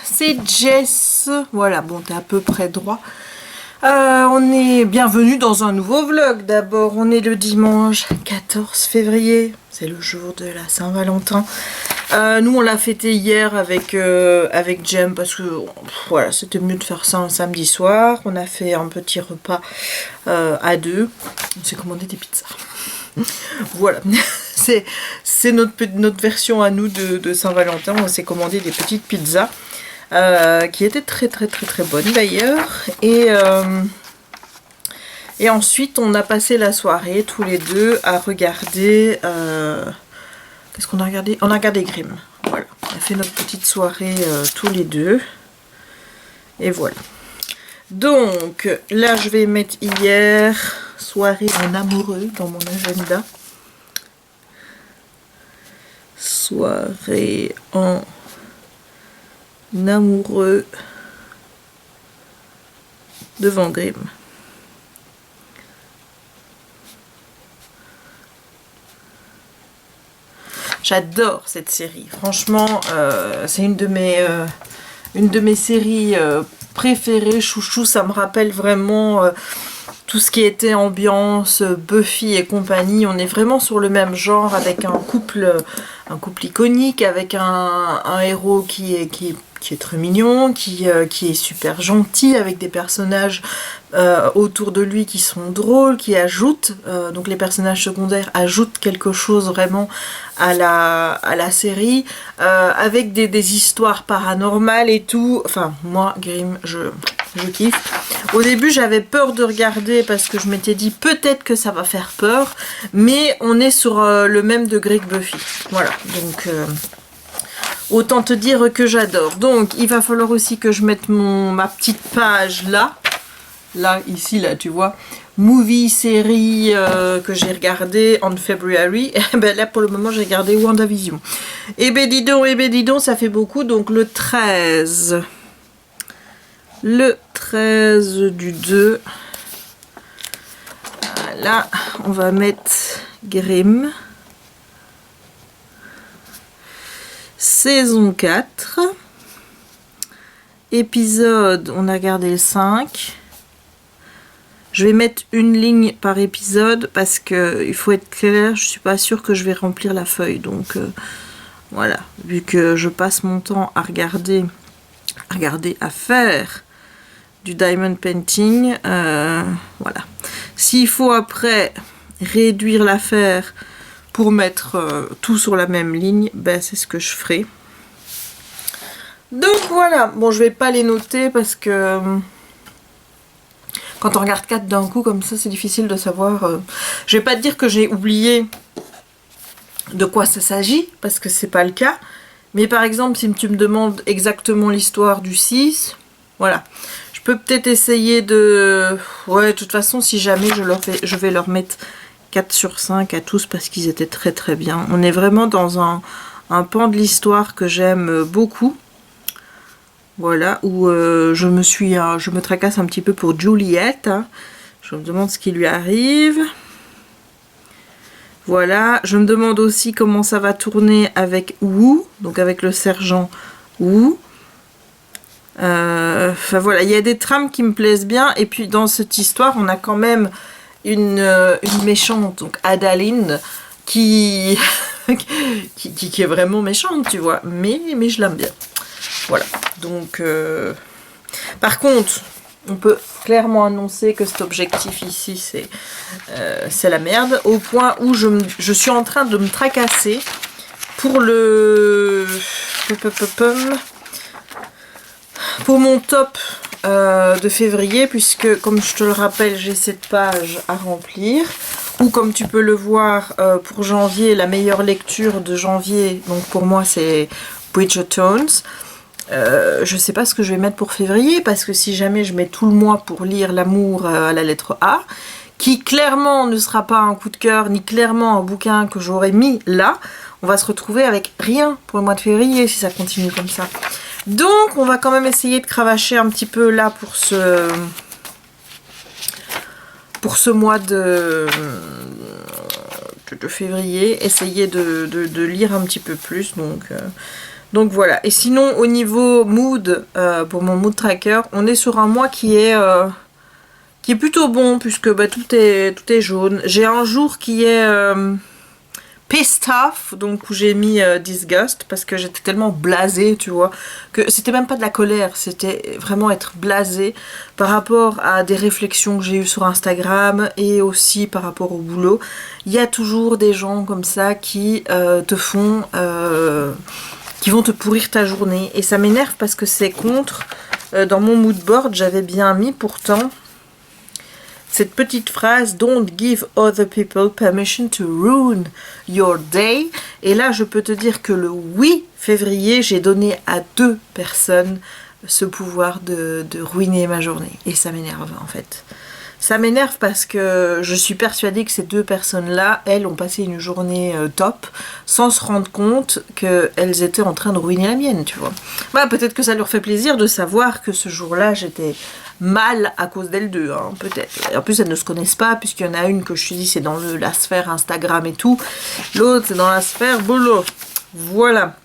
c'est Jess. Voilà, bon, t'es à peu près droit. On est bienvenue dans un nouveau vlog. D'abord, on est le dimanche 14 février. C'est le jour de la Saint-Valentin. Nous, on l'a fêté hier avec Jem parce que voilà, c'était mieux de faire ça un samedi soir. On a fait un petit repas à deux. On s'est commandé des pizzas. Voilà, c'est notre version à nous de Saint-Valentin. On s'est commandé des petites pizzas qui étaient très bonnes d'ailleurs. Et ensuite, on a passé la soirée tous les deux à regarder... qu'est-ce qu'on a regardé? On a regardé Grimm. Voilà, on a fait notre petite soirée tous les deux. Et voilà. Donc, là, je vais mettre hier, soirée en amoureux dans mon agenda. Soirée en amoureux devant Grimm. J'adore cette série. Franchement, c'est une de mes séries préférées. Chouchou, ça me rappelle vraiment tout ce qui était ambiance Buffy et compagnie. On est vraiment sur le même genre avec un couple iconique, avec un héros qui est très mignon, qui est super gentil, avec des personnages autour de lui qui sont drôles, qui ajoutent, donc les personnages secondaires ajoutent quelque chose vraiment à la série, avec des histoires paranormales et tout. Enfin, moi, Grimm, je kiffe. Au début, j'avais peur de regarder parce que je m'étais dit peut-être que ça va faire peur, mais on est sur le même degré que Buffy. Voilà, donc... autant te dire que j'adore. Donc, il va falloir aussi que je mette ma petite page là. Là, ici, là, tu vois. Movie, série que j'ai regardé en February. Et ben là, pour le moment, j'ai regardé WandaVision. Et ben dis donc, ça fait beaucoup. Donc, le 13. Le 13 du 2. Voilà, on va mettre Grimm. Saison 4, épisode, on a regardé le 5. Je vais mettre une ligne par épisode parce que il faut être clair, je suis pas sûre que je vais remplir la feuille. Donc voilà, vu que je passe mon temps à regarder, à faire du diamond painting, voilà. S'il faut après réduire l'affaire pour mettre tout sur la même ligne, ben c'est ce que je ferai. Donc voilà, bon je vais pas les noter parce que quand on regarde 4 d'un coup comme ça c'est difficile de savoir. Je vais pas te dire que j'ai oublié de quoi ça s'agit parce que c'est pas le cas. Mais par exemple si tu me demandes exactement l'histoire du 6, voilà. Je peux peut-être essayer de... Ouais, de toute façon si jamais je vais leur mettre 4 sur 5 à tous parce qu'ils étaient très bien. On est vraiment dans un pan de l'histoire que j'aime beaucoup. Voilà, où je me tracasse un petit peu pour Juliette. Hein. Je me demande ce qui lui arrive. Voilà, je me demande aussi comment ça va tourner avec Wu, donc avec le sergent Wu. Enfin voilà, il y a des trames qui me plaisent bien. Et puis dans cette histoire, on a quand même une méchante, donc Adaline, qui est vraiment méchante, tu vois, mais je l'aime bien. Voilà, donc par contre, on peut clairement annoncer que cet objectif ici, c'est la merde, au point où je suis en train de me tracasser pour pour mon top de février, puisque comme je te le rappelle j'ai cette page à remplir, ou comme tu peux le voir pour janvier, la meilleure lecture de janvier, donc pour moi c'est Bridgerton. Je sais pas ce que je vais mettre pour février, parce que si jamais je mets tout le mois pour lire l'amour à la lettre A, qui clairement ne sera pas un coup de cœur, ni clairement un bouquin que j'aurais mis là, on va se retrouver avec rien pour le mois de février si ça continue comme ça. Donc on va quand même essayer de cravacher un petit peu là pour ce mois de février, essayer de lire un petit peu plus. Donc voilà. Et sinon, au niveau mood, pour mon mood tracker, on est sur un mois qui est plutôt bon, puisque bah, tout est jaune. J'ai un jour qui est pissed off, donc où j'ai mis disgust, parce que j'étais tellement blasée, tu vois, que c'était même pas de la colère, c'était vraiment être blasée par rapport à des réflexions que j'ai eues sur Instagram et aussi par rapport au boulot. Il y a toujours des gens comme ça qui te font... qui vont te pourrir ta journée. Et ça m'énerve parce que c'est contre... dans mon mood board, j'avais bien mis pourtant... cette petite phrase, don't give other people permission to ruin your day. Et là, je peux te dire que le 8 février, j'ai donné à 2 personnes ce pouvoir de ruiner ma journée. Et ça m'énerve en fait. Ça m'énerve parce que je suis persuadée que ces 2 personnes-là, elles ont passé une journée top sans se rendre compte qu'elles étaient en train de ruiner la mienne, tu vois. Bah, peut-être que ça leur fait plaisir de savoir que ce jour-là, j'étais mal à cause d'elles deux, hein, peut-être. Et en plus, elles ne se connaissent pas, puisqu'il y en a une que je te dis, c'est dans la sphère Instagram et tout. L'autre, c'est dans la sphère boulot. Voilà.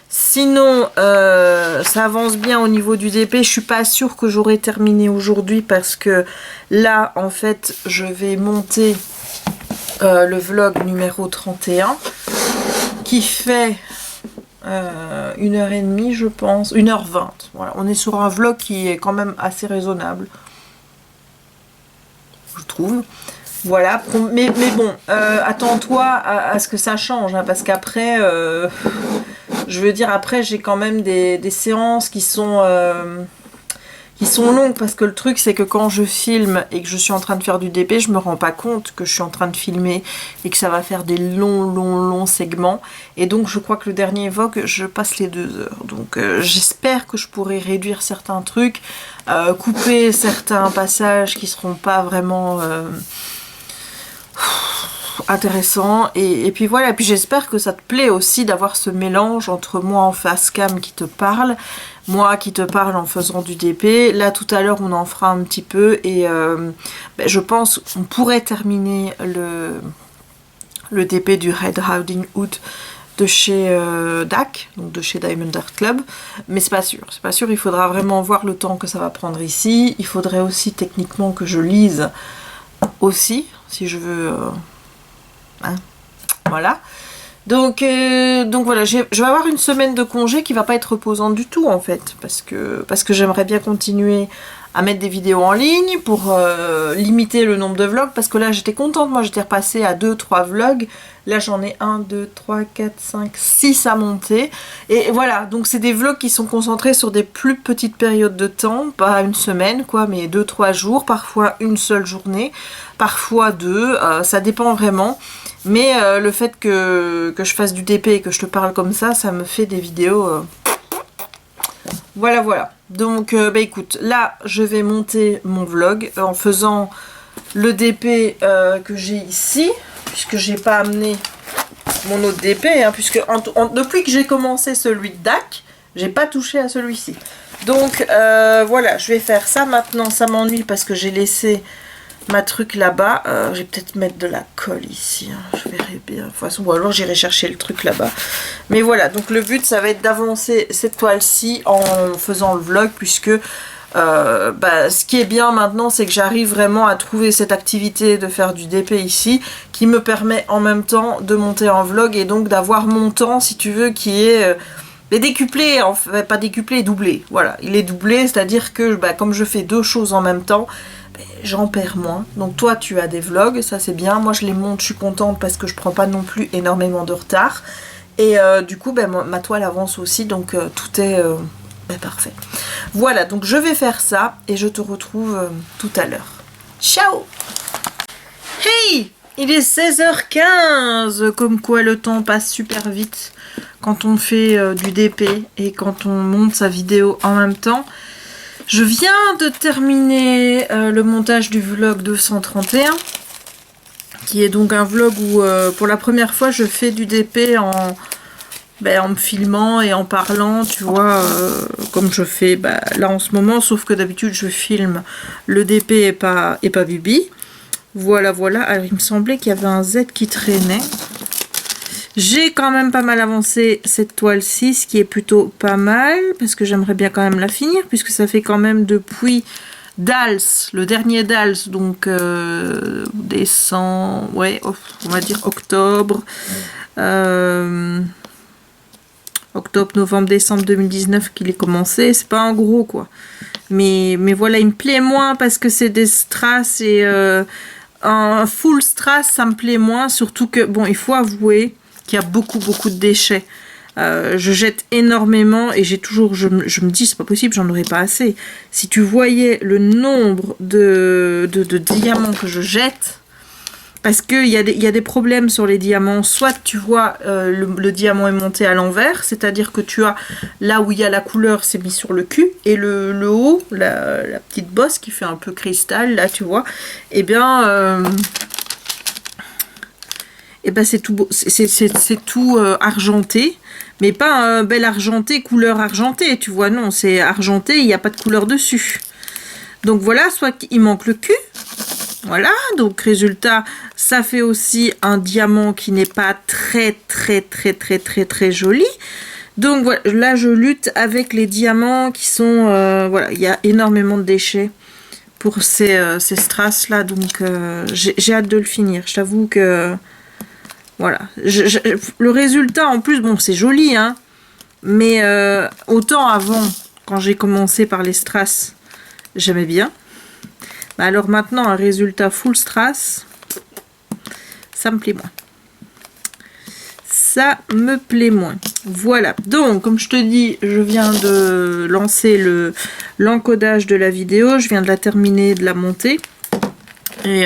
Sinon, ça avance bien au niveau du DP. Je suis pas sûre que j'aurai terminé aujourd'hui parce que là, en fait, je vais monter le vlog numéro 31 qui fait 1h30, je pense. 1h20. Voilà. On est sur un vlog qui est quand même assez raisonnable, je trouve. Voilà, mais bon, attends-toi à ce que ça change, hein, parce qu'après, je veux dire, après j'ai quand même des séances qui sont longues, parce que le truc c'est que quand je filme et que je suis en train de faire du DP, je me rends pas compte que je suis en train de filmer et que ça va faire des longs segments, et donc je crois que le dernier Vogue, je passe les 2 heures, donc j'espère que je pourrai réduire certains trucs, couper certains passages qui seront pas vraiment... intéressant, et puis voilà, et puis j'espère que ça te plaît aussi d'avoir ce mélange entre moi en face cam qui te parle, moi qui te parle en faisant du DP. Là tout à l'heure on en fera un petit peu, et je pense qu'on pourrait terminer le DP du Red Riding Hood de chez DAC, donc de chez Diamond Art Club, mais c'est pas sûr, il faudra vraiment voir le temps que ça va prendre ici. Il faudrait aussi techniquement que je lise aussi, si je veux... hein, voilà. Donc voilà, je vais avoir une semaine de congé qui va pas être reposante du tout en fait, parce que j'aimerais bien continuer à mettre des vidéos en ligne pour limiter le nombre de vlogs, parce que là j'étais contente, moi j'étais repassée à 2-3 vlogs, là j'en ai 1, 2, 3, 4, 5, 6 à monter, et voilà, donc c'est des vlogs qui sont concentrés sur des plus petites périodes de temps, pas une semaine quoi, mais 2-3 jours, parfois une seule journée, parfois 2, ça dépend vraiment, mais le fait que je fasse du DP et que je te parle comme ça me fait des vidéos... Voilà. Donc, écoute, là, je vais monter mon vlog en faisant le DP que j'ai ici, puisque j'ai pas amené mon autre DP, hein, puisque depuis que j'ai commencé celui de DAC, j'ai pas touché à celui-ci. Donc, voilà, je vais faire ça maintenant. Ça m'ennuie parce que j'ai laissé ma truc là-bas. Je vais peut-être mettre de la colle ici, hein. Je verrai bien. De toute façon, ou alors j'irai chercher le truc là-bas. Mais voilà, donc le but, ça va être d'avancer cette toile-ci en faisant le vlog, puisque ce qui est bien maintenant, c'est que j'arrive vraiment à trouver cette activité de faire du DP ici, qui me permet en même temps de monter en vlog, et donc d'avoir mon temps, si tu veux, qui est... décuplé, en fait, pas décuplé, doublé. Voilà, il est doublé, c'est-à-dire que comme je fais 2 choses en même temps, j'en perds moins. Donc toi tu as des vlogs, ça c'est bien, moi je les monte, je suis contente parce que je prends pas non plus énormément de retard, et du coup ma toile avance aussi, donc tout est parfait. Voilà, donc je vais faire ça et je te retrouve tout à l'heure. Ciao. Hey, il est 16h15, comme quoi le temps passe super vite quand on fait du DP et quand on monte sa vidéo en même temps. Je viens de terminer le montage du vlog 231, qui est donc un vlog où pour la première fois je fais du DP en me filmant et en parlant, tu vois, comme je fais là en ce moment, sauf que d'habitude je filme le DP et pas Bibi. Voilà. Alors il me semblait qu'il y avait un Z qui traînait. J'ai quand même pas mal avancé cette toile-ci, ce qui est plutôt pas mal, parce que j'aimerais bien quand même la finir, puisque ça fait quand même depuis Dals, le dernier Dals, donc décembre, ouais, on va dire octobre, octobre, novembre, décembre 2019 qu'il est commencé. C'est pas en gros, quoi. Mais voilà, il me plaît moins parce que c'est des strass et un full strass, ça me plaît moins, surtout que, bon, il faut avouer qu'il y a beaucoup de déchets. Je jette énormément et j'ai toujours, je me dis c'est pas possible, j'en aurais pas assez. Si tu voyais le nombre de diamants que je jette, parce qu'il y a des problèmes sur les diamants. Soit tu vois le diamant est monté à l'envers, c'est-à-dire que tu as là où il y a la couleur, c'est mis sur le cul, et le haut, la petite bosse qui fait un peu cristal, là tu vois, et bien c'est tout beau, c'est tout argenté, mais pas un bel argenté, couleur argentée, tu vois, non, c'est argenté, il n'y a pas de couleur dessus. Donc voilà, soit il manque le cul, voilà, donc résultat, ça fait aussi un diamant qui n'est pas très joli. Donc voilà, là je lutte avec les diamants qui sont, voilà, il y a énormément de déchets pour ces strass là, donc j'ai hâte de le finir. Je t'avoue que, voilà, le résultat en plus, bon c'est joli, hein, mais autant avant, quand j'ai commencé par les strass, j'aimais bien. Bah alors maintenant, un résultat full strass, ça me plaît moins. Ça me plaît moins. Voilà. Donc, comme je te dis, je viens de lancer l'encodage de la vidéo. Je viens de la terminer, de la monter. Et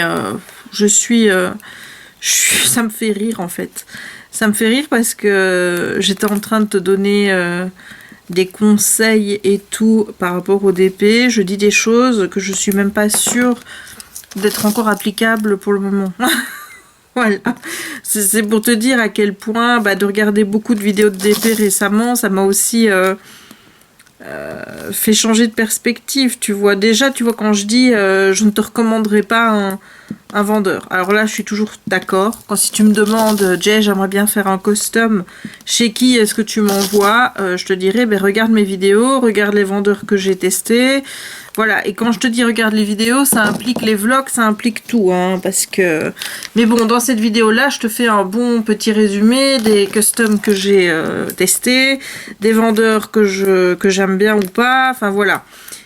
ça me fait rire, en fait. Ça me fait rire parce que j'étais en train de te donner des conseils et tout par rapport au DP. Je dis des choses que je suis même pas sûre d'être encore applicable pour le moment. Voilà, c'est pour te dire à quel point de regarder beaucoup de vidéos de DP récemment, ça m'a aussi fait changer de perspective. Tu vois, déjà, tu vois, quand je dis je ne te recommanderais pas un vendeur. Alors là, je suis toujours d'accord. Quand si tu me demandes, Jay, j'aimerais bien faire un custom, chez qui est-ce que tu m'envoies, je te dirais, regarde mes vidéos, regarde les vendeurs que j'ai testés. Voilà, et quand je te dis regarde les vidéos, ça implique les vlogs, ça implique tout, hein, parce que... Mais bon, dans cette vidéo-là, je te fais un bon petit résumé des customs que j'ai testés, des vendeurs que j'aime bien ou pas, enfin voilà.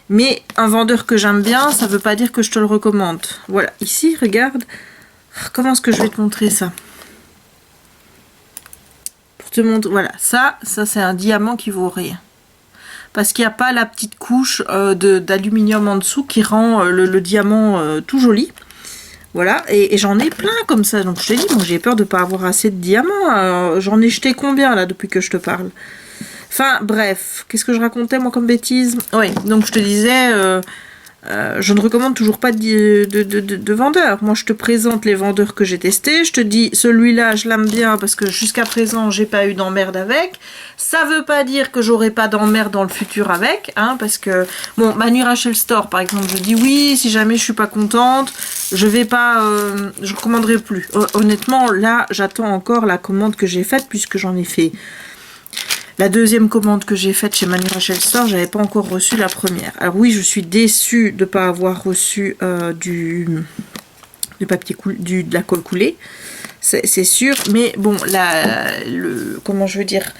Mais un vendeur que j'aime bien, ça veut pas dire que je te le recommande. Voilà, ici, regarde, comment est-ce que je vais te montrer ça? Pour te montrer, voilà, ça c'est un diamant qui vaut rien. Parce qu'il n'y a pas la petite couche d'aluminium en dessous qui rend le diamant tout joli. Voilà, et j'en ai plein comme ça. Donc je t'ai dit, moi j'ai peur de ne pas avoir assez de diamants. J'en ai jeté combien là depuis que je te parle? Enfin bref, qu'est-ce que je racontais moi comme bêtise? Oui, donc je te disais... je ne recommande toujours pas de vendeurs. Moi, je te présente les vendeurs que j'ai testés. Je te dis, celui-là, je l'aime bien parce que jusqu'à présent, j'ai pas eu d'emmerde avec. Ça veut pas dire que j'aurai pas d'emmerde dans le futur avec, hein, parce que, bon, Manu Rachel Store, par exemple, je dis oui, si jamais je suis pas contente, je vais pas, je recommanderai plus. Honnêtement, là, j'attends encore la commande que j'ai faite puisque j'en ai fait. La deuxième commande que j'ai faite chez Manu Rachel Store, j'avais pas encore reçu la première. Alors oui, je suis déçue de ne pas avoir reçu du papier de la colle coulée, c'est sûr. Mais bon, comment je veux dire,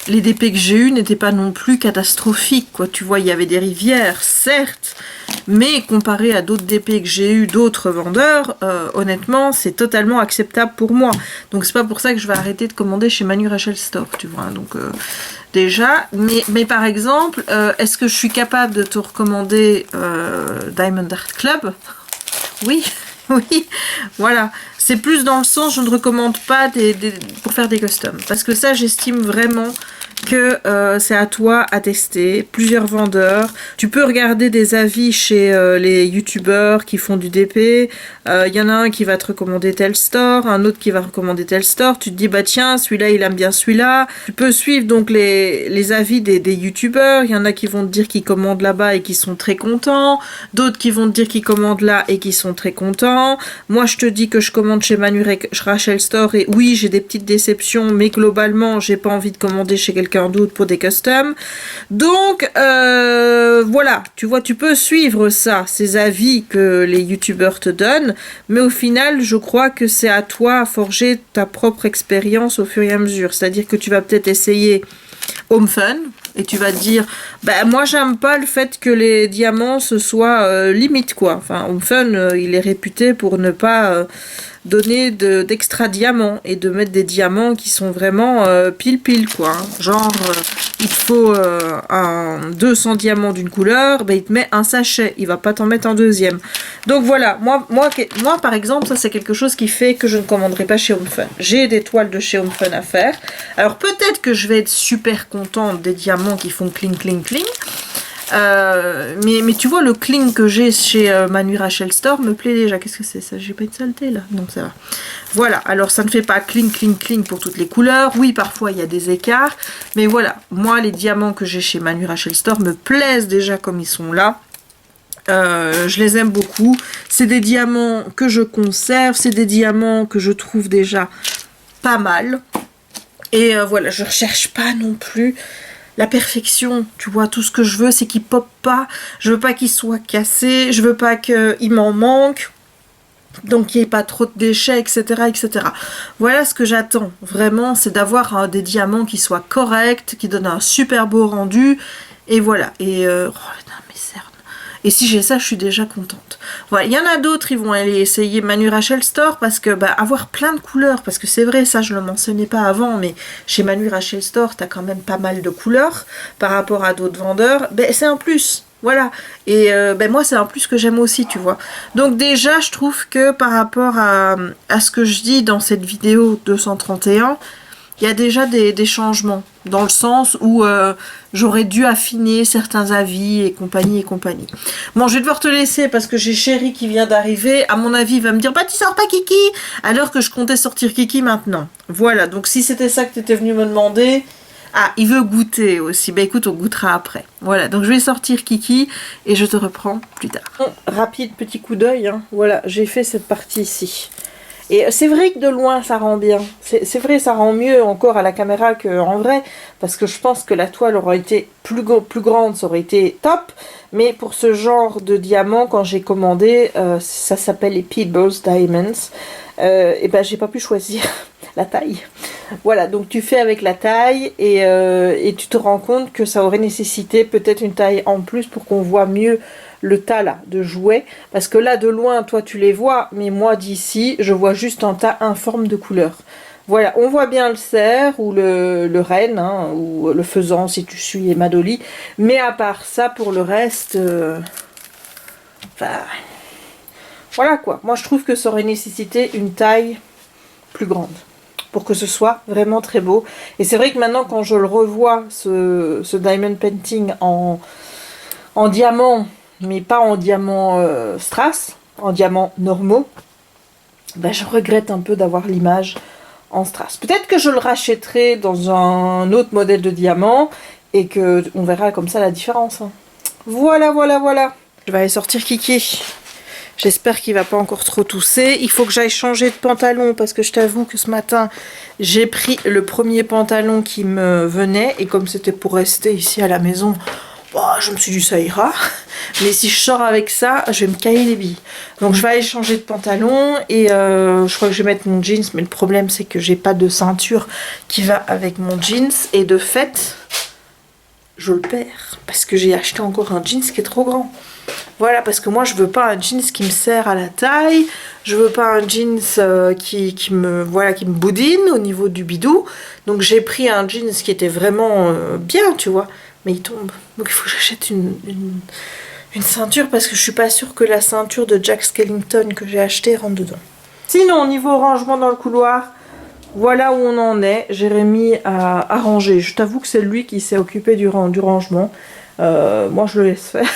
les DP que j'ai eu n'étaient pas non plus catastrophiques, quoi. Tu vois, il y avait des rivières, certes, mais comparé à d'autres DP que j'ai eu d'autres vendeurs, honnêtement, c'est totalement acceptable pour moi. Donc c'est pas pour ça que je vais arrêter de commander chez Manu Rachel Store, tu vois. Donc déjà, mais par exemple, est-ce que je suis capable de te recommander Diamond Art Club? Oui. Oui, voilà. C'est plus dans le sens, je ne recommande pas pour faire des customs. Parce que ça, j'estime vraiment que c'est à toi à tester, plusieurs vendeurs. Tu peux regarder des avis chez les youtubeurs qui font du DP. Il y en a un qui va te recommander tel store, un autre qui va recommander tel store. Tu te dis bah tiens, celui-là il aime bien celui-là. Tu peux suivre donc les avis des youtubeurs. Il y en a qui vont te dire qu'ils commandent là-bas et qui sont très contents. D'autres qui vont te dire qu'ils commandent là et qui sont très contents. Moi je te dis que je commande chez Manu Rachel Store et oui j'ai des petites déceptions, mais globalement j'ai pas envie de commander chez quelqu'un d'autre pour des customs. Donc voilà, tu vois, tu peux suivre ça, ces avis que les youtubeurs te donnent, mais au final je crois que c'est à toi à forger ta propre expérience au fur et à mesure. C'est-à-dire que tu vas peut-être essayer Home Fun et tu vas te dire bah moi j'aime pas le fait que les diamants ce soit limite quoi. Enfin Home Fun il est réputé pour ne pas donner d'extra diamants et de mettre des diamants qui sont vraiment pile quoi, hein. Genre il te faut 200 diamants d'une couleur, ben il te met un sachet, il va pas t'en mettre un deuxième. Donc voilà, moi par exemple ça c'est quelque chose qui fait que je ne commanderai pas chez Home Fun. J'ai des toiles de chez Home Fun à faire, alors peut-être que je vais être super contente des diamants qui font cling cling cling. Mais tu vois le cling que j'ai chez Manu Rachel Store me plaît déjà. Qu'est-ce que c'est ça? J'ai pas de saleté là? Non ça va. Voilà, alors ça ne fait pas cling cling cling pour toutes les couleurs. Oui parfois il y a des écarts. Mais voilà, moi les diamants que j'ai chez Manu Rachel Store me plaisent déjà comme ils sont là. Je les aime beaucoup. C'est des diamants que je conserve. C'est des diamants que je trouve déjà pas mal. Et voilà, je recherche pas non plus la perfection, tu vois, tout ce que je veux c'est qu'il pop pas, je veux pas qu'il soit cassé, je veux pas qu'il m'en manque, donc qu'il n'y ait pas trop de déchets, etc. etc. Voilà ce que j'attends, vraiment, c'est d'avoir des diamants qui soient corrects, qui donnent un super beau rendu, et voilà, et oh putain, mes cernes. Et si j'ai ça, je suis déjà contente. Voilà, il y en a d'autres, ils vont aller essayer Manu Rachel Store parce que bah, avoir plein de couleurs, parce que c'est vrai, ça je le mentionnais pas avant, mais chez Manu Rachel Store, t'as quand même pas mal de couleurs par rapport à d'autres vendeurs. Ben, c'est un plus, voilà. Et ben, moi, c'est un plus que j'aime aussi, tu vois. Donc déjà, je trouve que par rapport à ce que je dis dans cette vidéo 231, il y a déjà des changements, dans le sens où j'aurais dû affiner certains avis et compagnie et compagnie. Bon, je vais devoir te laisser parce que j'ai Chéri qui vient d'arriver. À mon avis, il va me dire « Bah, tu sors pas Kiki !» alors que je comptais sortir Kiki maintenant. Voilà, donc si c'était ça que tu étais venu me demander... Ah, il veut goûter aussi. Bah écoute, on goûtera après. Voilà, donc je vais sortir Kiki et je te reprends plus tard. Bon, rapide petit coup d'œil, hein. Voilà, j'ai fait cette partie ici. Et c'est vrai que de loin, ça rend bien. C'est vrai, ça rend mieux encore à la caméra qu'en vrai. Parce que je pense que la toile aurait été plus grande, ça aurait été top. Mais pour ce genre de diamant, quand j'ai commandé, ça s'appelle les Peebles Diamonds. Et ben, j'ai pas pu choisir la taille. Voilà, donc tu fais avec la taille et tu te rends compte que ça aurait nécessité peut-être une taille en plus pour qu'on voit mieux le tas là de jouets, parce que là de loin toi tu les vois, mais moi d'ici je vois juste un tas informe de couleurs. Voilà, on voit bien le cerf ou le renne, hein, ou le faisan si tu suis Emma Dolly, mais à part ça pour le reste enfin, voilà quoi. Moi je trouve que ça aurait nécessité une taille plus grande pour que ce soit vraiment très beau. Et c'est vrai que maintenant quand je le revois, ce diamond painting en diamant, mais pas en diamant strass, en diamants normaux, ben je regrette un peu d'avoir l'image en strass. Peut-être que je le rachèterai dans un autre modèle de diamant et que on verra comme ça la différence. Hein. Voilà, voilà, voilà. Je vais aller sortir Kiki. J'espère qu'il va pas encore trop tousser. Il faut que j'aille changer de pantalon parce que je t'avoue que ce matin, j'ai pris le premier pantalon qui me venait et comme c'était pour rester ici à la maison, bon, je me suis dit ça ira. Mais si je sors avec ça, je vais me cailler les billes. Donc je vais aller changer de pantalon et je crois que je vais mettre mon jeans. Mais le problème c'est que j'ai pas de ceinture qui va avec mon jeans. Et de fait, je le perds. Parce que j'ai acheté encore un jeans qui est trop grand. Voilà, parce que moi je veux pas un jeans qui me serre à la taille. Je veux pas un jeans qui me boudine au niveau du bidou. Donc j'ai pris un jeans qui était vraiment bien, tu vois. Mais il tombe. Donc il faut que j'achète une ceinture parce que je suis pas sûre que la ceinture de Jack Skellington que j'ai achetée rentre dedans. Sinon, au niveau rangement dans le couloir, voilà où on en est. Jérémy a arrangé. Je t'avoue que c'est lui qui s'est occupé du rangement. Moi, je le laisse faire.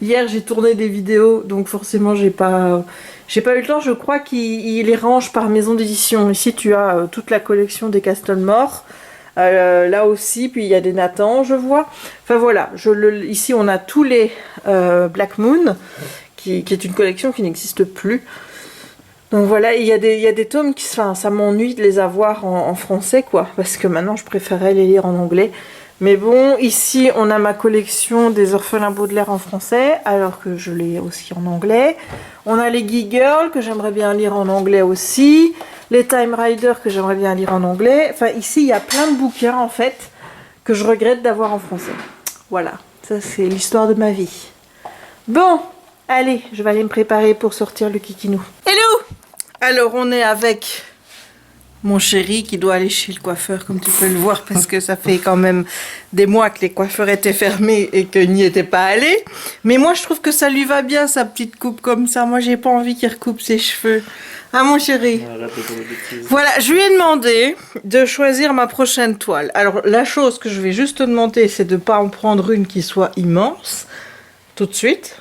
Hier, j'ai tourné des vidéos, donc forcément, j'ai pas eu le temps. Je crois qu'il les range par maison d'édition. Ici, tu as toute la collection des Castlemore. Là aussi, puis il y a des Nathan, je vois. Enfin voilà, ici on a tous les Black Moon, qui est une collection qui n'existe plus. Donc voilà, il y a des tomes qui, enfin, ça m'ennuie de les avoir en français, quoi, parce que maintenant je préférais les lire en anglais. Mais bon, ici on a ma collection des Orphelins Baudelaire en français, alors que je l'ai aussi en anglais. On a les Geek Girls que j'aimerais bien lire en anglais aussi. Les Time Rider que j'aimerais bien lire en anglais. Enfin, ici, il y a plein de bouquins, en fait, que je regrette d'avoir en français. Voilà, ça c'est l'histoire de ma vie. Bon, allez, je vais aller me préparer pour sortir le kikinou. Hello! Alors, on est avec mon chéri qui doit aller chez le coiffeur, comme tu peux le voir, parce que ça fait quand même des mois que les coiffeurs étaient fermés et qu'il n'y était pas allé. Mais moi, je trouve que ça lui va bien, sa petite coupe comme ça. Moi, j'ai pas envie qu'il recoupe ses cheveux. Ah, mon chéri. Voilà, je lui ai demandé de choisir ma prochaine toile. Alors, la chose que je vais juste te demander, c'est de ne pas en prendre une qui soit immense, tout de suite,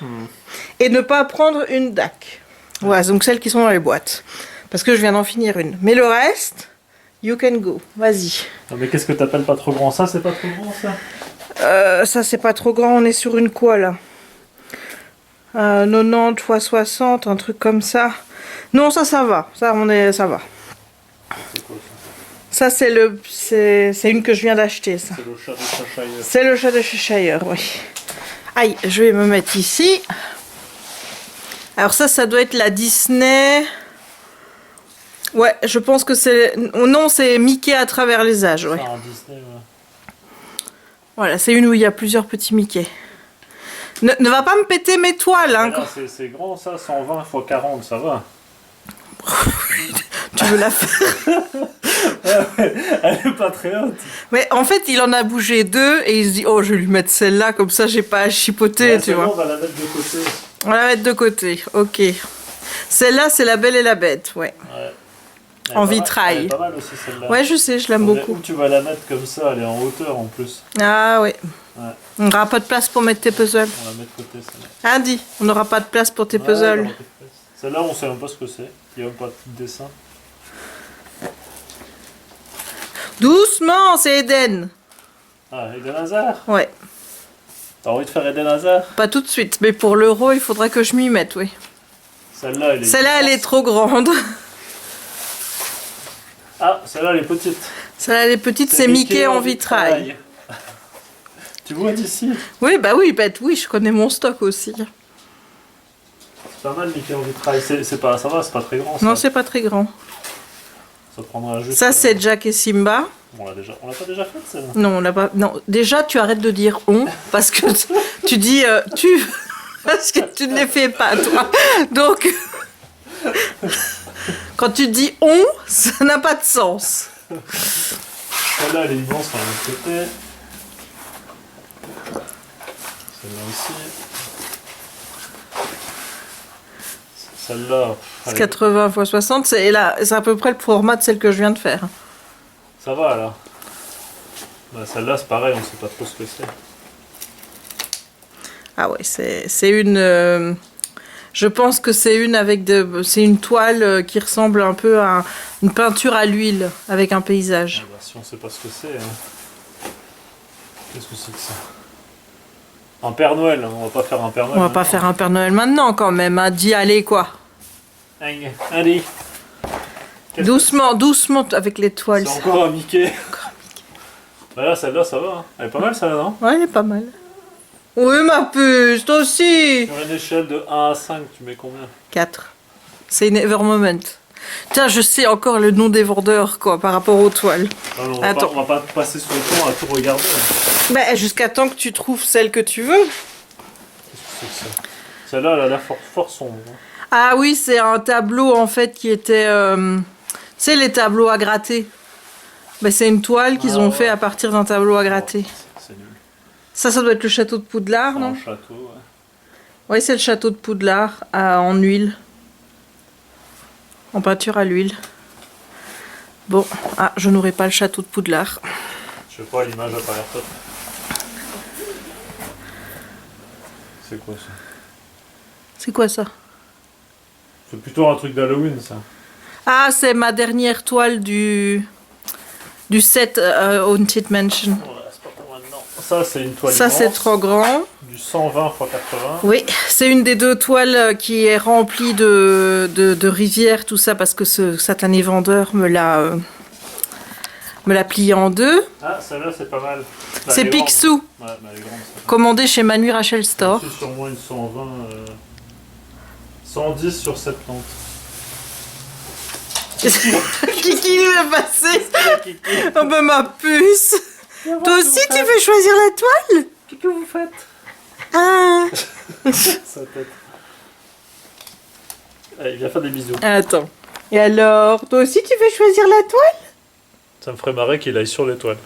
et ne pas prendre une DAC. Voilà, donc celles qui sont dans les boîtes. Parce que je viens d'en finir une. Mais le reste, you can go. Vas-y. Mais qu'est-ce que t'appelles pas trop grand? Ça, c'est pas trop grand, ça? Ça, c'est pas trop grand. On est sur une quoi, là 90 x 60, un truc comme ça. Non, ça va. Ça va. C'est quoi, ça? Ça, c'est une que je viens d'acheter, ça. C'est le chat de Cheshire. C'est le chat de Cheshire, oui. Aïe, je vais me mettre ici. Alors ça doit être la Disney. Ouais, je pense que c'est... Non, c'est Mickey à travers les âges, ouais. C'est un Disney, ouais. Voilà, c'est une où il y a plusieurs petits Mickey. Ne va pas me péter mes toiles, hein. C'est grand, ça, 120 x 40, ça va. Tu veux la faire? Ouais, elle est pas très haute. Mais en fait, il en a bougé deux et il se dit, oh, je vais lui mettre celle-là, comme ça, j'ai pas à chipoter, tu vois. On va la mettre de côté. On va la mettre de côté, ok. Celle-là, c'est La Belle et la Bête, ouais. En vitrail. Elle est pas mal aussi, celle-là. Ouais, je sais, je l'aime beaucoup. Où tu vas la mettre comme ça, elle est en hauteur en plus. Ah ouais. Ouais. On n'aura pas de place pour mettre tes puzzles. On la met de côté, celle-là. Ah, dis, on n'aura pas de place pour tes Ouais, puzzles. Celle-là, on sait même pas ce que c'est. Il n'y a pas de dessin. Doucement, c'est Eden. Ah, Eden Hazard. Ouais. T'as envie de faire Eden Hazard? Pas tout de suite, mais pour l'euro, il faudra que je m'y mette, oui. Celle-là, elle est trop grande. Ah, celle-là, elle est petite. Celle-là, elle est petite, c'est Mickey en vitrail. Tu vois d'ici? Oui, bah oui, oui, je connais mon stock aussi. C'est pas mal, Mickey en vitrail. C'est pas, ça va, c'est pas très grand. Ça. Non, c'est pas très grand. Ça prendra juste. Ça, c'est Jack et Simba. On l'a pas déjà fait, celle-là? Non, on l'a pas. Non, déjà, tu arrêtes de dire on, parce que tu dis tu. Parce que tu ne les fais pas, toi. Donc, quand tu dis on, ça n'a pas de sens. Celle-là, elle est immense par l'autre côté. Celle-là aussi. Celle-là. 80 x 60, c'est à peu près le format de celle que je viens de faire. Ça va là. Bah, celle-là, c'est pareil, on sait pas trop ce que c'est. Ah ouais, c'est une... je pense que c'est une toile qui ressemble un peu à une peinture à l'huile avec un paysage. Ah bah, si on sait pas ce que c'est, hein. Qu'est-ce que c'est que ça? Un Père Noël, on va pas faire un Père Noël. On va pas faire un Père Noël maintenant quand même, hein. Dis allez quoi. Allez. Doucement, doucement avec les toiles. C'est encore un Mickey. Bah là, celle-là, ça va. Hein. Elle est pas mal, celle-là, non? Ouais, elle est pas mal. Oui, ma puce, toi aussi. Sur une échelle de 1 à 5, tu mets combien? 4. C'est une Ever Moment. Tiens, je sais encore le nom des vendeurs, quoi, par rapport aux toiles. Non, on va pas passer son temps à tout regarder. Hein. Bah, jusqu'à temps que tu trouves celle que tu veux. Qu'est-ce que c'est que ça? Celle-là, elle a l'air fort sombre. Hein. Ah oui, c'est un tableau, en fait, qui était... c'est les tableaux à gratter. Bah, c'est une toile qu'ils ont fait à partir d'un tableau à gratter. C'est nul. Ça doit être le château de Poudlard, non? Un château, ouais. Oui, c'est le château de Poudlard, en huile. En peinture à l'huile. Bon, ah, je n'aurai pas le château de Poudlard. Je sais pas, l'image a pas l'air top. C'est quoi ça? C'est quoi ça? C'est plutôt un truc d'Halloween ça. Ah, c'est ma dernière toile du set Haunted Mansion. Ouais, c'est pas pour maintenant. Ça c'est une toile Ça, immense, c'est trop grand. du 120 x 80. Oui, c'est une des deux toiles qui est remplie de rivières, tout ça, parce que ce satané vendeur me l'a plié en deux. Ah, celle-là c'est pas mal. Bah, C'est elle est grande. Picsou, Ouais, mais elle est grande. Ça. commandé chez Manu Rachel Store. C'est sûrement une 120. 110 sur 70. Kiki lui est passé. Oh ben ma puce. Toi aussi tu veux choisir la toile? Qu'est-ce que vous faites? Ah. Sa tête. Allez, viens faire des bisous. Attends. Et alors, toi aussi tu veux choisir la toile? Ça me ferait marrer qu'il aille sur l'étoile.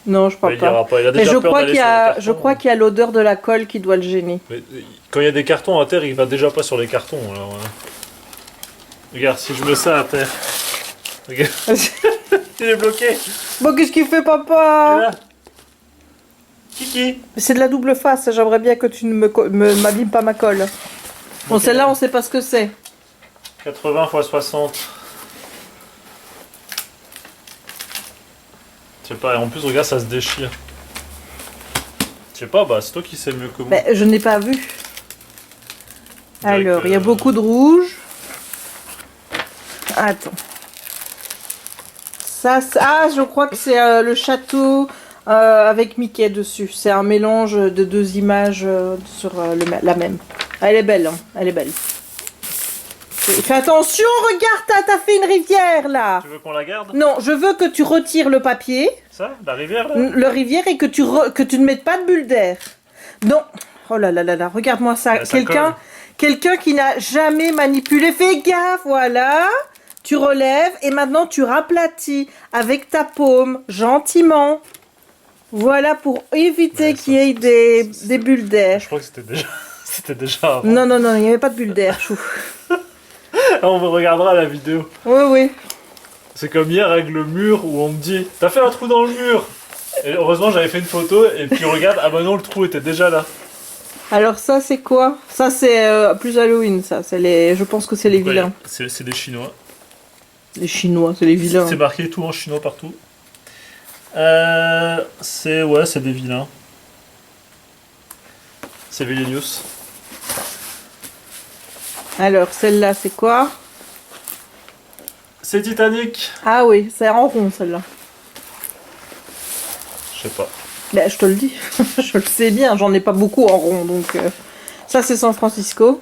Non, je crois Mais il pas. ira pas. Il a Mais déjà je peur crois d'aller qu'il y sur les a, cartons. je crois qu'il y a l'odeur de la colle qui doit le gêner. Mais, quand il y a des cartons à terre, il va déjà pas sur les cartons. Alors, regarde, si je mets ça à terre. Regarde, il est bloqué. Bon, qu'est-ce qu'il fait, Il est papa? là. Kiki. C'est de la double face. J'aimerais bien que tu ne m'abîmes pas ma colle. Bon, Ok. celle-là, on sait pas ce que c'est. 80 x 60. Je sais pas, et en plus, regarde, ça se déchire. Je sais pas, bah c'est toi qui sais mieux que moi. Mais je n'ai pas vu. dirait Alors, que- il y a beaucoup de rouge. Attends. Ça, ah, je crois que c'est le château avec Mickey dessus. C'est un mélange de deux images sur la même. Elle est belle, hein. Elle est belle. Fais attention, regarde, t'as fait une rivière là. Tu veux qu'on la garde? Non, je veux que tu retires le papier, Ça? La rivière là? le rivière, et que tu ne mettes pas de bulle d'air. Non. Oh là là là là, regarde-moi ça. Ah, ça Quelqu'un qui n'a jamais manipulé. Fais gaffe, voilà. Tu relèves et maintenant tu raplatis avec ta paume, gentiment. Voilà, pour éviter Ouais, qu'il y ait des bulles d'air. Je crois que c'était déjà. C'était déjà avant. Non, non, non, il n'y avait pas de bulles d'air, chou. On regardera la vidéo. Oui, oui. C'est comme hier avec le mur où on me dit t'as fait un trou dans le mur. Et heureusement j'avais fait une photo et puis on regarde, ah bah non, le trou était déjà là. Alors ça, c'est quoi? Ça, c'est plus Halloween, ça. Je pense que c'est les vilains. Ouais, c'est des Chinois. Les Chinois, c'est les vilains. C'est marqué tout en chinois partout. C'est des vilains. C'est Vilenius. Alors, celle-là, c'est quoi? C'est Titanic. Ah oui, c'est en rond, celle-là. Je sais pas. Ben, je te le dis. Je le sais bien, j'en ai pas beaucoup en rond, donc... Ça, c'est San Francisco.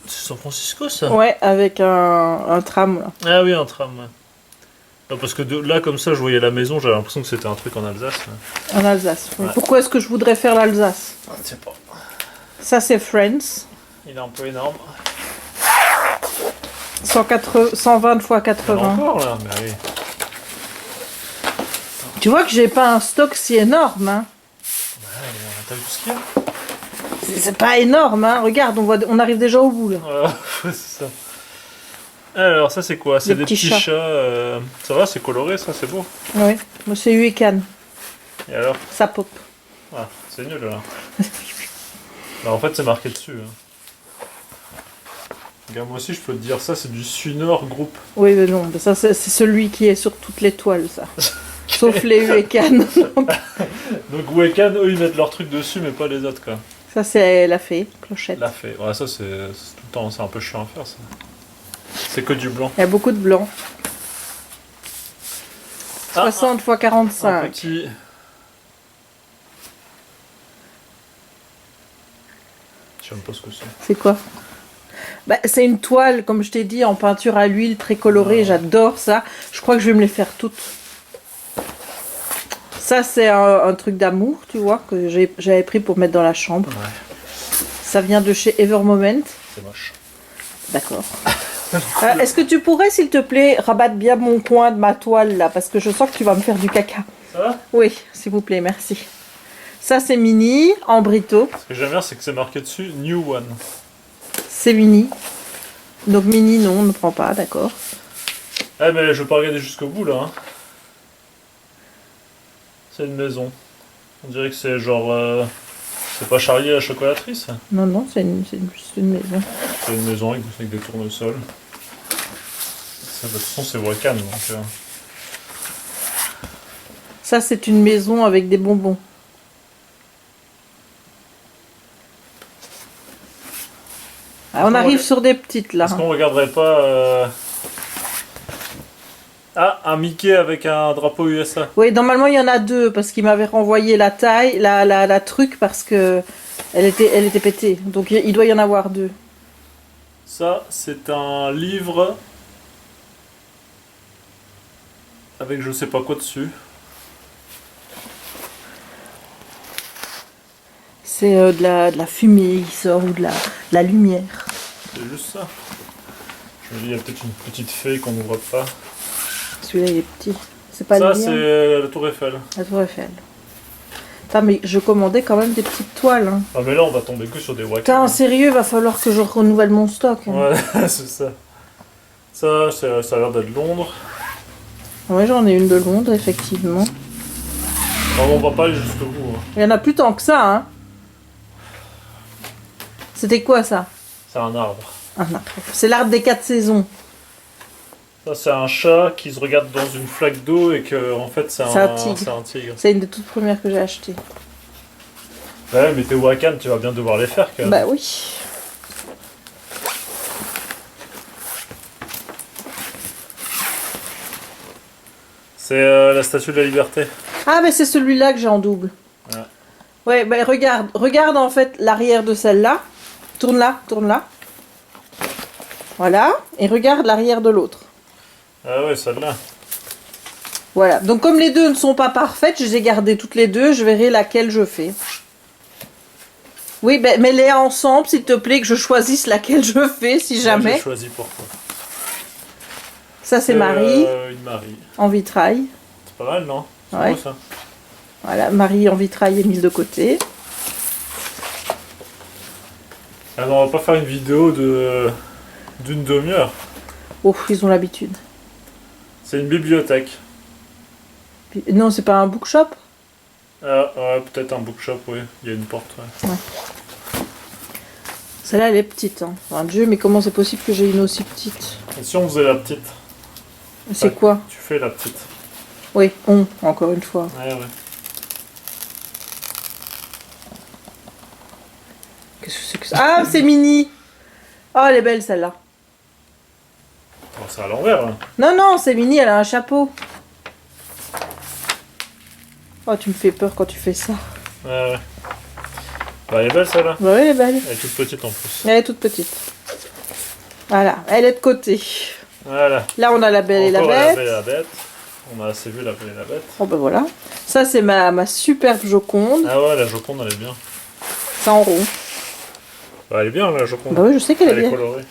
C'est San Francisco ça? Ouais, avec un tram, là. Ah oui, un tram. Ouais. Non, parce que là comme ça je voyais la maison, j'avais l'impression que c'était un truc en Alsace. En Alsace. Oui. Ouais. Pourquoi est-ce que je voudrais faire l'Alsace? Je sais pas. Ça, c'est Friends. Il est un peu énorme. 120 x Il y en a 80. encore là, mais oui. Tu vois que j'ai pas un stock si énorme, hein. Ouais, t'as vu tout ce qu'il y a? C'est pas énorme, hein. Regarde, on arrive déjà au bout, là. Voilà, c'est ça. Alors, ça c'est quoi? C'est des petits chats. Ça va, c'est coloré, ça, c'est beau. Oui, moi c'est Uecan. Et alors? Ça pop. Ah, c'est nul là. Bah, en fait, c'est marqué dessus. Hein. Regarde, moi aussi, je peux te dire ça, c'est du Sunor Group. Oui, mais non, mais ça c'est celui qui est sur toutes les toiles, ça. Sauf les Uecan. Donc, Wekan, eux, ils mettent leur truc dessus, mais pas les autres, quoi. Ça c'est la fée, clochette. La fée. Ouais, ça, c'est tout le temps, c'est un peu chiant à faire, ça. C'est que du blanc. Il y a beaucoup de blanc. 60 x Un 45. petit. Je sais même pas ce que c'est. C'est quoi? Bah, c'est une toile, comme je t'ai dit, en peinture à l'huile, très colorée. J'adore ça. Je crois que je vais me les faire toutes. Ça, c'est un truc d'amour, tu vois, que j'avais pris pour mettre dans la chambre. Ouais, Ça vient de chez Evermoment. c'est moche. D'accord. Est-ce que tu pourrais, s'il te plaît, rabattre bien mon coin de ma toile, là, parce que je sens que tu vas me faire du caca. Ça va? Oui, s'il vous plaît, merci. Ça, c'est Mini, en brito. Ce que j'aime bien, c'est que c'est marqué dessus New One. C'est Mini. Donc Mini, non, on ne prend pas, d'accord. Eh mais je veux pas regarder jusqu'au bout là. Hein. C'est une maison. On dirait que c'est genre... c'est pas Charlie la chocolatrice. Non, non, c'est juste une maison. C'est une maison avec des tournesols. Ça, de toute façon c'est Wakan donc... Ça, c'est une maison avec des bonbons. Ah, on arrive sur des petites là. Est-ce qu'on regarderait pas... Ah, un Mickey avec un drapeau USA. Oui, normalement il y en a deux parce qu'il m'avait renvoyé la taille, la truc parce que elle était pétée. Donc il doit y en avoir deux. Ça, c'est un livre avec je sais pas quoi dessus. C'est de la fumée qui sort ou de la lumière. C'est juste ça. Je me dis, il y a peut-être une petite feuille qu'on n'ouvre pas. Celui-là il est petit. C'est pas Ça, le mien. c'est la Tour Eiffel. La tour Eiffel. Putain, mais je commandais quand même des petites toiles. Hein. Ah, mais là, on va tomber que sur des Wakan. Putain, sérieux, va falloir que je renouvelle mon stock. Hein. Ouais, c'est ça. Ça, ça a l'air d'être Londres. Ouais, j'en ai une de Londres, effectivement. Enfin, on va pas aller jusqu'au bout. Hein. Il y en a plus tant que ça, hein. C'était quoi ça? C'est un arbre. Un arbre. C'est l'arbre des 4 saisons. Ça, c'est un chat qui se regarde dans une flaque d'eau et que, en fait, c'est un tigre. C'est un tigre. C'est une des toutes premières que j'ai achetées. Ouais, mais tes Wakan, tu vas bien devoir les faire quand même. Bah oui. C'est la Statue de la Liberté. Ah, mais c'est celui-là que j'ai en double. Ouais. Ouais, bah regarde en fait l'arrière de celle-là. Tourne là. Voilà. Et regarde l'arrière de l'autre. Ah ouais, celle-là. Voilà. Donc comme les deux ne sont pas parfaites, je les ai gardées toutes les deux. Je verrai laquelle je fais. Oui, ben mets-les ensemble, s'il te plaît, que je choisisse laquelle je fais, si jamais. J'ai choisi pourquoi. Ça, c'est Marie, Une Marie. en vitrail. C'est pas mal, non? C'est Ouais. beau, ça. Voilà, Marie en vitrail est mise de côté. Ah non, on va pas faire une vidéo d'une demi-heure. Oh, ils ont l'habitude. C'est une bibliothèque. Non, c'est pas un bookshop? Ah, ouais, peut-être un bookshop, oui. Il y a une porte, ouais. Celle-là, elle est petite. Hein. Enfin, Dieu, mais comment c'est possible que j'ai une aussi petite? Et si on faisait la petite? C'est Ouais. quoi? Tu fais la petite. Oui, encore une fois. Ouais, ouais. Qu'est-ce que c'est que ça? Ah, c'est Mini! Oh, elle est belle, celle-là. Bon, c'est à l'envers, là. Non, non, c'est Mini, elle a un chapeau. Oh, tu me fais peur quand tu fais ça. Ouais, ouais. Bah, elle est belle, celle-là. Bah oui, elle est belle. Elle est toute petite, en plus. Elle est toute petite. Voilà, elle est de côté. Voilà. Là, on a la Belle et la Encore Bête. Belle et la Bête. On a assez vu la Belle et la Bête. Oh, ben voilà. Ça, c'est ma superbe Joconde. Ah ouais, la Joconde, elle est bien. Ça en rond. Bah, elle est bien, la Joconde. Bah oui, je sais qu'elle est Elle est bien. colorée.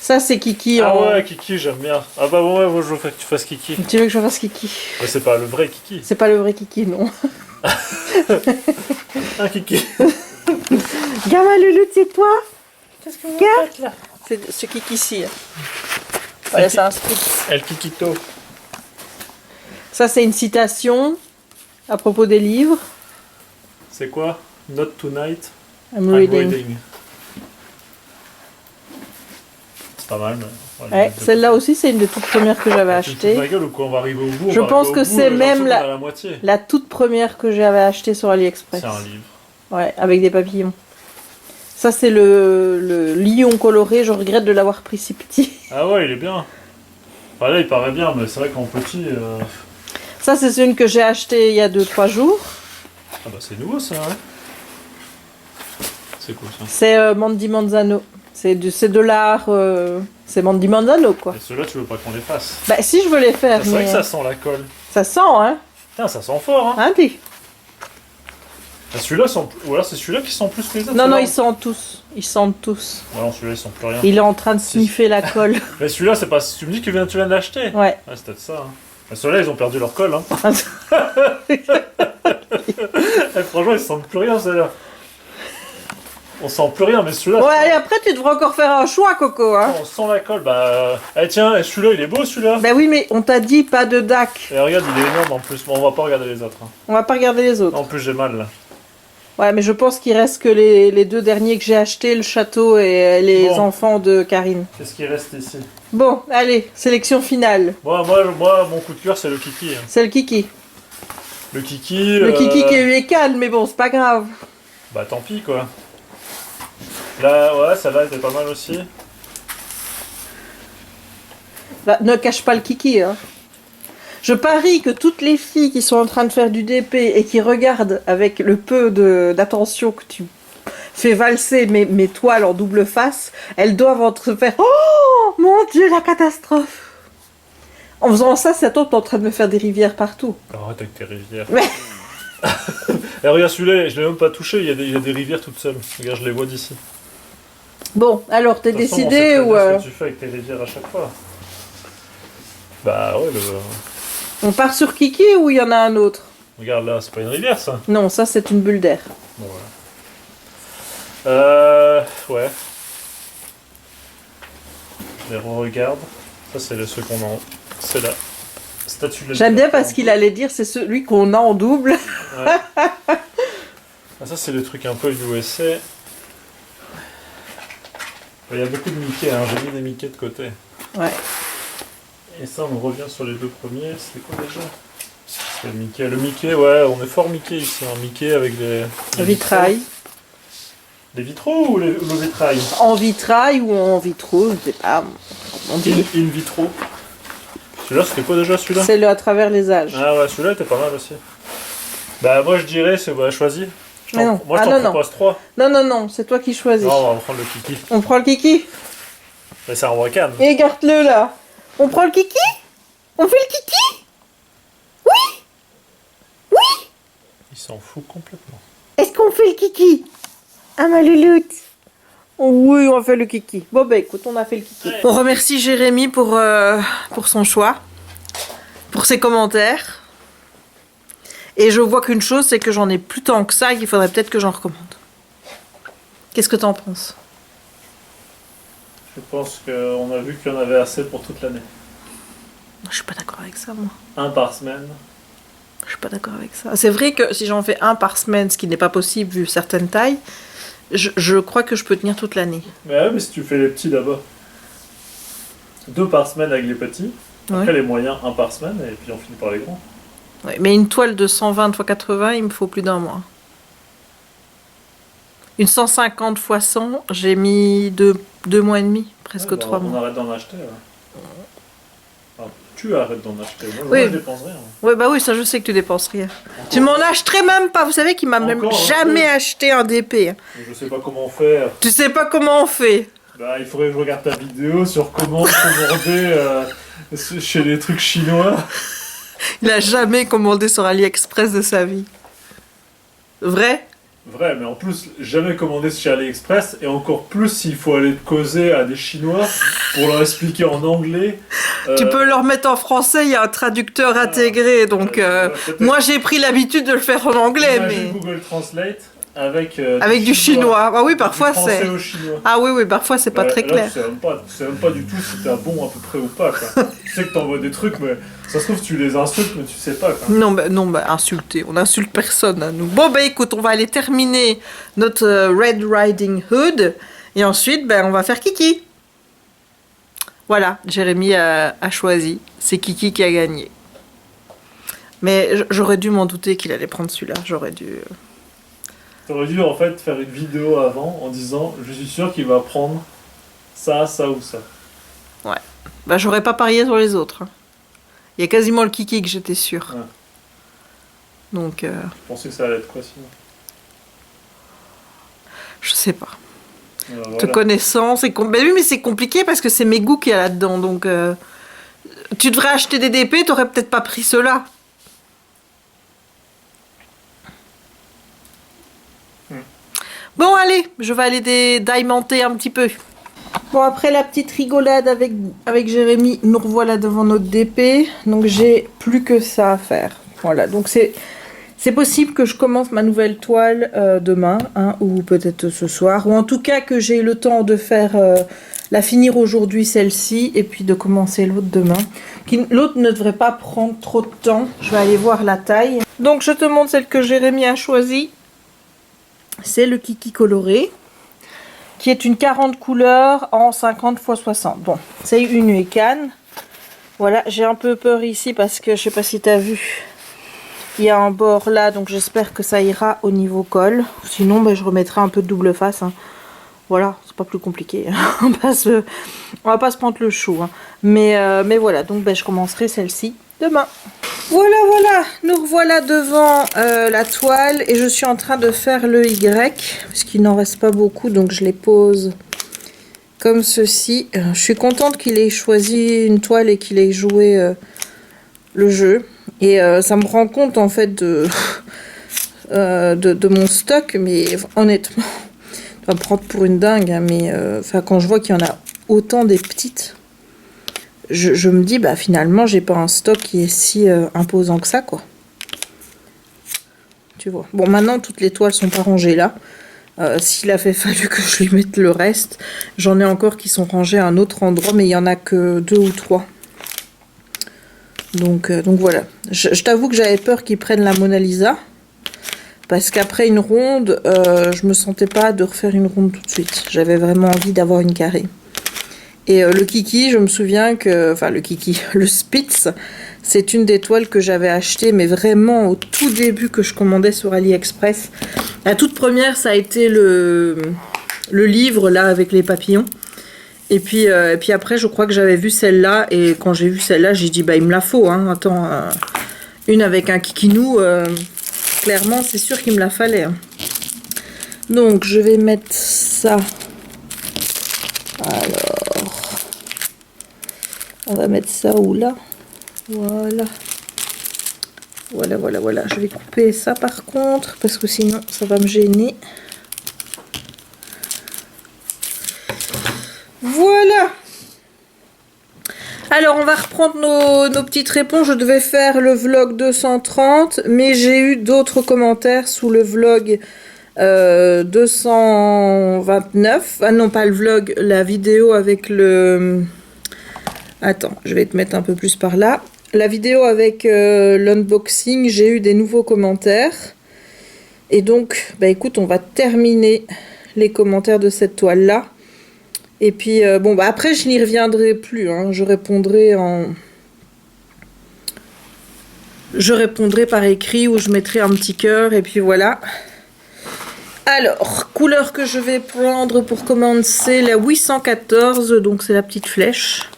Ça, c'est Kiki. Ah en... ouais, Kiki, j'aime bien. Ah bah bon, ouais, moi, je veux faire que tu fasses Kiki. Tu veux que je fasse Kiki? Mais c'est pas le vrai Kiki. C'est pas le vrai Kiki, non. Un Kiki. Gamin Loulou, c'est toi? Qu'est-ce que Regarde. faites là? C'est ce Kiki-ci. Voilà, c'est un strip. El Kikito. Ça, c'est une citation à propos des livres. C'est quoi? Not tonight. I'm I'm reading. reading. C'est pas mal, mais... Ouais, celle-là aussi, c'est une des toutes premières que j'avais Tu te fous de achetées. ma gueule ou quoi? On va arriver au bout. Je on va pense arriver que au bout, c'est j'ai même l'impression la- qu'on est à la moitié. La toute première que j'avais achetée sur AliExpress. C'est un livre. Ouais, avec des papillons. Ça, c'est le lion coloré. Je regrette de l'avoir pris si petit. Ah ouais, il est bien. Enfin, là, il paraît bien, mais c'est vrai qu'en petit... Ça, c'est une que j'ai achetée il y a 2-3 jours. Ah bah c'est nouveau, ça, hein. C'est cool, ça. C'est Mandy Manzano. C'est de l'art. C'est Mandy Manzano, quoi. Et ceux-là, tu veux pas qu'on les fasse? Bah, si je veux les faire. C'est vrai Mais, que ça sent la colle. ça sent, hein. Putain, ça sent fort, hein. Hein, puis. Ah, celui-là sent... Ou alors c'est celui-là qui sent plus que les autres. Non, non, celui-là. ils sentent tous. Ils sentent tous. Ouais, non, celui-là, il sent plus rien. Il est en train de sniffer la colle. Mais celui-là, c'est pas... Tu me dis que tu viens de l'acheter? Ouais. Ouais, c'est peut-être ça, hein. Mais ceux-là, ils ont perdu leur colle, hein. Eh, franchement, ils sentent plus rien, ceux-là. On sent plus rien, mais celui-là... Ouais, et après, tu devrais encore faire un choix, Coco. Hein. On sent la colle, bah... Eh tiens, et celui-là, il est beau, celui-là. Bah oui, mais on t'a dit pas de DAC. Et regarde, il est énorme en plus. Bon, on va pas regarder les autres. Hein. On va pas regarder les autres. En plus, j'ai mal, là. Ouais, mais je pense qu'il reste que les deux derniers que j'ai achetés, le château et les enfants de Karine. Qu'est-ce qui reste ici? Bon, allez, sélection finale. Moi, mon coup de cœur, c'est le kiki. Hein. C'est le kiki. Le kiki... Le kiki qui est calme, mais bon, c'est pas grave. Bah tant pis, quoi. Là, ouais, celle-là était pas mal aussi. Bah, ne cache pas le kiki, hein. Je parie que toutes les filles qui sont en train de faire du DP et qui regardent avec le peu d'attention que tu fais valser mes toiles en double face, elles doivent se faire « Oh mon Dieu, la catastrophe !» En faisant ça, c'est toi, t'es en train de me faire des rivières partout. Arrête avec tes rivières. Mais... Et regarde celui-là, je l'ai même pas touché, il y a des rivières toutes seules. Regarde, je les vois d'ici. Bon, alors, t'es De toute façon, décidé on sait ou... très bien ce que tu fais avec tes rivières à chaque fois. Bah ouais, On part sur Kiki ou il y en a un autre? regarde là, c'est pas une rivière ça. Non, ça c'est une bulle d'air. Bon, voilà. Ouais. Je les regarde. Ça c'est ceux qu'on a en... C'est la statue de la J'aime bien liberté. parce qu'il allait dire c'est celui qu'on a en double. Ouais. Ah, ça c'est le truc un peu USA. Il y a beaucoup de Mickey, hein. J'ai mis des Mickey de côté. Ouais. Et ça, on revient sur les deux premiers. C'est quoi déjà? C'est le Mickey. Le Mickey, ouais, on est fort Mickey ici. Un Mickey avec des Vitrail. vitraux. Des vitraux ou le vitrail? En vitrail ou en vitraux, je sais pas. On dit. In vitro. Celui-là, c'était quoi déjà celui-là? C'est le à travers les âges. Ah ouais, celui-là était pas mal aussi. Bah, moi je dirais, c'est choisi. Mais non. Moi je Ah, t'en non, propose 3. Non, c'est toi qui choisis. Non, on va prendre le kiki. On prend le kiki. Mais c'est un Wakan. Et garde-le là. On prend le kiki? On fait le kiki? Oui? Oui? Il s'en fout complètement. Est-ce qu'on fait le kiki? Ah ma louloute. Oui, on fait le kiki. Bon bah écoute, on a fait le kiki. Ouais. On remercie Jérémy pour son choix, pour ses commentaires. Et je vois qu'une chose, c'est que j'en ai plus tant que ça et qu'il faudrait peut-être que j'en recommande. Qu'est-ce que t'en penses? Je pense qu'on a vu qu'il y en avait assez pour toute l'année. Je suis pas d'accord avec ça, moi. Un par semaine. Je suis pas d'accord avec ça. C'est vrai que si j'en fais un par semaine, ce qui n'est pas possible vu certaines tailles, je crois que je peux tenir toute l'année. Mais ouais, mais si tu fais les petits d'abord. 2 par semaine avec les petits. Après Ouais. les moyens, 1 par semaine. Et puis on finit par les grands. Ouais, mais une toile de 120 x 80, il me faut plus d'un mois. Une 150 x 100, j'ai mis 2 mois et demi, presque Ouais, bah, 3 on mois. arrête d'en acheter. Ouais. Enfin, tu arrêtes d'en acheter. Moi, Oui. moi, je dépense rien. Ouais, bah oui, ça je sais que tu dépenses rien. Tu m'en achèterais même pas. Vous savez qu'il m'a même Encore un jamais peu. acheté un DP. Hein. Je sais pas comment faire. Tu sais pas comment on fait. Bah, il faudrait que je regarde ta vidéo sur comment commander chez les trucs chinois. Il a jamais commandé sur AliExpress de sa vie. Vrai? Vrai, mais en plus, jamais commandé chez AliExpress, et encore plus s'il faut aller causer à des Chinois pour leur expliquer en anglais. Tu peux leur mettre en français, il y a un traducteur intégré. Donc, peut-être. moi j'ai pris l'habitude de le faire en anglais. Imagine Mais... Google Translate avec, Avec du chinois. Ah oui, parfois du français c'est. au chinois. Ah oui, parfois c'est pas très Là, clair. tu sais même pas du tout si t'es bon à peu près ou pas. Quoi. Tu sais que t'envoies des trucs, mais ça se trouve tu les insultes, mais tu sais pas. Quoi. Non, insulter. On insulte personne à nous. Bon, bah écoute, on va aller terminer notre Red Riding Hood. Et ensuite, on va faire Kiki. Voilà, Jérémy a choisi. C'est Kiki qui a gagné. Mais j'aurais dû m'en douter qu'il allait prendre celui-là. J'aurais dû... T'aurais dû en fait faire une vidéo avant en disant je suis sûr qu'il va prendre ça, ça ou ça. Ouais. Bah j'aurais pas parié sur les autres. Hein. Il y a quasiment le Kiki que j'étais sûre. Ouais. Donc, Je pensais que ça allait être quoi sinon. je sais pas. Voilà. Te connaissant, c'est oui, mais c'est compliqué parce que c'est mes goûts qu'il y a là-dedans. Donc, tu devrais acheter des DP, t'aurais peut-être pas pris ceux-là. Bon, allez, je vais aller d'aimenter un petit peu. Bon, après la petite rigolade avec Jérémy, nous revoilà devant notre DP. Donc, j'ai plus que ça à faire. Voilà, donc c'est C'est possible que je commence ma nouvelle toile demain, hein, ou peut-être ce soir, ou en tout cas que j'ai le temps de faire la finir aujourd'hui celle-ci et puis de commencer l'autre demain. L'autre ne devrait pas prendre trop de temps. Je vais aller voir la taille. Donc je te montre celle que Jérémy a choisie. C'est le Kiki coloré, qui est une 40 couleurs en 50 x 60. Bon, c'est une Huécane. Voilà, j'ai un peu peur ici parce que je sais pas si tu as vu. Il y a un bord là, donc j'espère que ça ira au niveau col. Sinon, ben, je remettrai un peu de double face. Hein. Voilà, c'est pas plus compliqué. On va pas se prendre le chou. Hein. Mais voilà, donc ben, je commencerai celle-ci demain. Voilà, voilà, nous revoilà devant la toile. Et je suis en train de faire le Y. Parce qu'il n'en reste pas beaucoup, donc je les pose comme ceci. Je suis contente qu'il ait choisi une toile et qu'il ait joué le jeu. Et ça me rend compte en fait de mon stock, mais honnêtement, ça va me prendre pour une dingue, hein, mais quand je vois qu'il y en a autant des petites, je me dis, bah finalement, j'ai pas un stock qui est si imposant que ça, quoi. Tu vois. Bon, maintenant, toutes les toiles sont pas rangées là. S'il avait fallu que je lui mette le reste, j'en ai encore qui sont rangées à un autre endroit, mais il y en a que 2 ou 3. Donc voilà, je t'avoue que j'avais peur qu'ils prennent la Mona Lisa, parce qu'après une ronde, je me sentais pas de refaire une ronde tout de suite. J'avais vraiment envie d'avoir une carrée. Et le Kiki, je me souviens que, enfin le Kiki, le Spitz, c'est une des toiles que j'avais acheté, mais vraiment au tout début que je commandais sur AliExpress. La toute première, ça a été le livre là avec les papillons. Et puis après, je crois que j'avais vu celle-là. Et quand j'ai vu celle-là, j'ai dit, bah, il me la faut. Hein. Attends, une avec un kikinou, clairement, c'est sûr qu'il me la fallait. Hein. Donc, je vais mettre ça. Alors, on va mettre ça où là? Voilà. Voilà, voilà, voilà. Je vais couper ça par contre, parce que sinon, ça va me gêner. Voilà. Alors on va reprendre nos petites réponses. Je devais faire le vlog 230, mais j'ai eu d'autres commentaires sous le vlog 229. Ah non, pas le vlog, la vidéo avec le... Attends, je vais te mettre un peu plus par là. La vidéo avec l'unboxing, j'ai eu des nouveaux commentaires. Et donc, bah écoute, on va terminer les commentaires de cette toile-là. Et puis, bon, bah après, je n'y reviendrai plus. Hein. Je répondrai par écrit ou je mettrai un petit cœur. Et puis voilà. Alors, couleur que je vais prendre pour commencer, la 814. Donc, c'est la petite flèche.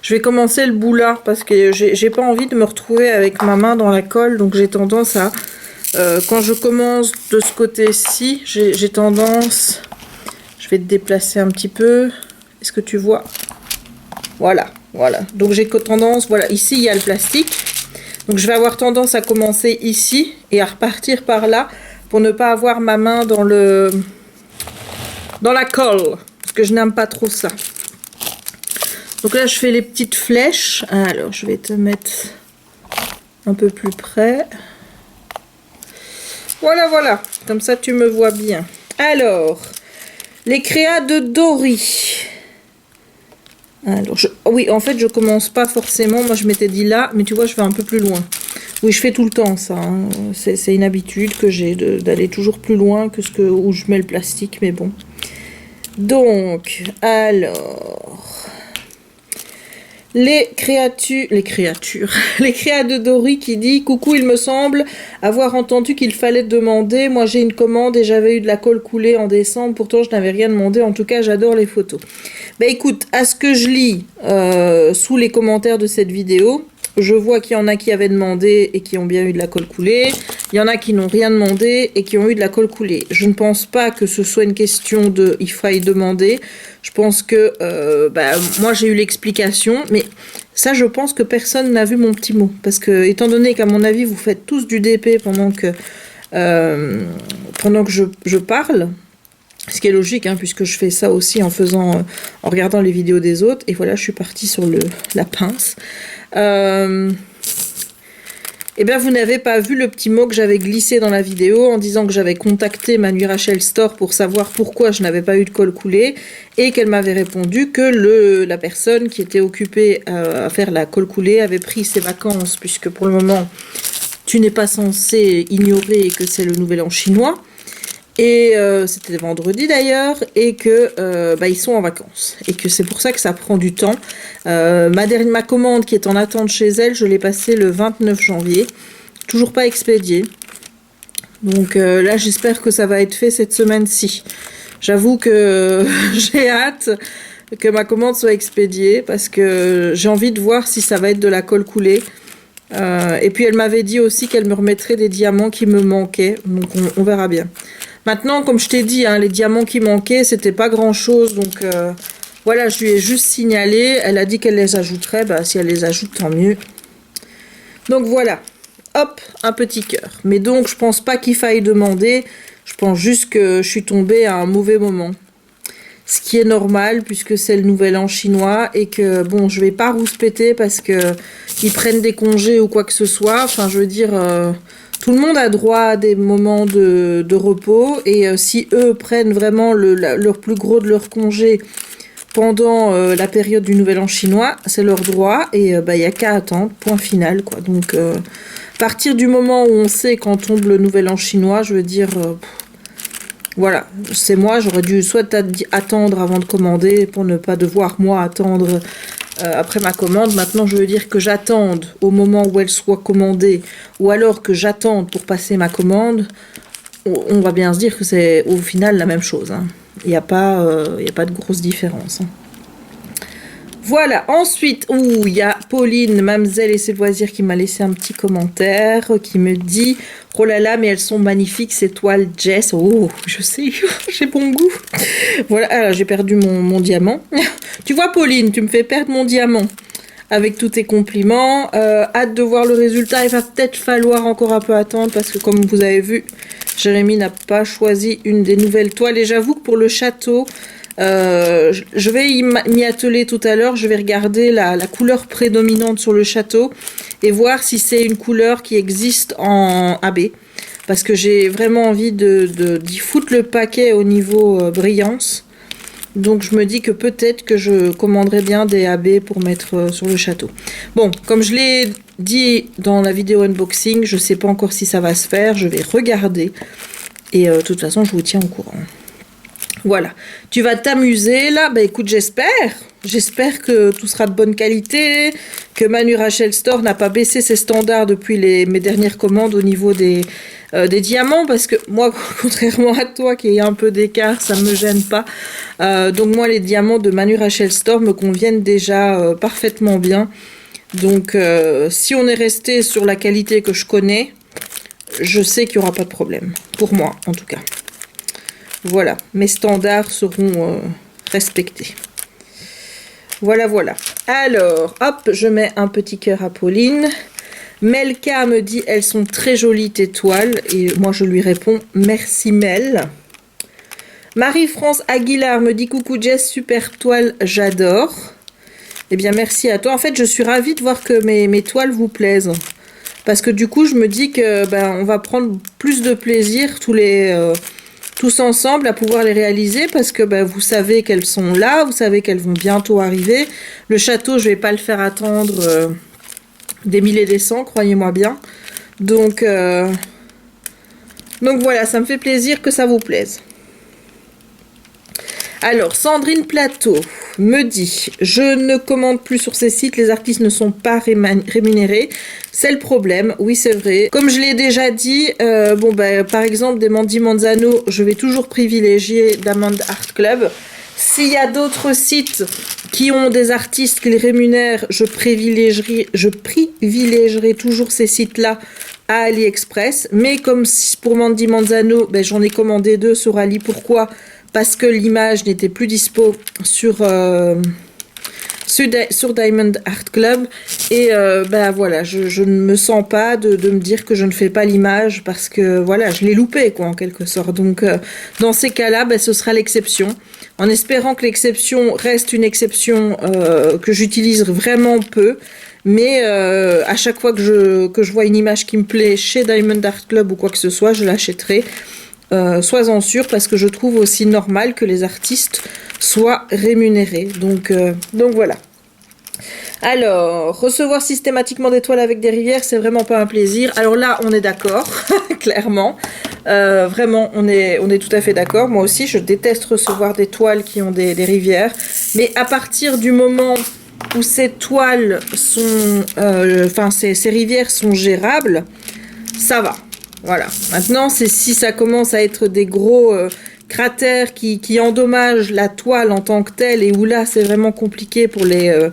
Je vais commencer le boulard parce que j'ai pas envie de me retrouver avec ma main dans la colle. Donc, j'ai tendance à... quand je commence de ce côté-ci, j'ai tendance... Je vais te déplacer un petit peu. Est-ce que tu vois? Voilà, voilà. Donc j'ai tendance, voilà, ici il y a le plastique. Donc je vais avoir tendance à commencer ici et à repartir par là pour ne pas avoir ma main dans la colle. Parce que je n'aime pas trop ça. Donc là je fais les petites flèches. Alors je vais te mettre un peu plus près. Voilà, voilà. Comme ça tu me vois bien. Alors... les créas de Dory. Alors, oui, en fait, je commence pas forcément. Moi, je m'étais dit là, mais tu vois, je vais un peu plus loin. Oui, je fais tout le temps ça. Hein. C'est une habitude que j'ai d'aller toujours plus loin que où je mets le plastique, mais bon. Donc, alors... les créas de Dory qui dit « Coucou, il me semble avoir entendu qu'il fallait demander. Moi, j'ai une commande et j'avais eu de la colle coulée en décembre. Pourtant, je n'avais rien demandé. En tout cas, j'adore les photos. » Ben écoute, à ce que je lis sous les commentaires de cette vidéo, je vois qu'il y en a qui avaient demandé et qui ont bien eu de la colle coulée. Il y en a qui n'ont rien demandé et qui ont eu de la colle coulée. Je ne pense pas que ce soit une question de « il faille demander ». Je pense que, moi j'ai eu l'explication, mais ça je pense que personne n'a vu mon petit mot. Parce que, étant donné qu'à mon avis vous faites tous du DP pendant que je parle, ce qui est logique, hein, puisque je fais ça aussi en regardant les vidéos des autres, et voilà, je suis partie sur la pince. eh bien vous n'avez pas vu le petit mot que j'avais glissé dans la vidéo en disant que j'avais contacté ma Nuit Rachel Store pour savoir pourquoi je n'avais pas eu de col coulé et qu'elle m'avait répondu que la personne qui était occupée à faire la col coulée avait pris ses vacances, puisque pour le moment tu n'es pas censé ignorer que c'est le nouvel an chinois. Et c'était vendredi d'ailleurs, et que ils sont en vacances et que c'est pour ça que ça prend du temps. Ma commande qui est en attente chez elle, je l'ai passée le 29 janvier, toujours pas expédiée. Donc là j'espère que ça va être fait cette semaine-ci. J'avoue que j'ai hâte que ma commande soit expédiée parce que j'ai envie de voir si ça va être de la colle coulée. Et puis elle m'avait dit aussi qu'elle me remettrait des diamants qui me manquaient, donc on verra bien. Maintenant, comme je t'ai dit, hein, les diamants qui manquaient, c'était pas grand chose, donc voilà, je lui ai juste signalé, elle a dit qu'elle les ajouterait, bah si elle les ajoute, tant mieux. Donc voilà, hop, un petit cœur. Mais donc, je pense pas qu'il faille demander, je pense juste que je suis tombée à un mauvais moment. Ce qui est normal, puisque c'est le nouvel an chinois, et que, bon, je vais pas rouspéter parce que ils prennent des congés ou quoi que ce soit, enfin, je veux dire... tout le monde a droit à des moments de repos et si eux prennent vraiment leur plus gros de leur congé pendant la période du Nouvel An chinois, c'est leur droit et il n'y a qu'à attendre, point final, quoi. Donc à partir du moment où on sait quand tombe le Nouvel An chinois, je veux dire, voilà, c'est moi, j'aurais dû soit attendre avant de commander pour ne pas devoir moi attendre après ma commande. Maintenant je veux dire que j'attende au moment où elle soit commandée ou alors que j'attende pour passer ma commande, on va bien se dire que c'est au final la même chose, hein. Il n'y a pas de grosse différence, hein. Voilà, ensuite, il y a Pauline, Mamzelle et ses loisirs qui m'a laissé un petit commentaire qui me dit « Oh là là, mais elles sont magnifiques ces toiles Jess. » Oh, je sais, j'ai bon goût. Voilà, alors j'ai perdu mon diamant. Tu vois Pauline, tu me fais perdre mon diamant avec tous tes compliments. Hâte de voir le résultat, il va peut-être falloir encore un peu attendre parce que comme vous avez vu, Jérémy n'a pas choisi une des nouvelles toiles et j'avoue que pour le château, je vais m'y atteler tout à l'heure, je vais regarder la couleur prédominante sur le château et voir si c'est une couleur qui existe en AB parce que j'ai vraiment envie d'y foutre le paquet au niveau brillance, donc je me dis que peut-être que je commanderai bien des AB pour mettre sur le château. Bon, comme je l'ai dit dans la vidéo unboxing, je sais pas encore si ça va se faire, je vais regarder et de toute façon je vous tiens au courant. Voilà, tu vas t'amuser là, bah écoute, j'espère que tout sera de bonne qualité, que ma Nuit Rachel Store n'a pas baissé ses standards depuis mes dernières commandes au niveau des diamants, parce que moi, contrairement à toi qui a un peu d'écart, ça me gêne pas, donc moi les diamants de ma Nuit Rachel Store me conviennent déjà parfaitement bien, donc si on est resté sur la qualité que je connais, je sais qu'il n'y aura pas de problème, pour moi en tout cas. Voilà, mes standards seront respectés. Voilà, voilà. Alors, hop, je mets un petit cœur à Pauline. Melka me dit, elles sont très jolies tes toiles. Et moi, je lui réponds, merci Mel. Marie-France Aguilar me dit, coucou Jess, super toile, j'adore. Eh bien, merci à toi. En fait, je suis ravie de voir que mes toiles vous plaisent. Parce que du coup, je me dis que on va prendre plus de plaisir tous ensemble à pouvoir les réaliser parce que vous savez qu'elles sont là, vous savez qu'elles vont bientôt arriver. Le château, je vais pas le faire attendre des mille et des cents, croyez-moi bien. Donc voilà, ça me fait plaisir que ça vous plaise. Alors, Sandrine Plateau me dit « Je ne commande plus sur ces sites, les artistes ne sont pas rémunérés. C'est le problème. » Oui, c'est vrai. Comme je l'ai déjà dit, par exemple, des Mandy Manzano, je vais toujours privilégier Diamond Art Club. S'il y a d'autres sites qui ont des artistes qui les rémunèrent, je privilégierai toujours ces sites-là à AliExpress. Mais comme pour Mandy Manzano, j'en ai commandé 2 sur Ali. Pourquoi ? Parce que l'image n'était plus dispo sur Diamond Art Club et voilà, je ne me sens pas de me dire que je ne fais pas l'image parce que voilà, je l'ai loupé quoi en quelque sorte. Donc dans ces cas-là, ce sera l'exception, en espérant que l'exception reste une exception que j'utilise vraiment peu Mais à chaque fois que je vois une image qui me plaît chez Diamond Art Club ou quoi que ce soit, je l'achèterai. Sois-en sûr, parce que je trouve aussi normal que les artistes soient rémunérés. Donc voilà. Alors, recevoir systématiquement des toiles avec des rivières, c'est vraiment pas un plaisir. Alors là, on est d'accord, clairement. Vraiment, on est tout à fait d'accord. Moi aussi, je déteste recevoir des toiles qui ont des rivières. Mais à partir du moment où ces toiles sont... ces rivières sont gérables, ça va. Voilà. Maintenant, c'est si ça commence à être des gros... cratères qui endommagent la toile en tant que telle et où là c'est vraiment compliqué pour les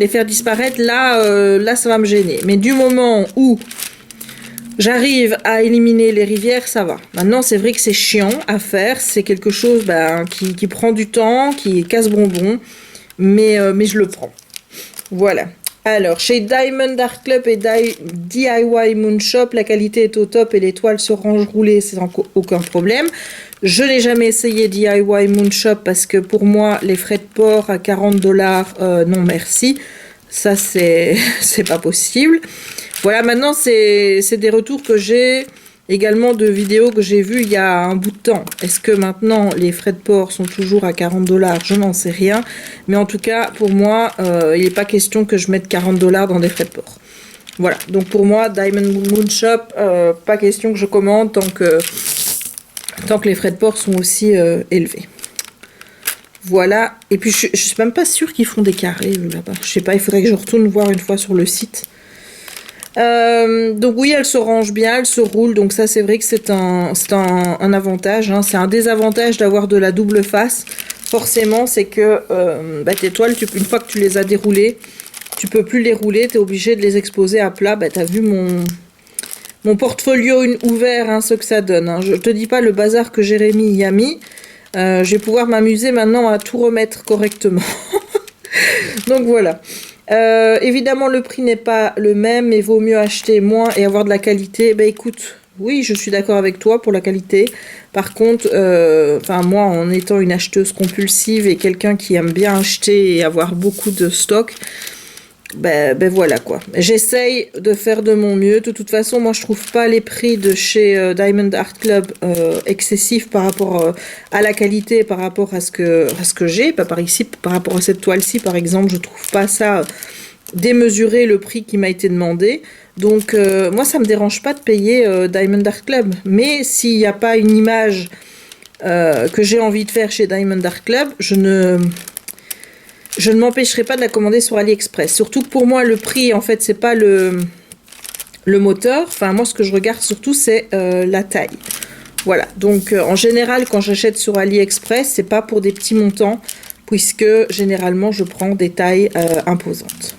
faire disparaître, là ça va me gêner. Mais du moment où j'arrive à éliminer les rivières, ça va. Maintenant c'est vrai que c'est chiant à faire, c'est quelque chose qui prend du temps, qui casse bonbon, mais je le prends. Voilà. Alors, chez Diamond Art Club et DIY Moon Shop, la qualité est au top et les toiles se rangent roulées, c'est aucun problème. Je n'ai jamais essayé DIY Moon Shop parce que pour moi, les frais de port à 40$, non merci. Ça, c'est pas possible. Voilà, maintenant, c'est des retours que j'ai également de vidéos que j'ai vues il y a un bout de temps. Est-ce que maintenant, les frais de port sont toujours à 40$? Je n'en sais rien. Mais en tout cas, pour moi, il n'est pas question que je mette 40$ dans des frais de port. Voilà, donc pour moi, Diamond Moon Shop, pas question que je commande tant que les frais de port sont aussi élevés. Voilà, et puis je suis même pas sûre qu'ils font des carrés là-bas. Je sais pas, il faudrait que je retourne voir une fois sur le site. Donc oui, elle se range bien, elle se roule, donc ça c'est vrai que c'est un avantage, hein. C'est un désavantage d'avoir de la double face. Forcément, c'est que tes toiles, une fois que tu les as déroulées, tu peux plus les rouler, tu es obligé de les exposer à plat. Tu as vu mon portfolio ouvert, hein, ce que ça donne. Hein. Je te dis pas le bazar que Jérémy y a mis. Je vais pouvoir m'amuser maintenant à tout remettre correctement. Donc voilà. Évidemment, le prix n'est pas le même, mais vaut mieux acheter moins et avoir de la qualité. Écoute, oui, je suis d'accord avec toi pour la qualité. Par contre, moi, en étant une acheteuse compulsive et quelqu'un qui aime bien acheter et avoir beaucoup de stock, voilà quoi. J'essaye de faire de mon mieux. De toute façon, moi je trouve pas les prix de chez Diamond Art Club excessifs par rapport à la qualité, par rapport à ce que j'ai. Par rapport à cette toile-ci, par exemple, je trouve pas ça démesuré le prix qui m'a été demandé. Donc moi ça me dérange pas de payer Diamond Art Club. Mais s'il n'y a pas une image que j'ai envie de faire chez Diamond Art Club, je ne m'empêcherai pas de la commander sur AliExpress. Surtout que pour moi, le prix, en fait, c'est pas le moteur. Enfin, moi, ce que je regarde surtout, c'est la taille. Voilà. Donc, en général, quand j'achète sur AliExpress, c'est pas pour des petits montants, puisque généralement, je prends des tailles imposantes.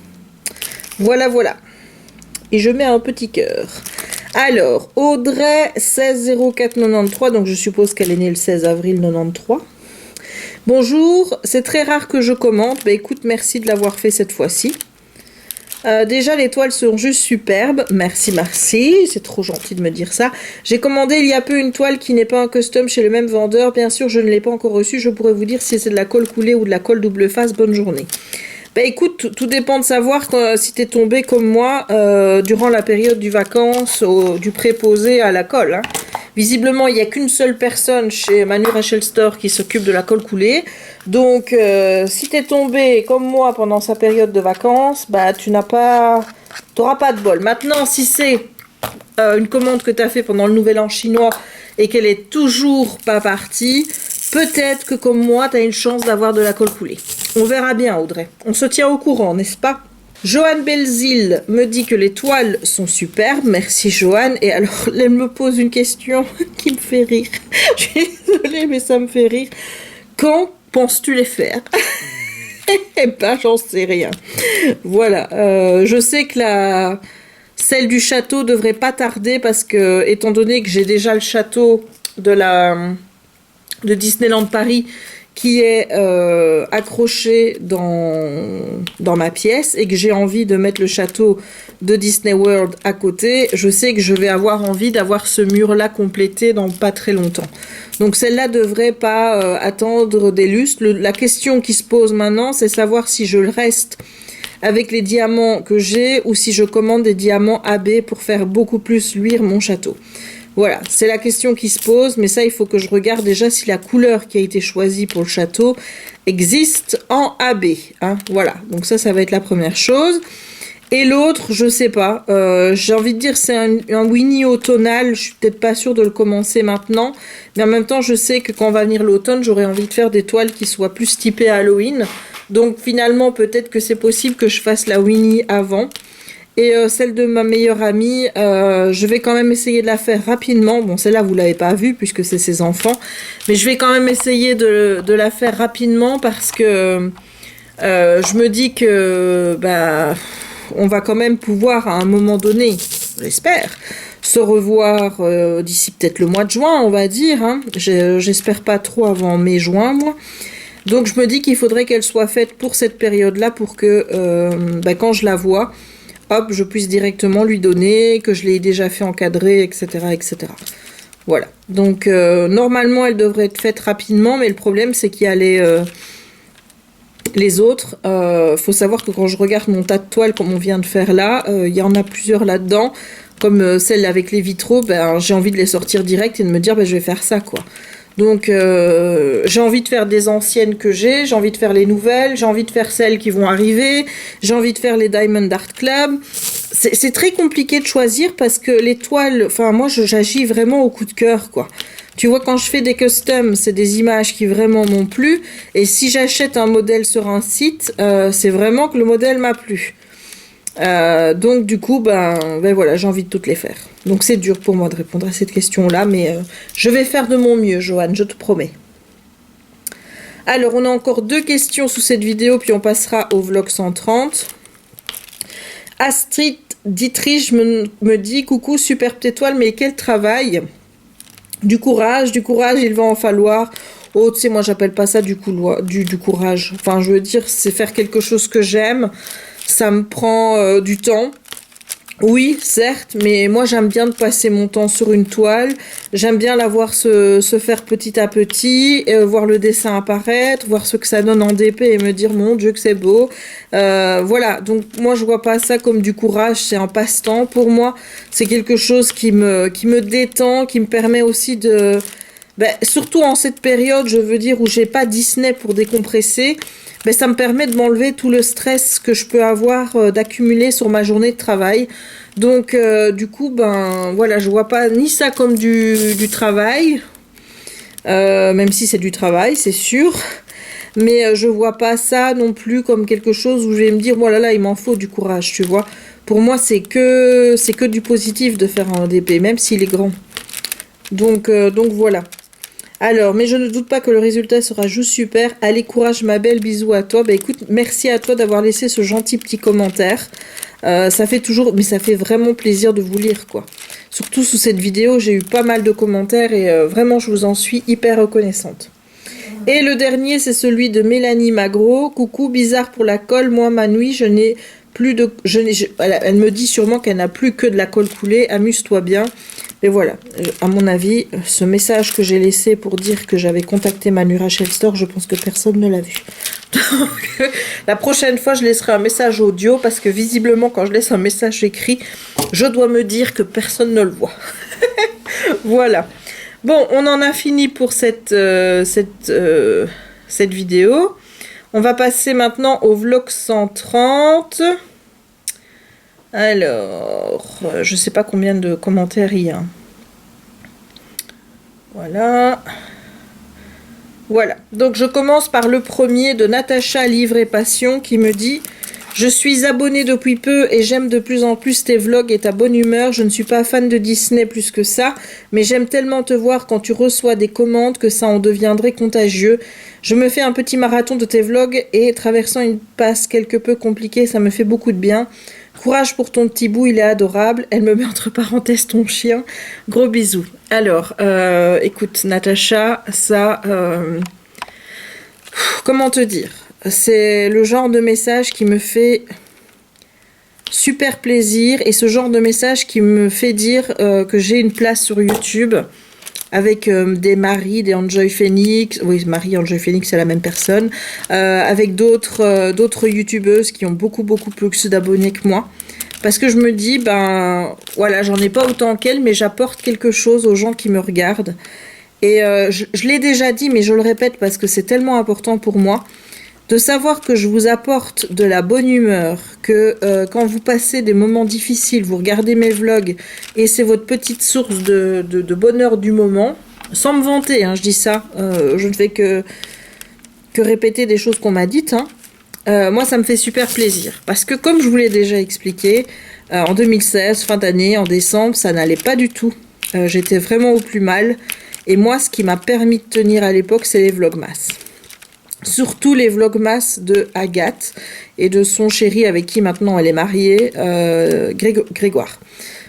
Voilà, voilà. Et je mets un petit cœur. Alors, Audrey 160493, donc je suppose qu'elle est née le 16 avril 93. Bonjour, c'est très rare que je commente. Écoute, merci de l'avoir fait cette fois-ci. Déjà, les toiles sont juste superbes. Merci, c'est trop gentil de me dire ça. J'ai commandé il y a peu une toile qui n'est pas un custom chez le même vendeur. Bien sûr, je ne l'ai pas encore reçue. Je pourrais vous dire si c'est de la colle coulée ou de la colle double face. Bonne journée. Écoute, tout dépend de savoir si t'es tombé comme moi durant la période du vacances, du préposé à la colle. Hein. Visiblement, il n'y a qu'une seule personne chez Manu Rachel Store qui s'occupe de la colle coulée. Donc, si t'es tombé comme moi pendant sa période de vacances, t'auras pas de bol. Maintenant, si c'est une commande que t'as fait pendant le Nouvel An chinois et qu'elle est toujours pas partie, peut-être que comme moi, t'as une chance d'avoir de la colle coulée. On verra bien, Audrey. On se tient au courant, n'est-ce pas ? Johan Belzil me dit que les toiles sont superbes. Merci, Johan. Et alors, elle me pose une question qui me fait rire. Je suis désolée, mais ça me fait rire. Quand penses-tu les faire ? Eh ben, j'en sais rien. Voilà. Je sais que celle du château devrait pas tarder parce que, étant donné que j'ai déjà le château de Disneyland Paris qui est accroché dans ma pièce et que j'ai envie de mettre le château de Disney World à côté, je sais que je vais avoir envie d'avoir ce mur-là complété dans pas très longtemps. Donc celle-là devrait pas attendre des lustres. La question qui se pose maintenant, c'est savoir si je reste avec les diamants que j'ai ou si je commande des diamants AB pour faire beaucoup plus luire mon château. Voilà, c'est la question qui se pose, mais ça, il faut que je regarde déjà si la couleur qui a été choisie pour le château existe en AB. Hein, voilà, donc ça va être la première chose. Et l'autre, je sais pas. J'ai envie de dire c'est un Winnie automnal. Je suis peut-être pas sûre de le commencer maintenant. Mais en même temps, je sais que quand va venir l'automne, j'aurais envie de faire des toiles qui soient plus typées Halloween. Donc finalement, peut-être que c'est possible que je fasse la Winnie avant. Et celle de ma meilleure amie, je vais quand même essayer de la faire rapidement. Bon, celle-là, vous l'avez pas vue puisque c'est ses enfants. Mais je vais quand même essayer de la faire rapidement parce que je me dis que... on va quand même pouvoir à un moment donné, j'espère, se revoir d'ici peut-être le mois de juin, on va dire. Hein. J'espère pas trop avant mai-juin, moi. Donc je me dis qu'il faudrait qu'elle soit faite pour cette période-là pour que quand je la vois, hop, je puisse directement lui donner, que je l'ai déjà fait encadrer, etc., etc. Voilà. Donc normalement, elle devrait être faite rapidement, mais le problème, c'est qu'il y a les autres, faut savoir que quand je regarde mon tas de toiles comme on vient de faire là, il y en a plusieurs là-dedans, comme celle avec les vitraux, j'ai envie de les sortir direct et de me dire je vais faire ça quoi. Donc j'ai envie de faire des anciennes que j'ai envie de faire les nouvelles, j'ai envie de faire celles qui vont arriver, j'ai envie de faire les Diamond Art Club. C'est très compliqué de choisir parce que les toiles, enfin moi j'agis vraiment au coup de cœur quoi. Tu vois, quand je fais des customs, c'est des images qui vraiment m'ont plu. Et si j'achète un modèle sur un site, c'est vraiment que le modèle m'a plu. Donc du coup, voilà, j'ai envie de toutes les faire. Donc c'est dur pour moi de répondre à cette question-là, mais je vais faire de mon mieux, Joanne, je te promets. Alors, on a encore 2 questions sous cette vidéo, puis on passera au vlog 130. Astrid Dietrich me dit « Coucou, superbe étoile, mais quel travail ?» Du courage, il va en falloir. Oh, tu sais, moi, j'appelle pas ça du courage. Enfin, je veux dire, c'est faire quelque chose que j'aime. Ça me prend du temps. Oui, certes, mais moi, j'aime bien de passer mon temps sur une toile. J'aime bien la voir se faire petit à petit, voir le dessin apparaître, voir ce que ça donne en DP et me dire, mon Dieu, que c'est beau. Voilà, donc moi, je vois pas ça comme du courage, c'est un passe-temps. Pour moi, c'est quelque chose qui me détend, qui me permet aussi de... surtout en cette période, je veux dire, où j'ai pas Disney pour décompresser, ça me permet de m'enlever tout le stress que je peux avoir d'accumuler sur ma journée de travail. Donc, du coup, voilà, je vois pas ni ça comme du travail, même si c'est du travail, c'est sûr. Mais je vois pas ça non plus comme quelque chose où je vais me dire, voilà, là, il m'en faut du courage, tu vois. Pour moi, c'est que du positif de faire un DP, même s'il est grand. Donc voilà. Alors, mais je ne doute pas que le résultat sera juste super. Allez, courage ma belle, bisous à toi. Écoute, merci à toi d'avoir laissé ce gentil petit commentaire. Ça fait toujours, mais ça fait vraiment plaisir de vous lire, quoi. Surtout sous cette vidéo, j'ai eu pas mal de commentaires et vraiment, je vous en suis hyper reconnaissante. Et le dernier, c'est celui de Mélanie Magro. Coucou, bizarre pour la colle. Moi, ma nuit, je n'ai plus de... Elle me dit sûrement qu'elle n'a plus que de la colle coulée. Amuse-toi bien. Et voilà, à mon avis, ce message que j'ai laissé pour dire que j'avais contacté Manu Rachel Store, je pense que personne ne l'a vu. Donc, la prochaine fois, je laisserai un message audio parce que visiblement, quand je laisse un message écrit, je dois me dire que personne ne le voit. Voilà. Bon, on en a fini pour cette vidéo. On va passer maintenant au vlog 130. Alors, je sais pas combien de commentaires il y a. Voilà. Voilà. Donc, je commence par le premier de Natacha Livre et Passion qui me dit « Je suis abonnée depuis peu et j'aime de plus en plus tes vlogs et ta bonne humeur. Je ne suis pas fan de Disney plus que ça, mais j'aime tellement te voir quand tu reçois des commandes que ça en deviendrait contagieux. Je me fais un petit marathon de tes vlogs et traversant une passe quelque peu compliquée, ça me fait beaucoup de bien. Courage pour ton petit bout, il est adorable. » Elle me met entre parenthèses ton chien. Gros bisous. Alors, écoute, Natacha, ça... comment te dire ? C'est le genre de message qui me fait super plaisir et ce genre de message qui me fait dire que j'ai une place sur YouTube. avec des Marie, des Enjoy Phoenix, oui, Marie, Enjoy Phoenix, c'est la même personne, avec d'autres youtubeuses qui ont beaucoup plus d'abonnés que moi. Parce que je me dis, ben voilà, j'en ai pas autant qu'elle, mais j'apporte quelque chose aux gens qui me regardent. Et je l'ai déjà dit, mais je le répète parce que c'est tellement important pour moi, de savoir que je vous apporte de la bonne humeur, que quand vous passez des moments difficiles, vous regardez mes vlogs, et c'est votre petite source de bonheur du moment, sans me vanter, hein, je dis ça, je ne fais que répéter des choses qu'on m'a dites, hein. Moi, ça me fait super plaisir. Parce que, comme je vous l'ai déjà expliqué, en 2016, fin d'année, en décembre, ça n'allait pas du tout. J'étais vraiment au plus mal. Et moi, ce qui m'a permis de tenir à l'époque, c'est les vlogmas. Surtout les vlogmas de Agathe et de son chéri avec qui maintenant elle est mariée, Grégoire.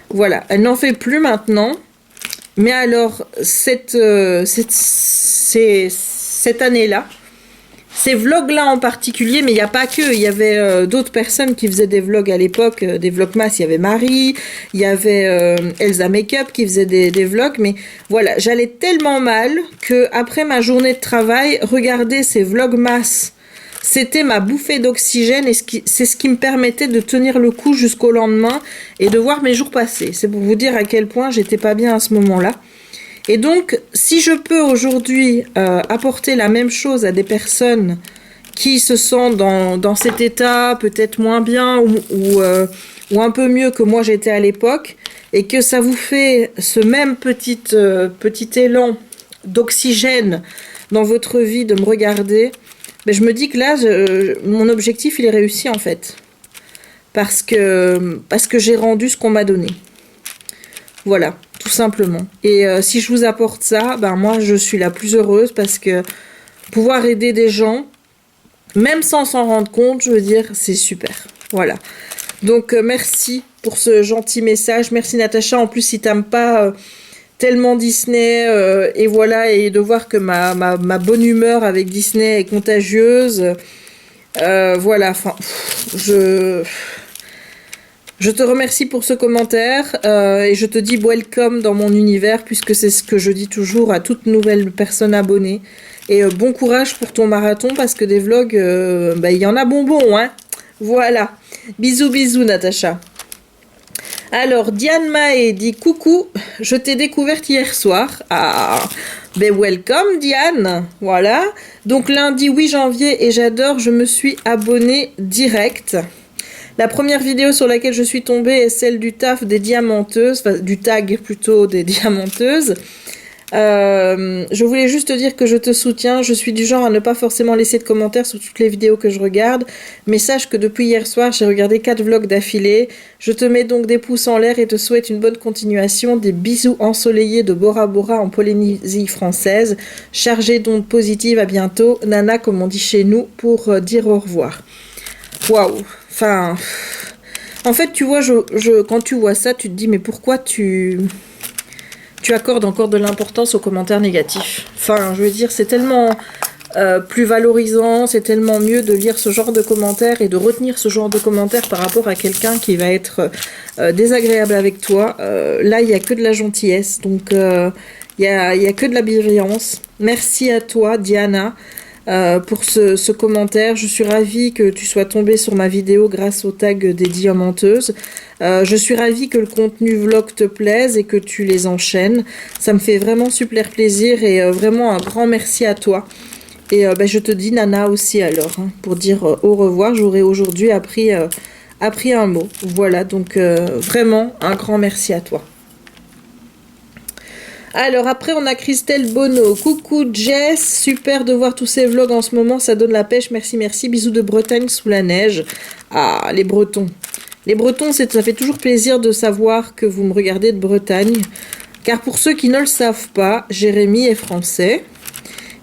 Voilà, elle n'en fait plus maintenant. Mais alors, cette année-là, ces vlogs-là en particulier, mais il n'y a pas que, il y avait d'autres personnes qui faisaient des vlogs à l'époque, des vlogmas, il y avait Marie, il y avait Elsa Makeup qui faisait des vlogs, mais voilà, j'allais tellement mal que après ma journée de travail, regarder ces vlogmas, c'était ma bouffée d'oxygène et c'est ce qui me permettait de tenir le coup jusqu'au lendemain et de voir mes jours passer. C'est pour vous dire à quel point j'étais pas bien à ce moment-là. Et donc, si je peux aujourd'hui apporter la même chose à des personnes qui se sentent dans cet état, peut-être moins bien ou un peu mieux que moi j'étais à l'époque, et que ça vous fait ce même petit élan d'oxygène dans votre vie de me regarder, ben je me dis que là, mon objectif, il est réussi en fait. Parce que j'ai rendu ce qu'on m'a donné. Voilà, tout simplement. Et si je vous apporte ça, ben moi je suis la plus heureuse parce que pouvoir aider des gens, même sans s'en rendre compte, je veux dire, c'est super. Voilà. Donc merci pour ce gentil message. Merci Natacha. En plus, si t'aimes pas tellement Disney, et voilà, et de voir que ma bonne humeur avec Disney est contagieuse, voilà, enfin, je te remercie pour ce commentaire et je te dis welcome dans mon univers puisque c'est ce que je dis toujours à toute nouvelle personne abonnée. Et bon courage pour ton marathon parce que des vlogs, il y en a bonbons, hein. Voilà. Bisous, bisous Natacha. Alors, Diane Mae dit coucou, je t'ai découverte hier soir. Ah, ben welcome Diane. Voilà. Donc lundi 8 janvier et j'adore, je me suis abonnée direct. La première vidéo sur laquelle je suis tombée est celle du taf des diamanteuses, enfin du tag plutôt des diamanteuses. Je voulais juste te dire que je te soutiens, je suis du genre à ne pas forcément laisser de commentaires sur toutes les vidéos que je regarde, mais sache que depuis hier soir j'ai regardé 4 vlogs d'affilée. Je te mets donc des pouces en l'air et te souhaite une bonne continuation, des bisous ensoleillés de Bora Bora en Polynésie française, chargés d'ondes positives, à bientôt, Nana comme on dit chez nous pour dire au revoir. Waouh. Enfin, en fait, tu vois, quand tu vois ça, tu te dis, mais pourquoi tu accordes encore de l'importance aux commentaires négatifs? Enfin, je veux dire, c'est tellement plus valorisant, c'est tellement mieux de lire ce genre de commentaires et de retenir ce genre de commentaires par rapport à quelqu'un qui va être désagréable avec toi. Là, il n'y a que de la gentillesse, donc il n'y a que de la bienveillance. Merci à toi, Diana. Pour ce commentaire, je suis ravie que tu sois tombée sur ma vidéo grâce au tag des diamanteuses. Je suis ravie que le contenu vlog te plaise et que tu les enchaînes. Ça me fait vraiment super plaisir et vraiment un grand merci à toi. Et je te dis Nana aussi alors, hein, pour dire au revoir. J'aurais aujourd'hui appris un mot. Voilà, donc vraiment un grand merci à toi. Alors après on a Christelle Bono, coucou Jess, super de voir tous ces vlogs en ce moment, ça donne la pêche, merci, bisous de Bretagne sous la neige. Ah, les Bretons, ça fait toujours plaisir de savoir que vous me regardez de Bretagne, car pour ceux qui ne le savent pas, Jérémy est français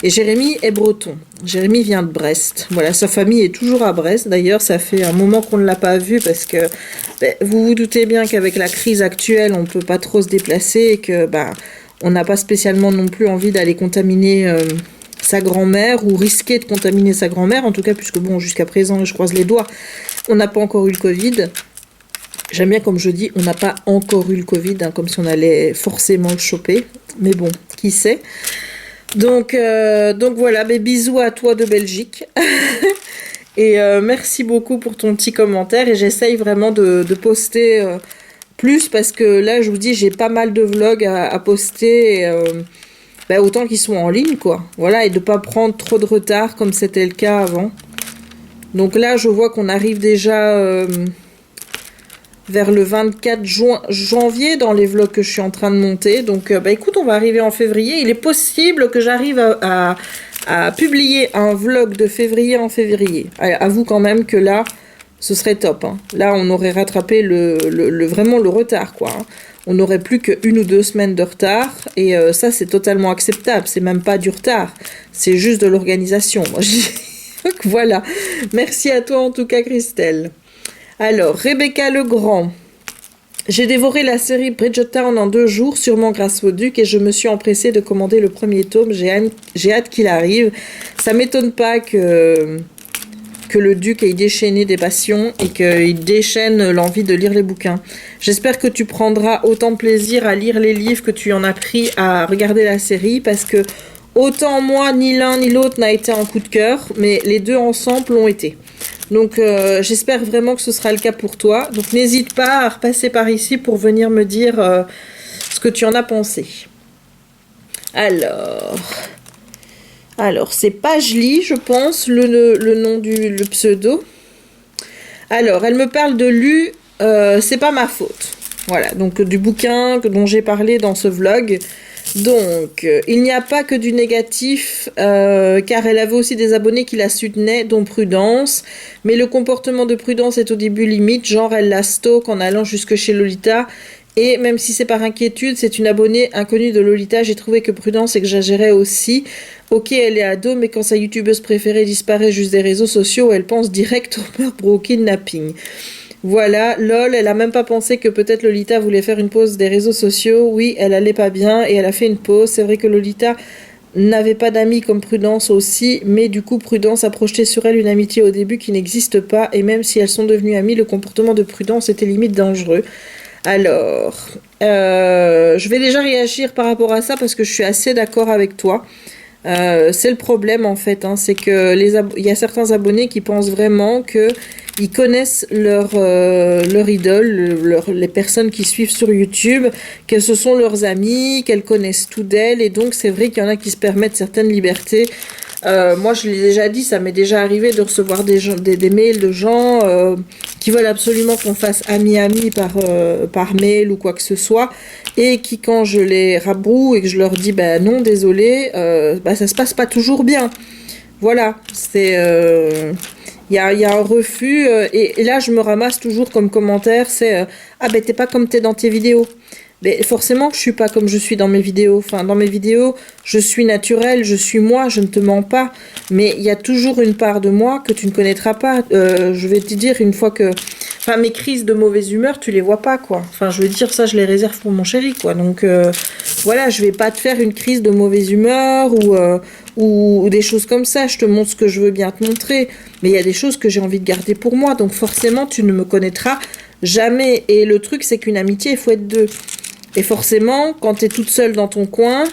et Jérémy est breton. Jérémy vient de Brest, voilà, sa famille est toujours à Brest, d'ailleurs ça fait un moment qu'on ne l'a pas vu parce que vous vous doutez bien qu'avec la crise actuelle on ne peut pas trop se déplacer et que on n'a pas spécialement non plus envie d'aller contaminer sa grand-mère ou risquer de contaminer sa grand-mère, en tout cas, puisque bon, jusqu'à présent, je croise les doigts, on n'a pas encore eu le Covid. J'aime bien, comme je dis, on n'a pas encore eu le Covid, hein, comme si on allait forcément le choper. Mais bon, qui sait. Donc voilà, mais bisous à toi de Belgique. Et merci beaucoup pour ton petit commentaire. Et j'essaye vraiment de poster plus parce que là, je vous dis, j'ai pas mal de vlogs à poster. Et, autant qu'ils sont en ligne, quoi. Voilà, et de pas prendre trop de retard comme c'était le cas avant. Donc là, je vois qu'on arrive déjà vers le 24 janvier dans les vlogs que je suis en train de monter. Donc, écoute, on va arriver en février. Il est possible que j'arrive à publier un vlog de février en février. Avoue quand même que là, ce serait top. Hein. Là, on aurait rattrapé vraiment le retard, quoi. Hein. On n'aurait plus qu'une ou 2 semaines de retard. Et ça, c'est totalement acceptable. C'est même pas du retard. C'est juste de l'organisation. Moi, donc voilà. Merci à toi en tout cas, Christelle. Alors, Rebecca Legrand. J'ai dévoré la série Bridgerton en 2 jours, sûrement grâce au Duc, et je me suis empressée de commander le premier tome. J'ai hâte qu'il arrive. Ça m'étonne pas que le Duc ait déchaîné des passions et qu'il déchaîne l'envie de lire les bouquins. J'espère que tu prendras autant de plaisir à lire les livres que tu en as pris à regarder la série, parce que autant moi, ni l'un ni l'autre n'a été un coup de cœur, mais les deux ensemble l'ont été. Donc j'espère vraiment que ce sera le cas pour toi. Donc n'hésite pas à repasser par ici pour venir me dire ce que tu en as pensé. Alors c'est Pagely, je pense, le nom le pseudo. Alors, elle me parle de Lu, c'est pas ma faute. Voilà, donc du bouquin dont j'ai parlé dans ce vlog. Donc, il n'y a pas que du négatif, car elle avait aussi des abonnés qui la soutenaient, dont Prudence. Mais le comportement de Prudence est au début limite, genre elle la stalk en allant jusque chez Lolita. Et même si c'est par inquiétude, c'est une abonnée inconnue de Lolita, j'ai trouvé que Prudence exagérait aussi. Ok, elle est ado, mais quand sa youtubeuse préférée disparaît juste des réseaux sociaux, elle pense direct au meurtre ou au kidnapping. Voilà, lol, elle a même pas pensé que peut-être Lolita voulait faire une pause des réseaux sociaux. Oui, elle allait pas bien et elle a fait une pause. C'est vrai que Lolita n'avait pas d'amis comme Prudence aussi, mais du coup Prudence a projeté sur elle une amitié au début qui n'existe pas, et même si elles sont devenues amies, le comportement de Prudence était limite dangereux. Alors, je vais déjà réagir par rapport à ça parce que je suis assez d'accord avec toi. C'est le problème en fait, hein, c'est que il y a certains abonnés qui pensent vraiment que ils connaissent leur idole, les personnes qui suivent sur YouTube, que ce sont leurs amis, qu'elles connaissent tout d'elles, et donc c'est vrai qu'il y en a qui se permettent certaines libertés. Moi je l'ai déjà dit, ça m'est déjà arrivé de recevoir des mails de gens qui veulent absolument qu'on fasse ami-ami par mail ou quoi que ce soit, et qui, quand je les rabroue et que je leur dis non, désolé, ça se passe pas toujours bien. Voilà, c'est il y a un refus, et là je me ramasse toujours comme commentaire, c'est t'es pas comme t'es dans tes vidéos. Mais forcément que je suis pas comme je suis dans mes vidéos. Enfin, dans mes vidéos, je suis naturelle, je suis moi, je ne te mens pas. Mais il y a toujours une part de moi que tu ne connaîtras pas. Je vais te dire une fois que... Enfin, mes crises de mauvaise humeur, tu les vois pas, quoi. Enfin, je veux dire, ça, je les réserve pour mon chéri, quoi. Donc, voilà, je vais pas te faire une crise de mauvaise humeur ou des choses comme ça. Je te montre ce que je veux bien te montrer. Mais il y a des choses que j'ai envie de garder pour moi. Donc, forcément, tu ne me connaîtras jamais. Et le truc, c'est qu'une amitié, il faut être deux. Et forcément, quand tu es toute seule dans ton coin,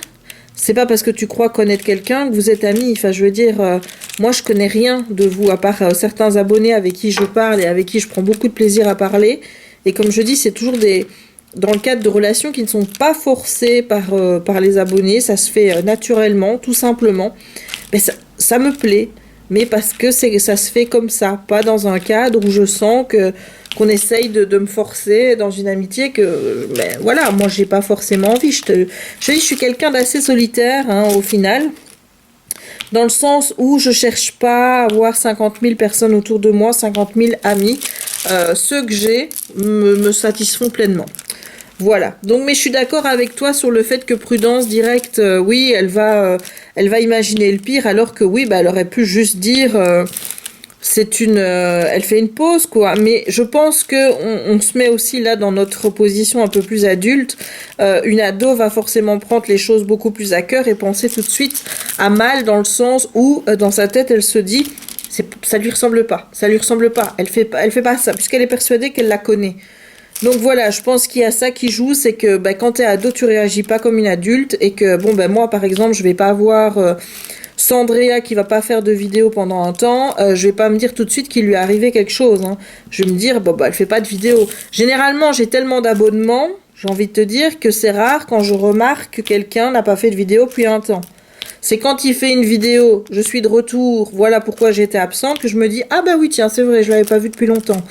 c'est pas parce que tu crois connaître quelqu'un que vous êtes amis. Enfin, je veux dire, moi, je connais rien de vous, à part certains abonnés avec qui je parle et avec qui je prends beaucoup de plaisir à parler. Et comme je dis, c'est toujours dans le cadre de relations qui ne sont pas forcées par les abonnés. Ça se fait naturellement, tout simplement. Mais ça me plaît. Mais parce que ça se fait comme ça, pas dans un cadre où je sens qu'on essaye de me forcer dans une amitié que, voilà, moi j'ai pas forcément envie. Je dis, je suis quelqu'un d'assez solitaire, hein, au final, dans le sens où je cherche pas à avoir 50 000 personnes autour de moi, 50 000 amis. Ceux que j'ai me satisfont pleinement. Voilà, donc mais je suis d'accord avec toi sur le fait que Prudence directe, oui, elle va imaginer le pire, alors que oui, elle aurait pu juste dire elle fait une pause, quoi. Mais je pense que on se met aussi là dans notre position un peu plus adulte. Une ado va forcément prendre les choses beaucoup plus à cœur et penser tout de suite à mal, dans le sens où dans sa tête elle se dit ça lui ressemble pas, elle fait pas ça puisqu'elle est persuadée qu'elle la connaît. Donc voilà, je pense qu'il y a ça qui joue, c'est que bah, quand t'es ado, tu réagis pas comme une adulte et que bon ben moi par exemple, je vais pas avoir Sandrea qui va pas faire de vidéo pendant un temps, je vais pas me dire tout de suite qu'il lui est arrivé quelque chose. Hein. Je vais me dire bon bah elle fait pas de vidéo. Généralement, j'ai tellement d'abonnements, j'ai envie de te dire que c'est rare quand je remarque que quelqu'un n'a pas fait de vidéo depuis un temps. C'est quand il fait une vidéo, je suis de retour, voilà pourquoi j'étais absente, que je me dis ah bah oui tiens c'est vrai, je l'avais pas vu depuis longtemps.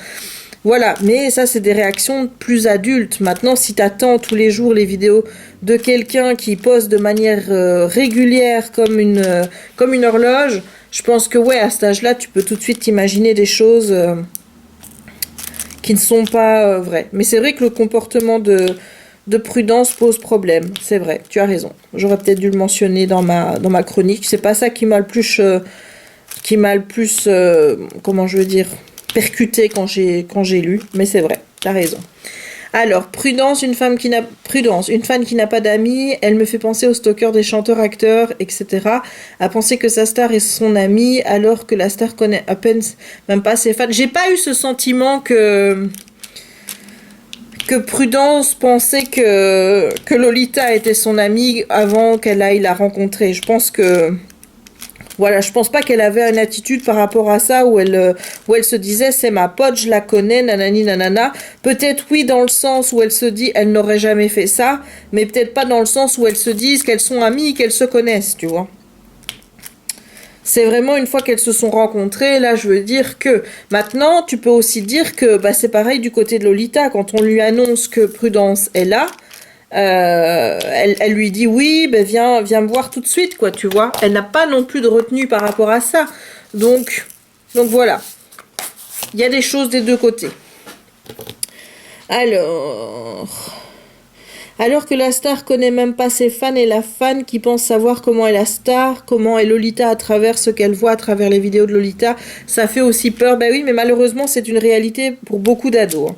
Voilà, mais ça c'est des réactions plus adultes. Maintenant, si t'attends tous les jours les vidéos de quelqu'un qui poste de manière régulière comme une horloge, je pense que ouais, à cet âge-là, tu peux tout de suite t'imaginer des choses qui ne sont pas vraies. Mais c'est vrai que le comportement de prudence pose problème, c'est vrai, tu as raison. J'aurais peut-être dû le mentionner dans ma chronique. C'est pas ça qui m'a le plus, comment je veux dire, percuté quand j'ai lu, mais c'est vrai, t'as raison. Alors, Prudence, une femme qui n'a pas d'amis, elle me fait penser au stalker des chanteurs, acteurs, etc. À penser que sa star est son amie, alors que la star connaît à peine, même pas ses fans. J'ai pas eu ce sentiment que Prudence pensait que Lolita était son amie avant qu'elle aille la rencontrer. Je pense que voilà, je pense pas qu'elle avait une attitude par rapport à ça où elle se disait c'est ma pote, je la connais, nanani nanana. Peut-être oui dans le sens où elle se dit elle n'aurait jamais fait ça, mais peut-être pas dans le sens où elles se disent qu'elles sont amies, qu'elles se connaissent, tu vois. C'est vraiment une fois qu'elles se sont rencontrées, là je veux dire que maintenant tu peux aussi dire que bah, c'est pareil du côté de Lolita, quand on lui annonce que Prudence est là, elle lui dit oui, ben viens me voir tout de suite, quoi, tu vois. Elle n'a pas non plus de retenue par rapport à ça. Donc voilà. Il y a des choses des deux côtés. Alors que la star connaît même pas ses fans et la fan qui pense savoir comment est la star, comment est Lolita à travers ce qu'elle voit à travers les vidéos de Lolita, ça fait aussi peur. Ben oui, mais malheureusement, c'est une réalité pour beaucoup d'ados.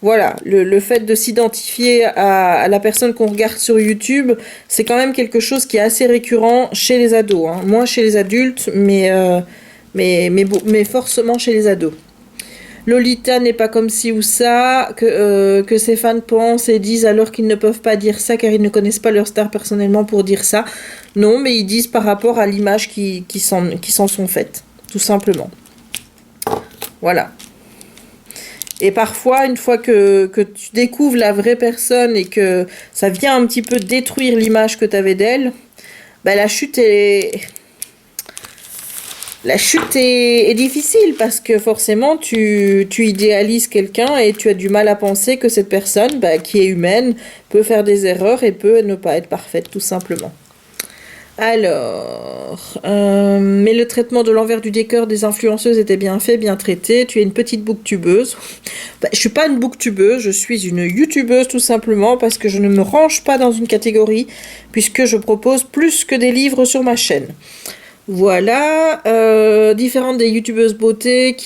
Voilà, le fait de s'identifier à la personne qu'on regarde sur YouTube, c'est quand même quelque chose qui est assez récurrent chez les ados. Hein. Moins chez les adultes, mais forcément chez les ados. Lolita n'est pas comme ci ou ça, que ses fans pensent et disent alors qu'ils ne peuvent pas dire ça car ils ne connaissent pas leur star personnellement pour dire ça. Non, mais ils disent par rapport à l'image qui s'en sont faites, tout simplement. Voilà. Et parfois, une fois que tu découvres la vraie personne et que ça vient un petit peu détruire l'image que tu avais d'elle, bah la chute est difficile parce que forcément, tu idéalises quelqu'un et tu as du mal à penser que cette personne, bah, qui est humaine, peut faire des erreurs et peut ne pas être parfaite, tout simplement. Alors, mais le traitement de l'envers du décor des influenceuses était bien fait, bien traité. Tu es une petite booktubeuse. Bah, je suis pas une booktubeuse, je suis une youtubeuse tout simplement parce que je ne me range pas dans une catégorie puisque je propose plus que des livres sur ma chaîne. Voilà, différentes des youtubeuses beauté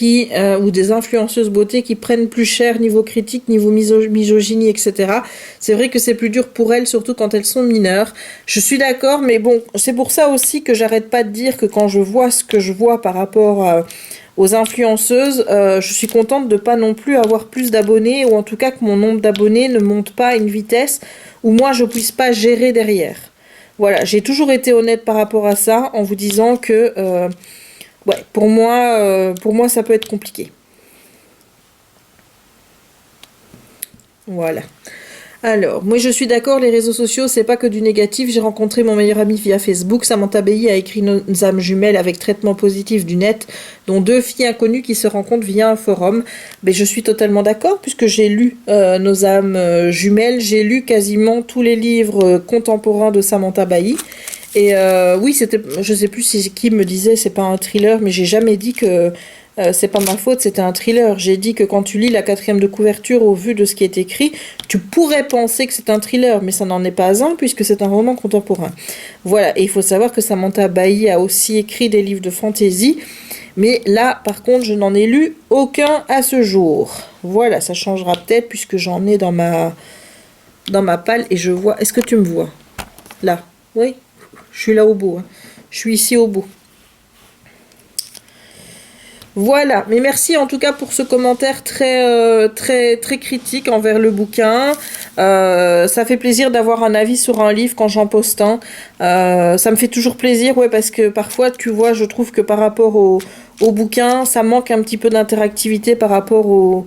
ou des influenceuses beauté qui prennent plus cher niveau critique, niveau misogynie, etc. C'est vrai que c'est plus dur pour elles, surtout quand elles sont mineures. Je suis d'accord, mais bon, c'est pour ça aussi que j'arrête pas de dire que quand je vois ce que je vois par rapport aux influenceuses, je suis contente de pas non plus avoir plus d'abonnés, ou en tout cas que mon nombre d'abonnés ne monte pas à une vitesse où moi je puisse pas gérer derrière. Voilà, j'ai toujours été honnête par rapport à ça en vous disant que ouais, pour moi ça peut être compliqué. Voilà. Alors, moi je suis d'accord, les réseaux sociaux, c'est pas que du négatif. J'ai rencontré mon meilleur ami via Facebook. Samantha Bailly a écrit Nos âmes jumelles avec traitement positif du net, dont 2 filles inconnues qui se rencontrent via un forum. Mais je suis totalement d'accord, puisque j'ai lu Nos âmes jumelles, j'ai lu quasiment tous les livres contemporains de Samantha Bailly. Et oui, c'était, je sais plus qui me disait, c'est pas un thriller, mais j'ai jamais dit que c'est pas ma faute, c'était un thriller. J'ai dit que quand tu lis la 4e de couverture au vu de ce qui est écrit, tu pourrais penser que c'est un thriller, mais ça n'en est pas un puisque c'est un roman contemporain. Voilà, et il faut savoir que Samantha Bailly a aussi écrit des livres de fantasy, mais là, par contre, je n'en ai lu aucun à ce jour. Voilà, ça changera peut-être puisque j'en ai dans ma palle et je vois... Est-ce que tu me vois? Là, oui, je suis là au bout, hein. Je suis ici au bout. Voilà, mais merci en tout cas pour ce commentaire très critique envers le bouquin. Ça fait plaisir d'avoir un avis sur un livre quand j'en poste un. Ça me fait toujours plaisir, ouais, parce que parfois, tu vois, je trouve que par rapport au bouquin, ça manque un petit peu d'interactivité par rapport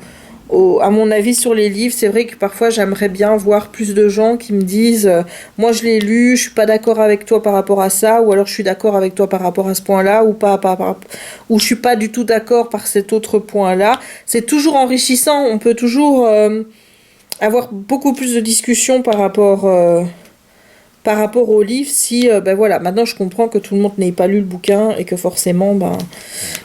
à mon avis sur les livres. C'est vrai que parfois j'aimerais bien voir plus de gens qui me disent moi je l'ai lu, je suis pas d'accord avec toi par rapport à ça, ou alors je suis d'accord avec toi par rapport à ce point-là, ou je suis pas du tout d'accord par cet autre point-là. C'est toujours enrichissant, on peut toujours avoir beaucoup plus de discussions par rapport au livre, si ben voilà, maintenant je comprends que tout le monde n'ait pas lu le bouquin et que forcément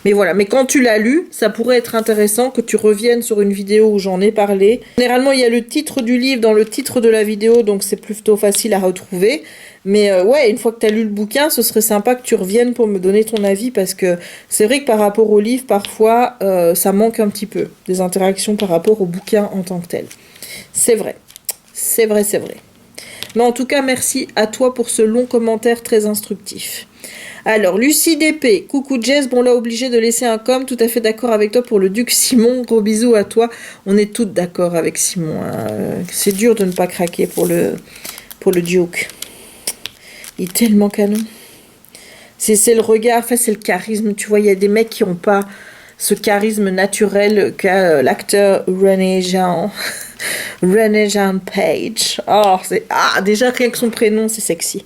mais voilà, mais quand tu l'as lu, ça pourrait être intéressant que tu reviennes sur une vidéo où j'en ai parlé. Généralement, il y a le titre du livre dans le titre de la vidéo, donc c'est plutôt facile à retrouver. Mais ouais, une fois que tu as lu le bouquin, ce serait sympa que tu reviennes pour me donner ton avis, parce que c'est vrai que par rapport au livre, parfois, ça manque un petit peu des interactions par rapport au bouquin en tant que tel. C'est vrai. C'est vrai, c'est vrai. Mais en tout cas, merci à toi pour ce long commentaire très instructif. Alors, Lucie DP, coucou Jess, bon là, obligé de laisser un com, tout à fait d'accord avec toi pour le duc Simon, gros bisous à toi. On est toutes d'accord avec Simon, hein. C'est dur de ne pas craquer pour le duc. Il est tellement canon. C'est le regard, enfin c'est le charisme, tu vois, il y a des mecs qui n'ont pas ce charisme naturel qu'a l'acteur René Jean. René Jean Page. Oh, déjà rien que son prénom, c'est sexy.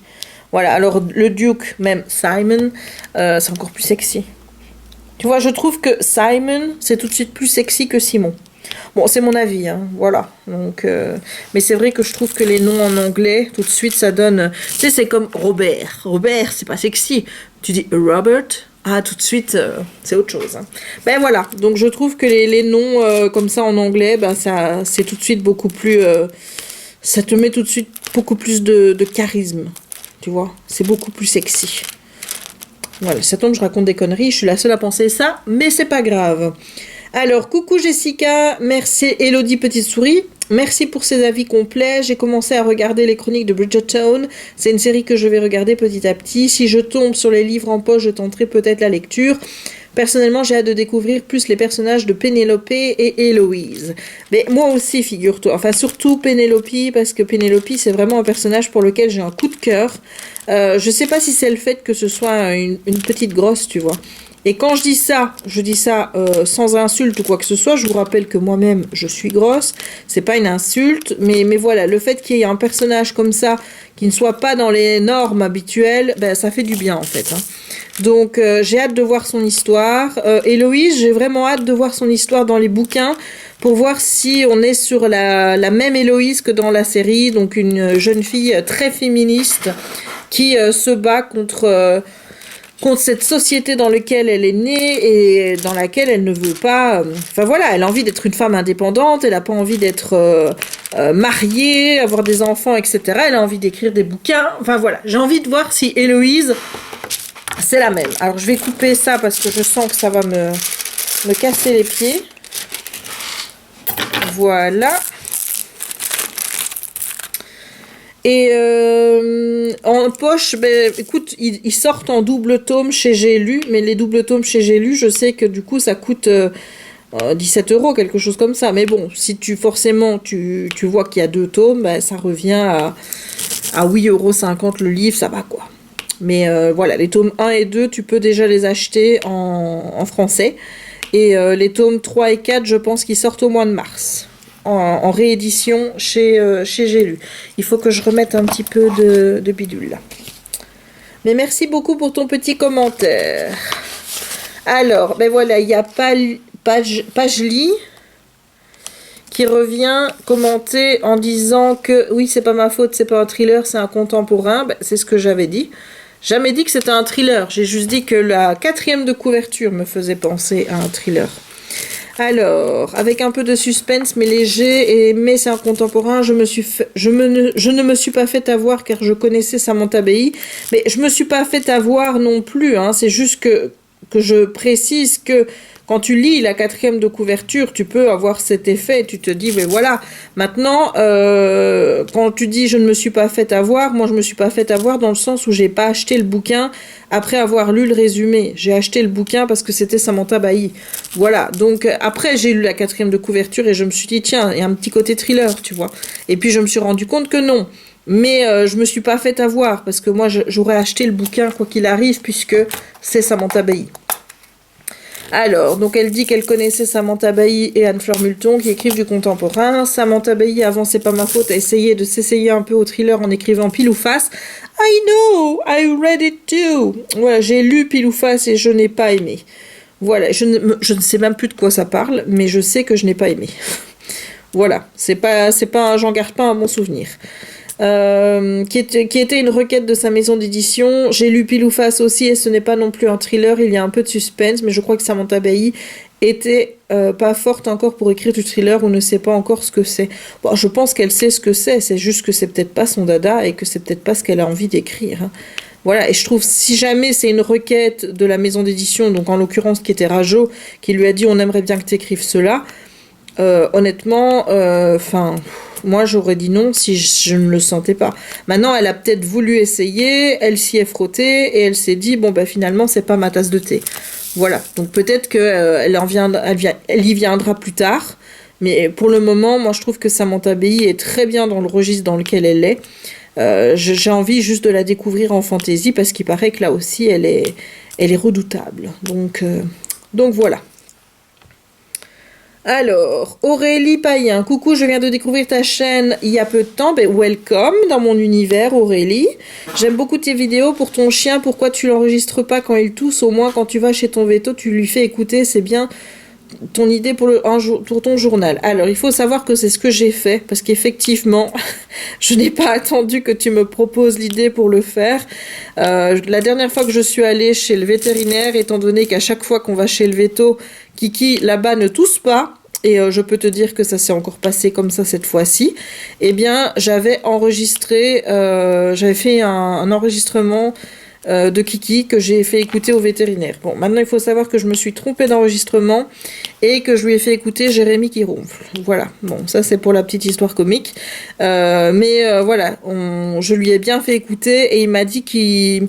Voilà, alors le duc, même Simon, c'est encore plus sexy. Tu vois, je trouve que Simon, c'est tout de suite plus sexy que Simon. Bon, c'est mon avis, hein, voilà. Donc, mais c'est vrai que je trouve que les noms en anglais, tout de suite, ça donne... Tu sais, c'est comme Robert. Robert, c'est pas sexy. Tu dis Robert, tout de suite, c'est autre chose. Hein. Ben voilà, donc je trouve que les noms comme ça en anglais, ben ça, c'est tout de suite beaucoup plus... ça te met tout de suite beaucoup plus de charisme. Tu vois, c'est beaucoup plus sexy. Voilà, ça tombe, je raconte des conneries, je suis la seule à penser ça, mais c'est pas grave. Alors, coucou Jessica, merci Elodie Petite Souris, merci pour ces avis complets. J'ai commencé à regarder les chroniques de Bridgerton, c'est une série que je vais regarder petit à petit. Si je tombe sur les livres en poche, je tenterai peut-être la lecture. Personnellement, j'ai hâte de découvrir plus les personnages de Pénélope et Héloïse. Mais moi aussi, figure-toi. Enfin, surtout Pénélope, parce que Pénélope, c'est vraiment un personnage pour lequel j'ai un coup de cœur. Je sais pas si c'est le fait que ce soit une petite grosse, tu vois. Et quand je dis ça sans insulte ou quoi que ce soit. Je vous rappelle que moi-même, je suis grosse. C'est pas une insulte, mais voilà, le fait qu'il y ait un personnage comme ça qui ne soit pas dans les normes habituelles, ben ça fait du bien en fait. Hein. Donc j'ai hâte de voir son histoire. Héloïse, j'ai vraiment hâte de voir son histoire dans les bouquins pour voir si on est sur la même Héloïse que dans la série, donc une jeune fille très féministe qui se bat contre cette société dans laquelle elle est née et dans laquelle elle ne veut pas... Enfin voilà, elle a envie d'être une femme indépendante, elle n'a pas envie d'être mariée, avoir des enfants, etc. Elle a envie d'écrire des bouquins. Enfin voilà, j'ai envie de voir si Héloïse, c'est la même. Alors je vais couper ça parce que je sens que ça va me casser les pieds. Voilà. Et en poche, ben, écoute, ils sortent en double tome chez J'ai lu, mais les doubles tomes chez J'ai lu, je sais que du coup ça coûte 17 €, quelque chose comme ça. Mais bon, si tu vois qu'il y a 2 tomes, ben, ça revient à 8,50 € le livre, ça va quoi. Mais voilà, les tomes 1 et 2, tu peux déjà les acheter en français. Et les tomes 3 et 4, je pense qu'ils sortent au mois de mars. En réédition chez J'ai lu. Il faut que je remette un petit peu de bidule là. Mais merci beaucoup pour ton petit commentaire. Alors, ben voilà, il y a Pagely qui revient commenter en disant que oui, c'est pas ma faute, c'est pas un thriller, c'est un contemporain. Ben, c'est ce que j'avais dit. Jamais dit que c'était un thriller. J'ai juste dit que la 4e de couverture me faisait penser à un thriller. Alors, avec un peu de suspense, mais léger, mais c'est un contemporain, je ne me suis pas fait avoir car je connaissais Samantha Bay, mais je me suis pas fait avoir non plus, hein, c'est juste que je précise que quand tu lis la 4e de couverture, tu peux avoir cet effet, et tu te dis, mais voilà, maintenant, quand tu dis je ne me suis pas fait avoir, moi je me suis pas fait avoir dans le sens où j'ai pas acheté le bouquin après avoir lu le résumé. J'ai acheté le bouquin parce que c'était Samantha Bailly. Voilà, donc après j'ai lu la 4e de couverture et je me suis dit, tiens, il y a un petit côté thriller, tu vois. Et puis je me suis rendu compte que non. Mais je me suis pas fait avoir parce que moi j'aurais acheté le bouquin quoi qu'il arrive puisque c'est Samantha Bailly. Alors, donc elle dit qu'elle connaissait Samantha Bailly et Anne-Fleur Multon qui écrivent du contemporain. Samantha Bailly, avant C'est pas ma faute, a essayé de s'essayer un peu au thriller en écrivant Pile ou Face. I know, I read it too. Voilà, j'ai lu Pile ou Face et je n'ai pas aimé. Voilà, je ne sais même plus de quoi ça parle, mais je sais que je n'ai pas aimé. Voilà, c'est pas j'en garde pas un bon souvenir. Qui était une requête de sa maison d'édition. J'ai lu Pile ou Face aussi et ce n'est pas non plus un thriller, il y a un peu de suspense, mais je crois que Samantha Bailly était pas forte encore pour écrire du thriller ou ne sait pas encore ce que c'est. Bon, je pense qu'elle sait ce que c'est juste que c'est peut-être pas son dada et que c'est peut-être pas ce qu'elle a envie d'écrire. Hein. Voilà, et je trouve si jamais c'est une requête de la maison d'édition, donc en l'occurrence qui était Rajo, qui lui a dit on aimerait bien que tu écrives cela, honnêtement, moi j'aurais dit non si je ne le sentais pas. Maintenant elle a peut-être voulu essayer, elle s'y est frottée et elle s'est dit bon bah finalement c'est pas ma tasse de thé. Voilà, donc peut-être que elle y viendra plus tard, mais pour le moment moi je trouve que Samantha Bailly est très bien dans le registre dans lequel elle est. J'ai envie juste de la découvrir en fantasy parce qu'il paraît que là aussi elle est redoutable. Donc voilà. Alors, Aurélie Payen, coucou, je viens de découvrir ta chaîne il y a peu de temps, ben welcome dans mon univers Aurélie. J'aime beaucoup tes vidéos pour ton chien, pourquoi tu l'enregistres pas quand il tousse, au moins quand tu vas chez ton veto, tu lui fais écouter, c'est bien ton idée pour ton journal. Alors, il faut savoir que c'est ce que j'ai fait, parce qu'effectivement, je n'ai pas attendu que tu me proposes l'idée pour le faire. La dernière fois que je suis allée chez le vétérinaire, étant donné qu'à chaque fois qu'on va chez le veto, Kiki, là-bas, ne tousse pas, et je peux te dire que ça s'est encore passé comme ça cette fois-ci, eh bien, j'avais fait un enregistrement de Kiki que j'ai fait écouter au vétérinaire. Bon, maintenant il faut savoir que je me suis trompée d'enregistrement et que je lui ai fait écouter Jérémy qui ronfle. Voilà, bon, ça c'est pour la petite histoire comique. Voilà, je lui ai bien fait écouter et il m'a dit qu'il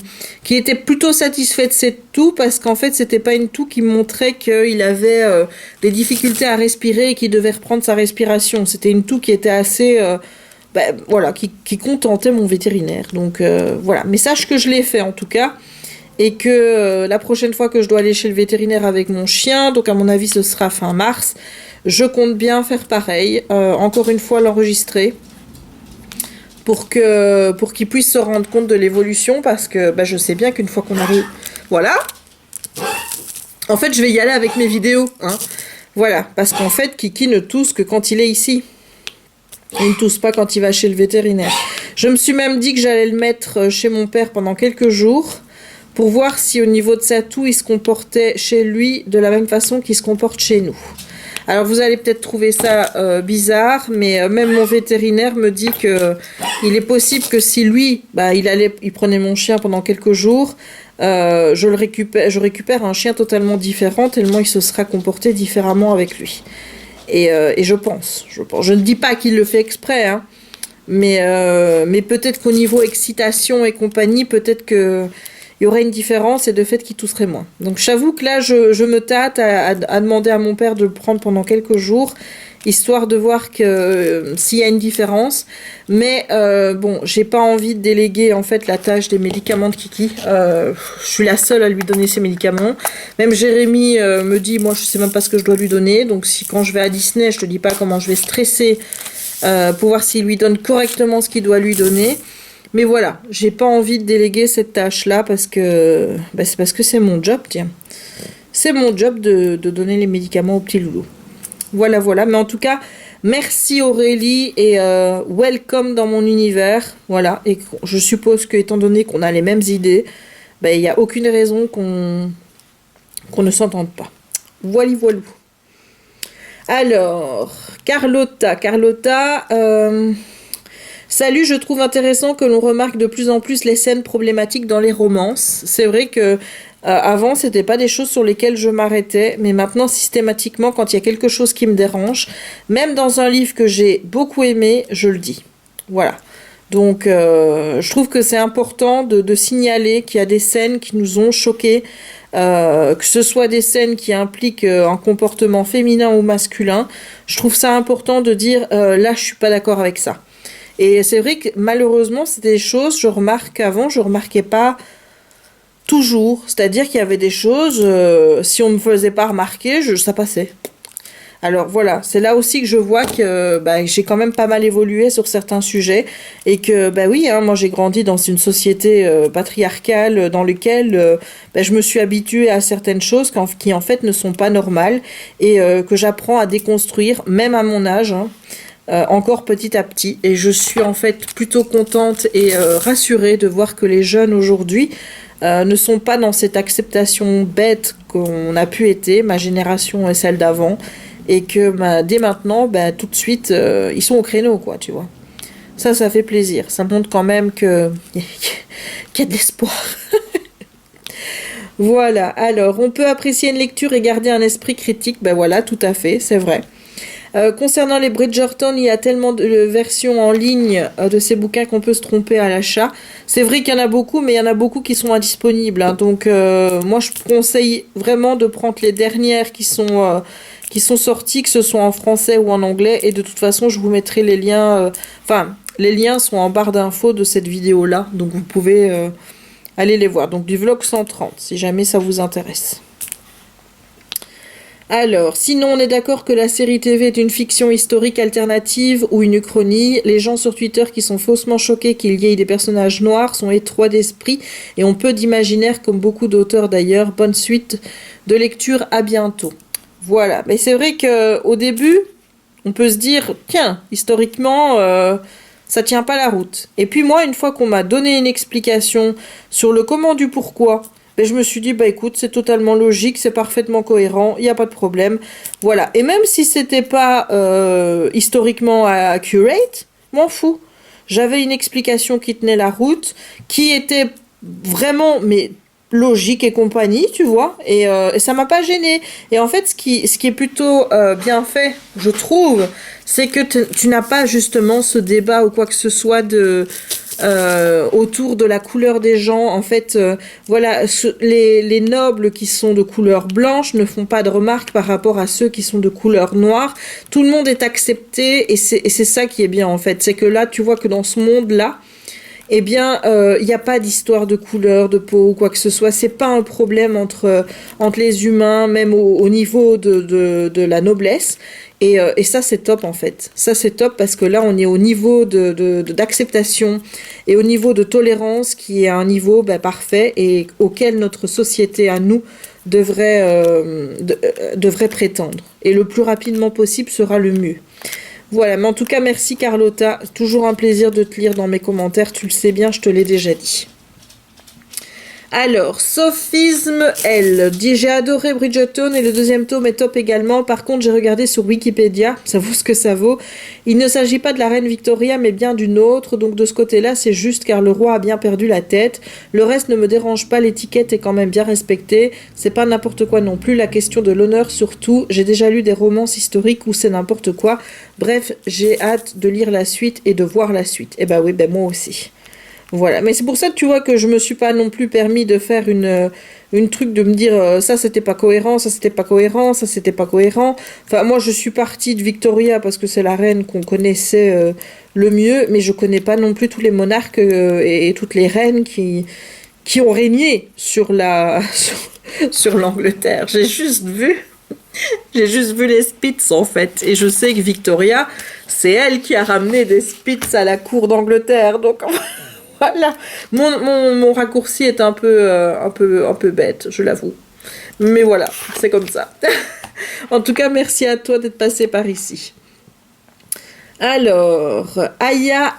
était plutôt satisfait de cette toux parce qu'en fait c'était pas une toux qui montrait qu'il avait des difficultés à respirer et qu'il devait reprendre sa respiration. C'était une toux qui était assez... voilà, qui contentait mon vétérinaire. Donc voilà, mais sache que je l'ai fait en tout cas, et que la prochaine fois que je dois aller chez le vétérinaire avec mon chien, donc à mon avis ce sera fin mars, je compte bien faire pareil, encore une fois l'enregistrer, pour qu'il puisse se rendre compte de l'évolution, parce que je sais bien qu'une fois qu'on arrive... Voilà. En fait, je vais y aller avec mes vidéos, hein. Voilà, parce qu'en fait, Kiki ne tousse que quand il est ici. Il ne tousse pas quand il va chez le vétérinaire. Je me suis même dit que j'allais le mettre chez mon père pendant quelques jours pour voir si au niveau de sa toux, il se comportait chez lui de la même façon qu'il se comporte chez nous. Alors vous allez peut-être trouver ça bizarre, mais même mon vétérinaire me dit que il est possible que si lui, il prenait mon chien pendant quelques jours, je récupère un chien totalement différent tellement il se sera comporté différemment avec lui. Et je pense. Je ne dis pas qu'il le fait exprès, hein, mais peut-être qu'au niveau excitation et compagnie, peut-être qu'il y aurait une différence et de fait qu'il tousserait moins. Donc j'avoue que là, je me tâte à demander à mon père de le prendre pendant quelques jours, histoire de voir s'il y a une différence. Mais j'ai pas envie de déléguer en fait la tâche des médicaments de Kiki. Je suis la seule à lui donner ses médicaments. Même Jérémy me dit, moi je sais même pas ce que je dois lui donner. Donc quand je vais à Disney, je te dis pas comment je vais stresser pour voir s'il lui donne correctement ce qu'il doit lui donner. Mais voilà, j'ai pas envie de déléguer cette tâche-là parce que c'est parce que c'est mon job, tiens. C'est mon job de donner les médicaments au petit loulou. Voilà, mais en tout cas, merci Aurélie et welcome dans mon univers. Voilà, et je suppose que étant donné qu'on a les mêmes idées, il n'y a aucune raison qu'on ne s'entende pas. Voilou. Alors, Carlotta, Salut, je trouve intéressant que l'on remarque de plus en plus les scènes problématiques dans les romances. C'est vrai que avant, c'était pas des choses sur lesquelles je m'arrêtais, mais maintenant, systématiquement, quand il y a quelque chose qui me dérange, même dans un livre que j'ai beaucoup aimé, je le dis. Voilà. Donc, je trouve que c'est important de signaler qu'il y a des scènes qui nous ont choqués, que ce soit des scènes qui impliquent un comportement féminin ou masculin. Je trouve ça important de dire là, je suis pas d'accord avec ça. Et c'est vrai que malheureusement, c'est des choses, je remarque qu'avant, je remarquais pas toujours. C'est-à-dire qu'il y avait des choses, si on me faisait pas remarquer, ça passait. Alors voilà, c'est là aussi que je vois que j'ai quand même pas mal évolué sur certains sujets et que oui, hein, moi j'ai grandi dans une société patriarcale dans laquelle je me suis habituée à certaines choses qui en fait ne sont pas normales et que j'apprends à déconstruire même à mon âge. Hein. Encore petit à petit, et je suis en fait plutôt contente et rassurée de voir que les jeunes aujourd'hui ne sont pas dans cette acceptation bête qu'on a pu être, ma génération et celle d'avant, et que dès maintenant, tout de suite, ils sont au créneau, quoi, tu vois. Ça fait plaisir. Ça montre quand même qu'il y a de l'espoir. Voilà, alors, on peut apprécier une lecture et garder un esprit critique. Voilà, tout à fait, c'est vrai. Concernant les Bridgerton, il y a tellement de versions en ligne de ces bouquins qu'on peut se tromper à l'achat. C'est vrai qu'il y en a beaucoup, mais il y en a beaucoup qui sont indisponibles. Hein. Donc, moi, je conseille vraiment de prendre les dernières qui sont sorties, que ce soit en français ou en anglais. Et de toute façon, je vous mettrai les liens. Les liens sont en barre d'infos de cette vidéo-là. Donc, vous pouvez aller les voir. Donc, du vlog 130, si jamais ça vous intéresse. Alors, sinon on est d'accord que la série TV est une fiction historique alternative ou une uchronie. Les gens sur Twitter qui sont faussement choqués qu'il y ait des personnages noirs sont étroits d'esprit et ont peu d'imaginaire comme beaucoup d'auteurs d'ailleurs. Bonne suite de lecture, à bientôt. Voilà, mais c'est vrai qu'au début, on peut se dire, tiens, historiquement, ça tient pas la route. Et puis moi, une fois qu'on m'a donné une explication sur le comment du pourquoi, je me suis dit, écoute, c'est totalement logique, c'est parfaitement cohérent, il n'y a pas de problème. Voilà. Et même si c'était pas historiquement accurate, m'en fous. J'avais une explication qui tenait la route, qui était vraiment, mais logique et compagnie, tu vois, et ça m'a pas gêné. Et en fait, ce qui est plutôt bien fait, je trouve, c'est que tu n'as pas justement ce débat ou quoi que ce soit autour de la couleur des gens. En fait, les nobles qui sont de couleur blanche ne font pas de remarques par rapport à ceux qui sont de couleur noire. Tout le monde est accepté et c'est ça qui est bien en fait. C'est que là, tu vois que dans ce monde-là, il n'y a pas d'histoire de couleur, de peau ou quoi que ce soit. C'est pas un problème entre les humains, même au niveau de la noblesse. Et ça, c'est top, en fait. Ça, c'est top parce que là, on est au niveau d'acceptation et au niveau de tolérance qui est à un niveau parfait et auquel notre société, à nous, devrait prétendre. Et le plus rapidement possible sera le mieux. Voilà, mais en tout cas, merci Carlotta. Toujours un plaisir de te lire dans mes commentaires. Tu le sais bien, je te l'ai déjà dit. Alors, Sophisme L dit: j'ai adoré Bridgerton et le deuxième tome est top également. Par contre, j'ai regardé sur Wikipédia, ça vaut ce que ça vaut. Il ne s'agit pas de la reine Victoria, mais bien d'une autre. Donc de ce côté-là, c'est juste car le roi a bien perdu la tête. Le reste ne me dérange pas, l'étiquette est quand même bien respectée. C'est pas n'importe quoi non plus, la question de l'honneur surtout. J'ai déjà lu des romances historiques où c'est n'importe quoi. Bref, j'ai hâte de lire la suite et de voir la suite. Et oui, moi aussi. Voilà, mais c'est pour ça que tu vois que je me suis pas non plus permis de faire une truc de me dire ça c'était pas cohérent, ça c'était pas cohérent, ça c'était pas cohérent. Enfin moi je suis partie de Victoria parce que c'est la reine qu'on connaissait le mieux, mais je connais pas non plus tous les monarques et toutes les reines qui ont régné sur l'Angleterre. J'ai juste vu les Spitz en fait, et je sais que Victoria c'est elle qui a ramené des Spitz à la cour d'Angleterre, donc voilà, mon raccourci est un peu bête, je l'avoue. Mais voilà, c'est comme ça. En tout cas, merci à toi d'être passé par ici. Alors, Aya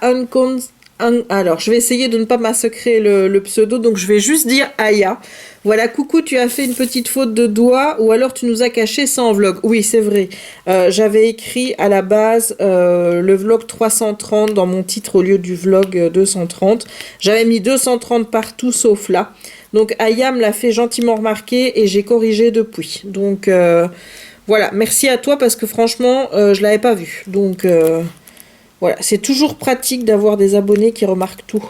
Alors, je vais essayer de ne pas massacrer le pseudo, donc je vais juste dire Aya. Voilà, coucou, tu as fait une petite faute de doigt, ou alors tu nous as caché ça en vlog. Oui, c'est vrai. J'avais écrit à la base le vlog 330 dans mon titre au lieu du vlog 230. J'avais mis 230 partout sauf là. Donc Aya me l'a fait gentiment remarquer et j'ai corrigé depuis. Donc voilà, merci à toi parce que franchement, je l'avais pas vu. Donc... voilà, c'est toujours pratique d'avoir des abonnés qui remarquent tout.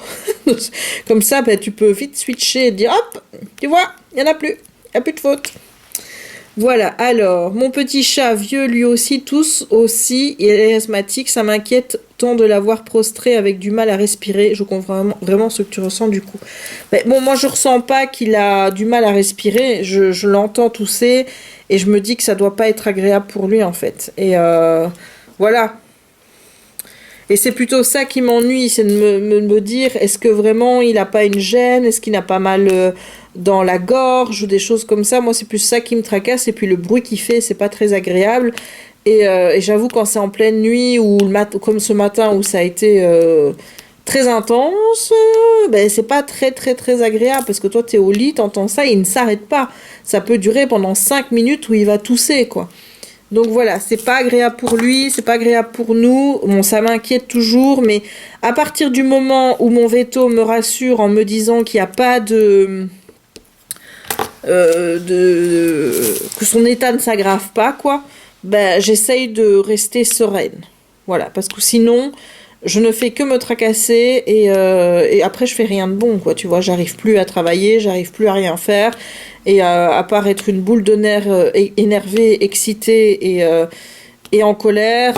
Comme ça, ben, tu peux vite switcher et dire hop, tu vois, il n'y en a plus, il n'y a plus de faute. Voilà, alors, mon petit chat vieux, lui aussi, tous aussi, il est asthmatique, ça m'inquiète tant de l'avoir prostré avec du mal à respirer. Je comprends vraiment ce que tu ressens du coup. Mais bon, moi je ressens pas qu'il a du mal à respirer, je l'entends tousser et je me dis que ça doit pas être agréable pour lui en fait. Et voilà. Et c'est plutôt ça qui m'ennuie, c'est de me dire, est-ce que vraiment il n'a pas une gêne, est-ce qu'il n'a pas mal dans la gorge ou des choses comme ça. Moi, c'est plus ça qui me tracasse, et puis le bruit qu'il fait, c'est pas très agréable. Et j'avoue, quand c'est en pleine nuit, ou comme ce matin où ça a été très intense, ben, c'est pas très très très agréable, parce que toi, t'es au lit, t'entends ça, et il ne s'arrête pas. Ça peut durer pendant 5 minutes où il va tousser, quoi. Donc voilà, c'est pas agréable pour lui, c'est pas agréable pour nous. Bon, ça m'inquiète toujours, mais à partir du moment où mon veto me rassure en me disant qu'il n'y a pas que son état ne s'aggrave pas, quoi, ben j'essaye de rester sereine. Voilà, parce que sinon, je ne fais que me tracasser et après je fais rien de bon, quoi. Tu vois, j'arrive plus à travailler, j'arrive plus à rien faire. Et à part être une boule de nerfs énervée, excitée et en colère,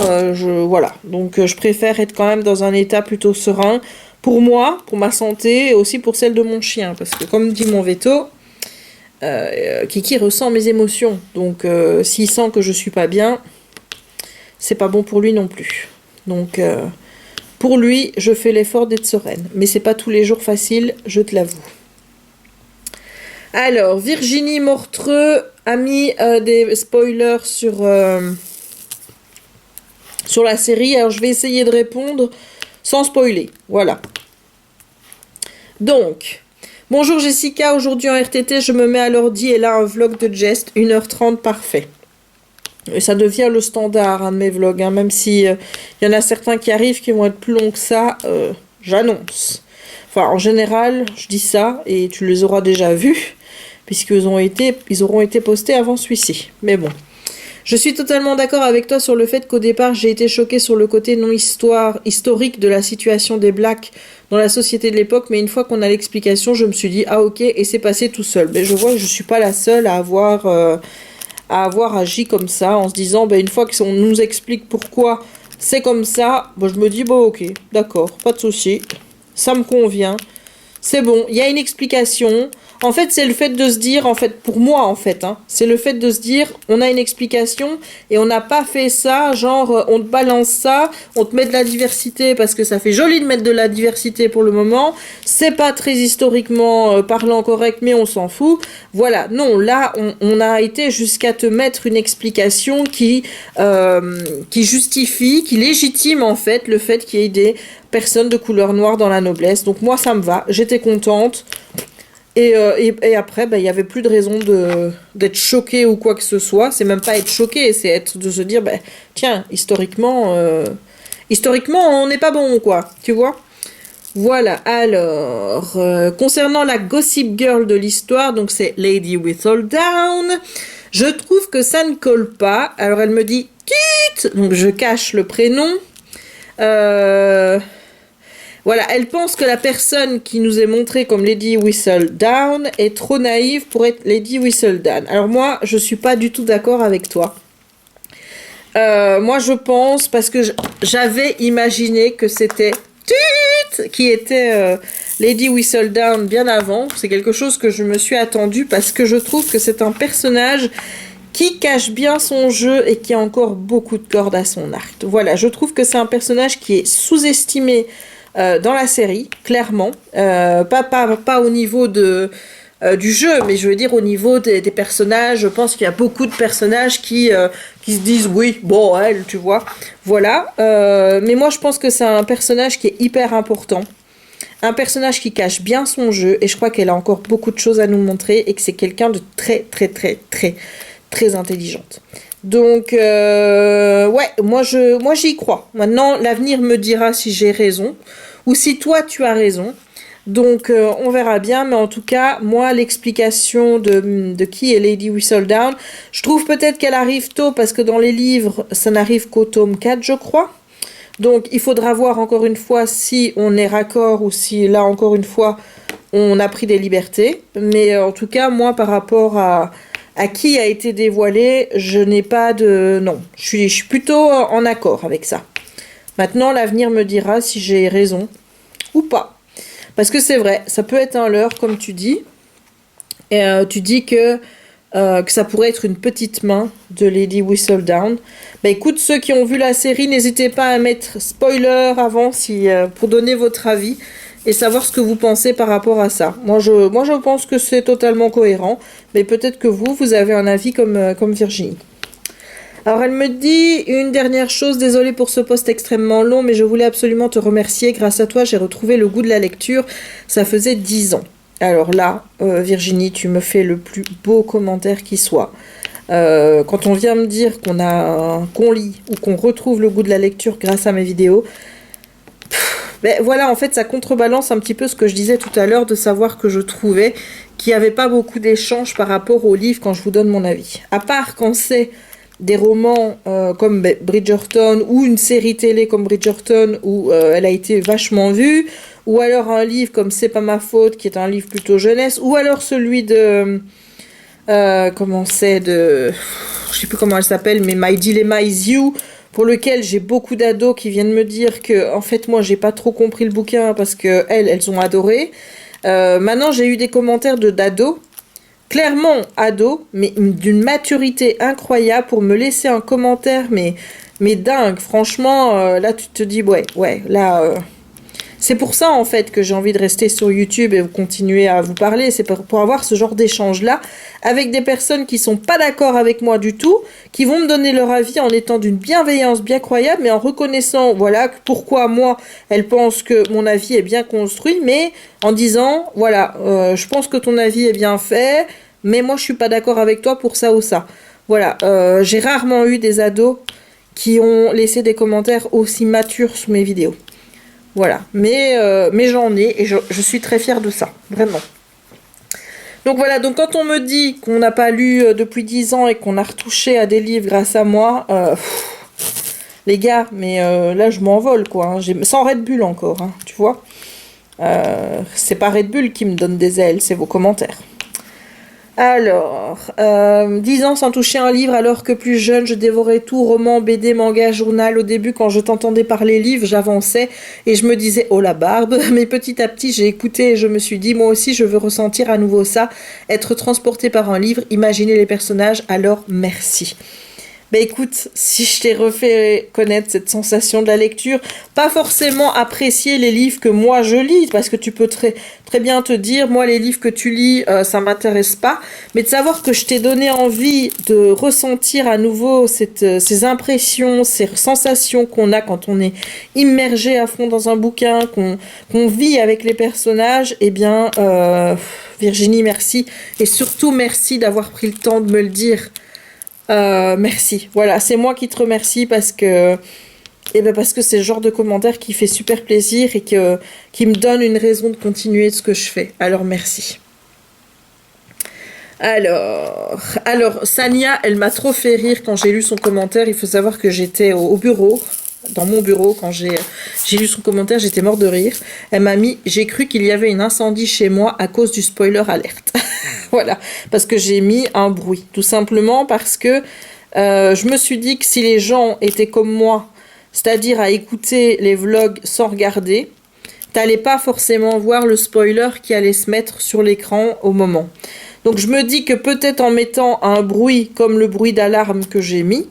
voilà. Donc je préfère être quand même dans un état plutôt serein pour moi, pour ma santé et aussi pour celle de mon chien. Parce que comme dit mon veto, Kiki ressent mes émotions. Donc s'il sent que je suis pas bien, c'est pas bon pour lui non plus. Donc pour lui, je fais l'effort d'être sereine. Mais c'est pas tous les jours facile, je te l'avoue. Alors, Virginie Mortreux a mis des spoilers sur la série. Alors, je vais essayer de répondre sans spoiler. Voilà. Donc, bonjour Jessica. Aujourd'hui en RTT, je me mets à l'ordi et là, un vlog de Jest. 1h30, parfait. Et ça devient le standard de mes vlogs. Hein, même si y en a certains qui arrivent qui vont être plus longs que ça, j'annonce. Enfin, en général, je dis ça et tu les auras déjà vus, puisqu'ils auront été postés avant celui-ci. Mais bon. Je suis totalement d'accord avec toi sur le fait qu'au départ, j'ai été choquée sur le côté non historique de la situation des Blacks dans la société de l'époque, mais une fois qu'on a l'explication, je me suis dit, ah ok, et c'est passé tout seul. Mais je vois que je suis pas la seule à avoir agi comme ça, en se disant, ben, une fois qu'on nous explique pourquoi c'est comme ça, ben, je me dis, bon ok, d'accord, pas de souci, ça me convient, c'est bon, il y a une explication. En fait, c'est le fait de se dire, en fait, pour moi, en fait, hein, c'est le fait de se dire, on a une explication et on n'a pas fait ça, genre, on te balance ça, on te met de la diversité parce que ça fait joli de mettre de la diversité pour le moment, c'est pas très historiquement parlant correct, mais on s'en fout. Voilà, non, là, on a été jusqu'à te mettre une explication qui justifie, qui légitime, en fait, le fait qu'il y ait des personnes de couleur noire dans la noblesse. Donc moi, ça me va, j'étais contente. Et après, il n'y avait plus de raison d'être choqué ou quoi que ce soit. C'est même pas être choqué, c'est de se dire, tiens, historiquement, on n'est pas bon, quoi. Tu vois ? Voilà, alors, concernant la gossip girl de l'histoire, donc c'est Lady Whistledown, je trouve que ça ne colle pas. Alors elle me dit, Kit, donc je cache le prénom. Voilà, elle pense que la personne qui nous est montrée comme Lady Whistledown est trop naïve pour être Lady Whistledown. Alors moi, je suis pas du tout d'accord avec toi. Moi, je pense, parce que j'avais imaginé que c'était Tut qui était Lady Whistledown bien avant. C'est quelque chose que je me suis attendue parce que je trouve que c'est un personnage qui cache bien son jeu et qui a encore beaucoup de cordes à son arc. Voilà, je trouve que c'est un personnage qui est sous-estimé dans la série, clairement. Pas au niveau de du jeu, mais je veux dire au niveau des personnages, je pense qu'il y a beaucoup de personnages qui se disent oui, bon, elle, tu vois, voilà. Mais moi, je pense que c'est un personnage qui est hyper important, un personnage qui cache bien son jeu, et je crois qu'elle a encore beaucoup de choses à nous montrer, et que c'est quelqu'un de très, très, très, très, très intelligente. Donc, ouais, moi j'y crois. Maintenant, l'avenir me dira si j'ai raison, ou si toi tu as raison. Donc on verra bien, mais en tout cas, moi l'explication de qui est Lady Whistledown, je trouve peut-être qu'elle arrive tôt parce que dans les livres, ça n'arrive qu'au tome 4, je crois. Donc il faudra voir encore une fois si on est raccord ou si là encore une fois on a pris des libertés. Mais en tout cas, moi par rapport à qui a été dévoilé, je n'ai pas de... Non, je suis plutôt en accord avec ça. Maintenant, l'avenir me dira si j'ai raison ou pas. Parce que c'est vrai, ça peut être un leurre, comme tu dis. Et tu dis que ça pourrait être une petite main de Lady Whistledown. Bah écoute, ceux qui ont vu la série, n'hésitez pas à mettre spoiler avant pour donner votre avis et savoir ce que vous pensez par rapport à ça. Moi, je pense que c'est totalement cohérent, mais peut-être que vous avez un avis comme Virginie. Alors elle me dit une dernière chose, désolée pour ce post extrêmement long, mais je voulais absolument te remercier. Grâce à toi, j'ai retrouvé le goût de la lecture. Ça faisait 10 ans. Alors là, Virginie, tu me fais le plus beau commentaire qui soit. Quand on vient me dire qu'on lit ou qu'on retrouve le goût de la lecture grâce à mes vidéos, ben voilà, en fait, ça contrebalance un petit peu ce que je disais tout à l'heure, de savoir que je trouvais qu'il n'y avait pas beaucoup d'échanges par rapport au livre quand je vous donne mon avis. À part quand c'est des romans comme Bridgerton ou une série télé comme Bridgerton où elle a été vachement vue, ou alors un livre comme C'est pas ma faute qui est un livre plutôt jeunesse, ou alors celui de je sais plus comment elle s'appelle, mais My Dilemma is You, pour lequel j'ai beaucoup d'ados qui viennent me dire que en fait moi j'ai pas trop compris le bouquin parce que elles ont adoré. Maintenant j'ai eu des commentaires d'ados, clairement ados, mais d'une maturité incroyable pour me laisser un commentaire mais dingue. Franchement, là tu te dis ouais, là c'est pour ça en fait que j'ai envie de rester sur YouTube et continuer à vous parler, c'est pour avoir ce genre d'échange là avec des personnes qui sont pas d'accord avec moi du tout, qui vont me donner leur avis en étant d'une bienveillance bien croyable, mais en reconnaissant voilà pourquoi moi elles pensent que mon avis est bien construit, mais en disant voilà je pense que ton avis est bien fait, mais moi je suis pas d'accord avec toi pour ça ou ça. Voilà, j'ai rarement eu des ados qui ont laissé des commentaires aussi matures sous mes vidéos. Voilà, mais j'en ai et je suis très fière de ça, vraiment. Donc voilà, donc quand on me dit qu'on n'a pas lu depuis 10 ans et qu'on a retouché à des livres grâce à moi, les gars, mais là je m'envole quoi, hein. Sans Red Bull encore, hein, tu vois. C'est pas Red Bull qui me donne des ailes, c'est vos commentaires. Alors, 10 ans sans toucher un livre alors que plus jeune, je dévorais tout, roman, BD, manga, journal. Au début, quand je t'entendais parler livre, j'avançais et je me disais « Oh la barbe !» Mais petit à petit, j'ai écouté et je me suis dit « Moi aussi, je veux ressentir à nouveau ça, être transporté par un livre, imaginer les personnages, alors merci !» Ben écoute, si je t'ai refait connaître cette sensation de la lecture, pas forcément apprécier les livres que moi je lis, parce que tu peux très, très bien te dire, moi les livres que tu lis, ça m'intéresse pas, mais de savoir que je t'ai donné envie de ressentir à nouveau ces impressions, ces sensations qu'on a quand on est immergé à fond dans un bouquin, qu'on vit avec les personnages, eh bien, Virginie, merci, et surtout merci d'avoir pris le temps de me le dire. Merci. Voilà, c'est moi qui te remercie parce que c'est le genre de commentaire qui fait super plaisir et qui me donne une raison de continuer ce que je fais. Alors merci. Alors Sania, elle m'a trop fait rire quand j'ai lu son commentaire. Il faut savoir que j'étais au bureau, dans mon bureau, quand j'ai lu son commentaire, j'étais mort de rire. Elle m'a mis « J'ai cru qu'il y avait un incendie chez moi à cause du spoiler alerte. » Voilà, parce que j'ai mis un bruit. Tout simplement parce que je me suis dit que si les gens étaient comme moi, c'est-à-dire à écouter les vlogs sans regarder, t'allais pas forcément voir le spoiler qui allait se mettre sur l'écran au moment. Donc je me dis que peut-être en mettant un bruit comme le bruit d'alarme que j'ai mis,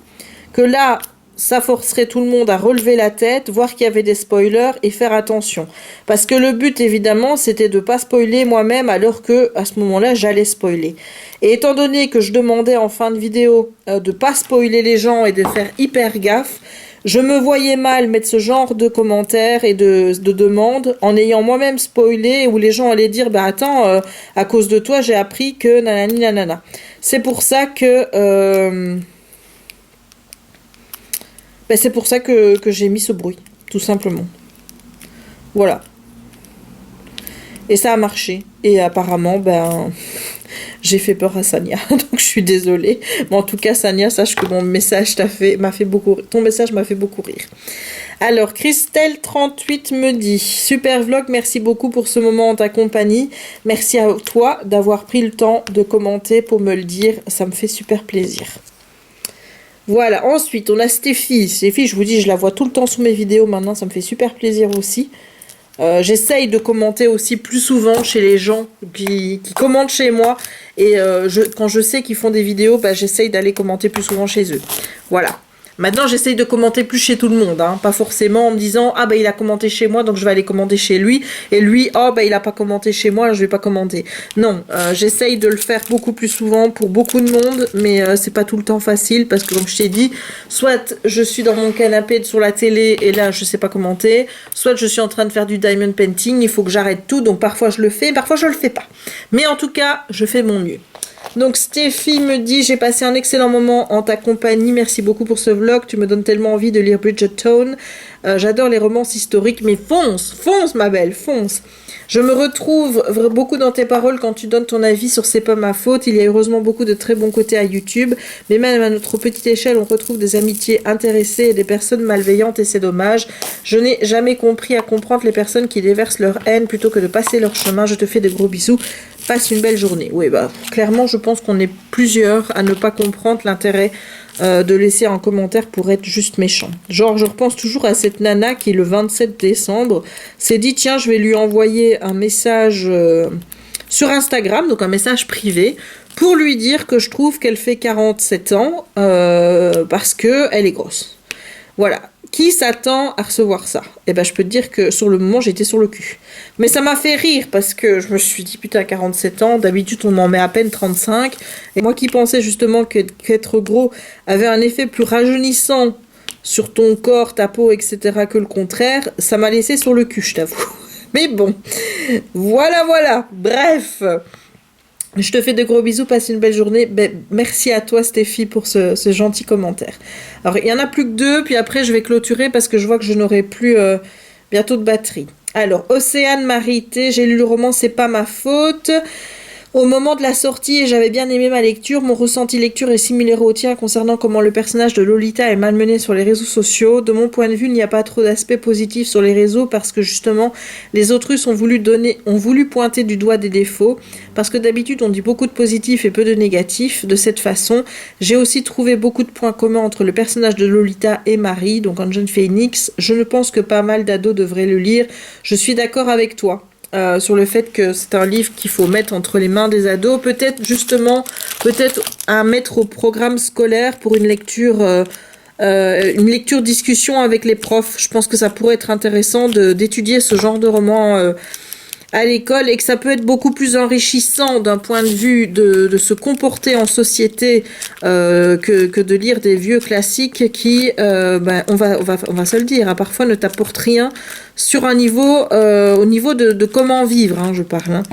que là, ça forcerait tout le monde à relever la tête, voir qu'il y avait des spoilers et faire attention. Parce que le but, évidemment, c'était de pas spoiler moi-même alors que, à ce moment-là, j'allais spoiler. Et étant donné que je demandais en fin de vidéo de pas spoiler les gens et de faire hyper gaffe, je me voyais mal mettre ce genre de commentaires et de demandes en ayant moi-même spoilé où les gens allaient dire bah attends, à cause de toi j'ai appris que nanani nanana. C'est pour ça que c'est pour ça que j'ai mis ce bruit, tout simplement. Voilà. Et ça a marché. Et apparemment, j'ai fait peur à Sania. Donc je suis désolée. Mais en tout cas, Sania, sache que mon message ton message m'a fait beaucoup rire. Alors, Christelle38 me dit: super vlog, merci beaucoup pour ce moment en ta compagnie. Merci à toi d'avoir pris le temps de commenter pour me le dire. Ça me fait super plaisir. Voilà, ensuite on a Stéphie. Stéphie, je vous dis, je la vois tout le temps sous mes vidéos maintenant, ça me fait super plaisir aussi. J'essaye de commenter aussi plus souvent chez les gens qui commentent chez moi. Et quand je sais qu'ils font des vidéos, j'essaye d'aller commenter plus souvent chez eux. Voilà. Maintenant, j'essaye de commenter plus chez tout le monde, hein, pas forcément en me disant « Ah, il a commenté chez moi, donc je vais aller commenter chez lui. » Et lui « Oh, il a pas commenté chez moi, je vais pas commenter. » Non, j'essaye de le faire beaucoup plus souvent pour beaucoup de monde, mais c'est pas tout le temps facile parce que, comme je t'ai dit, soit je suis dans mon canapé sur la télé et là, je sais pas commenter, soit je suis en train de faire du diamond painting, il faut que j'arrête tout, donc parfois je le fais, parfois je le fais pas. Mais en tout cas, je fais mon mieux. Donc Stéphie me dit: j'ai passé un excellent moment en ta compagnie, merci beaucoup pour ce vlog, tu me donnes tellement envie de lire Bridgerton, j'adore les romances historiques, mais fonce ma belle, fonce. Je me retrouve beaucoup dans tes paroles quand tu donnes ton avis sur C'est pas ma faute. Il y a heureusement beaucoup de très bons côtés à YouTube, mais même à notre petite échelle, on retrouve des amitiés intéressées et des personnes malveillantes et c'est dommage. Je n'ai jamais compris à comprendre les personnes qui déversent leur haine plutôt que de passer leur chemin. Je te fais de gros bisous. Passe une belle journée. Oui, clairement, je pense qu'on est plusieurs à ne pas comprendre l'intérêt de laisser un commentaire pour être juste méchant. Genre, je repense toujours à cette nana qui, le 27 décembre, s'est dit: tiens, je vais lui envoyer un message sur Instagram, donc un message privé, pour lui dire que je trouve qu'elle fait 47 ans parce qu'elle est grosse. Voilà. Qui s'attend à recevoir ça? Eh je peux te dire que sur le moment, j'étais sur le cul. Mais ça m'a fait rire parce que je me suis dit, putain, 47 ans, d'habitude, on en met à peine 35. Et moi qui pensais justement qu'être gros avait un effet plus rajeunissant sur ton corps, ta peau, etc., que le contraire, ça m'a laissé sur le cul, je t'avoue. Mais bon, voilà. Bref. Je te fais de gros bisous, passe une belle journée. Merci à toi Stéphie pour ce gentil commentaire. Alors il n'y en a plus que 2, puis après je vais clôturer parce que je vois que je n'aurai plus bientôt de batterie. Alors Océane Marité, j'ai lu le roman C'est pas ma faute. Au moment de la sortie, et j'avais bien aimé ma lecture, mon ressenti lecture est similaire au tien concernant comment le personnage de Lolita est malmené sur les réseaux sociaux. De mon point de vue, il n'y a pas trop d'aspects positifs sur les réseaux parce que justement, les Autrus ont voulu pointer du doigt des défauts. Parce que d'habitude, on dit beaucoup de positifs et peu de négatifs. De cette façon, j'ai aussi trouvé beaucoup de points communs entre le personnage de Lolita et Marie, donc Anne Phoenix. Je ne pense que pas mal d'ados devraient le lire. Je suis d'accord avec toi. Sur le fait que c'est un livre qu'il faut mettre entre les mains des ados, peut-être à mettre au programme scolaire pour une lecture discussion avec les profs. Je pense que ça pourrait être intéressant d'étudier ce genre de roman à l'école et que ça peut être beaucoup plus enrichissant d'un point de vue de se comporter en société que de lire des vieux classiques qui, on va se le dire, hein, parfois ne t'apportent rien sur un niveau, au niveau de comment vivre, hein, je parle. Hein.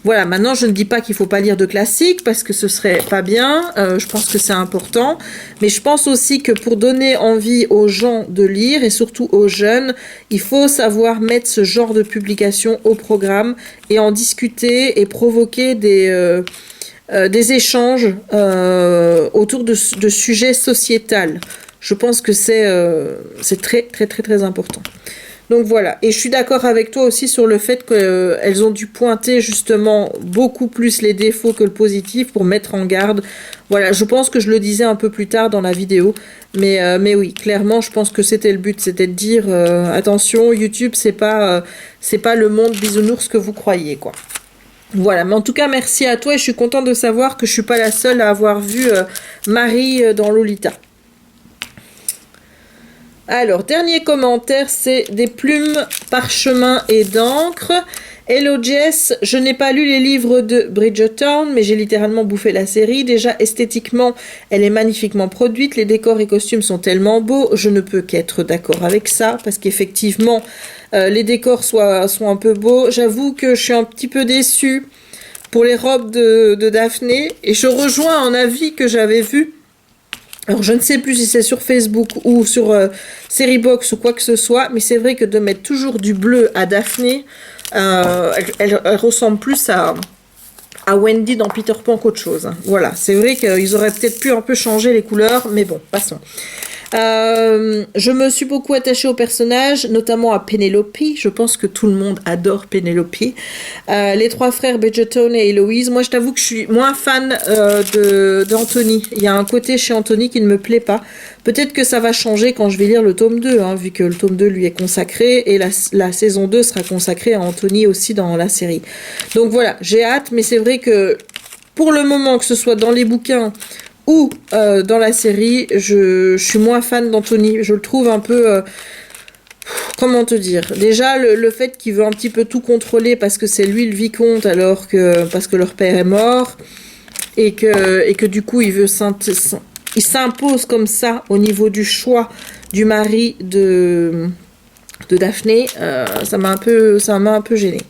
Voilà, maintenant je ne dis pas qu'il faut pas lire de classiques parce que ce serait pas bien, je pense que c'est important, mais je pense aussi que pour donner envie aux gens de lire et surtout aux jeunes, il faut savoir mettre ce genre de publication au programme et en discuter et provoquer des échanges autour de sujets sociétals. Je pense que c'est très important. Donc voilà, et je suis d'accord avec toi aussi sur le fait qu'elles ont dû pointer justement beaucoup plus les défauts que le positif pour mettre en garde. Voilà, je pense que je le disais un peu plus tard dans la vidéo, mais oui, clairement, je pense que c'était le but, c'était de dire attention, YouTube, c'est pas le monde bisounours que vous croyez, quoi. Voilà, mais en tout cas, merci à toi et je suis contente de savoir que je suis pas la seule à avoir vu Marie dans Lolita. Alors, dernier commentaire, c'est des plumes, parchemin et d'encre. Hello Jess, je n'ai pas lu les livres de Bridgerton, mais j'ai littéralement bouffé la série. Déjà, esthétiquement, elle est magnifiquement produite. Les décors et costumes sont tellement beaux. Je ne peux qu'être d'accord avec ça, parce qu'effectivement, les décors sont un peu beaux. J'avoue que je suis un petit peu déçue pour les robes de Daphné. Et je rejoins un avis que j'avais vu. Alors, je ne sais plus si c'est sur Facebook ou sur Seriebox ou quoi que ce soit, mais c'est vrai que de mettre toujours du bleu à Daphné, elle ressemble plus à Wendy dans Peter Pan qu'autre chose. Voilà, c'est vrai qu'ils auraient peut-être pu un peu changer les couleurs, mais bon, passons. Je me suis beaucoup attachée au personnage, notamment à Penelope. Je pense que tout le monde adore Penelope. Les trois frères Bridgerton et Héloïse. Moi, je t'avoue que je suis moins fan d'Anthony. Il y a un côté chez Anthony qui ne me plaît pas. Peut-être que ça va changer quand je vais lire le tome 2, hein, vu que le tome 2 lui est consacré et la saison 2 sera consacrée à Anthony aussi dans la série. Donc voilà, j'ai hâte, mais c'est vrai que pour le moment, que ce soit dans les bouquins ou dans la série, je suis moins fan d'Anthony. Je le trouve un peu... comment te dire? Déjà, le fait qu'il veut un petit peu tout contrôler parce que c'est lui le vicomte, parce que leur père est mort, et que du coup, il s'impose comme ça au niveau du choix du mari de Daphné. Ça m'a un peu gênée.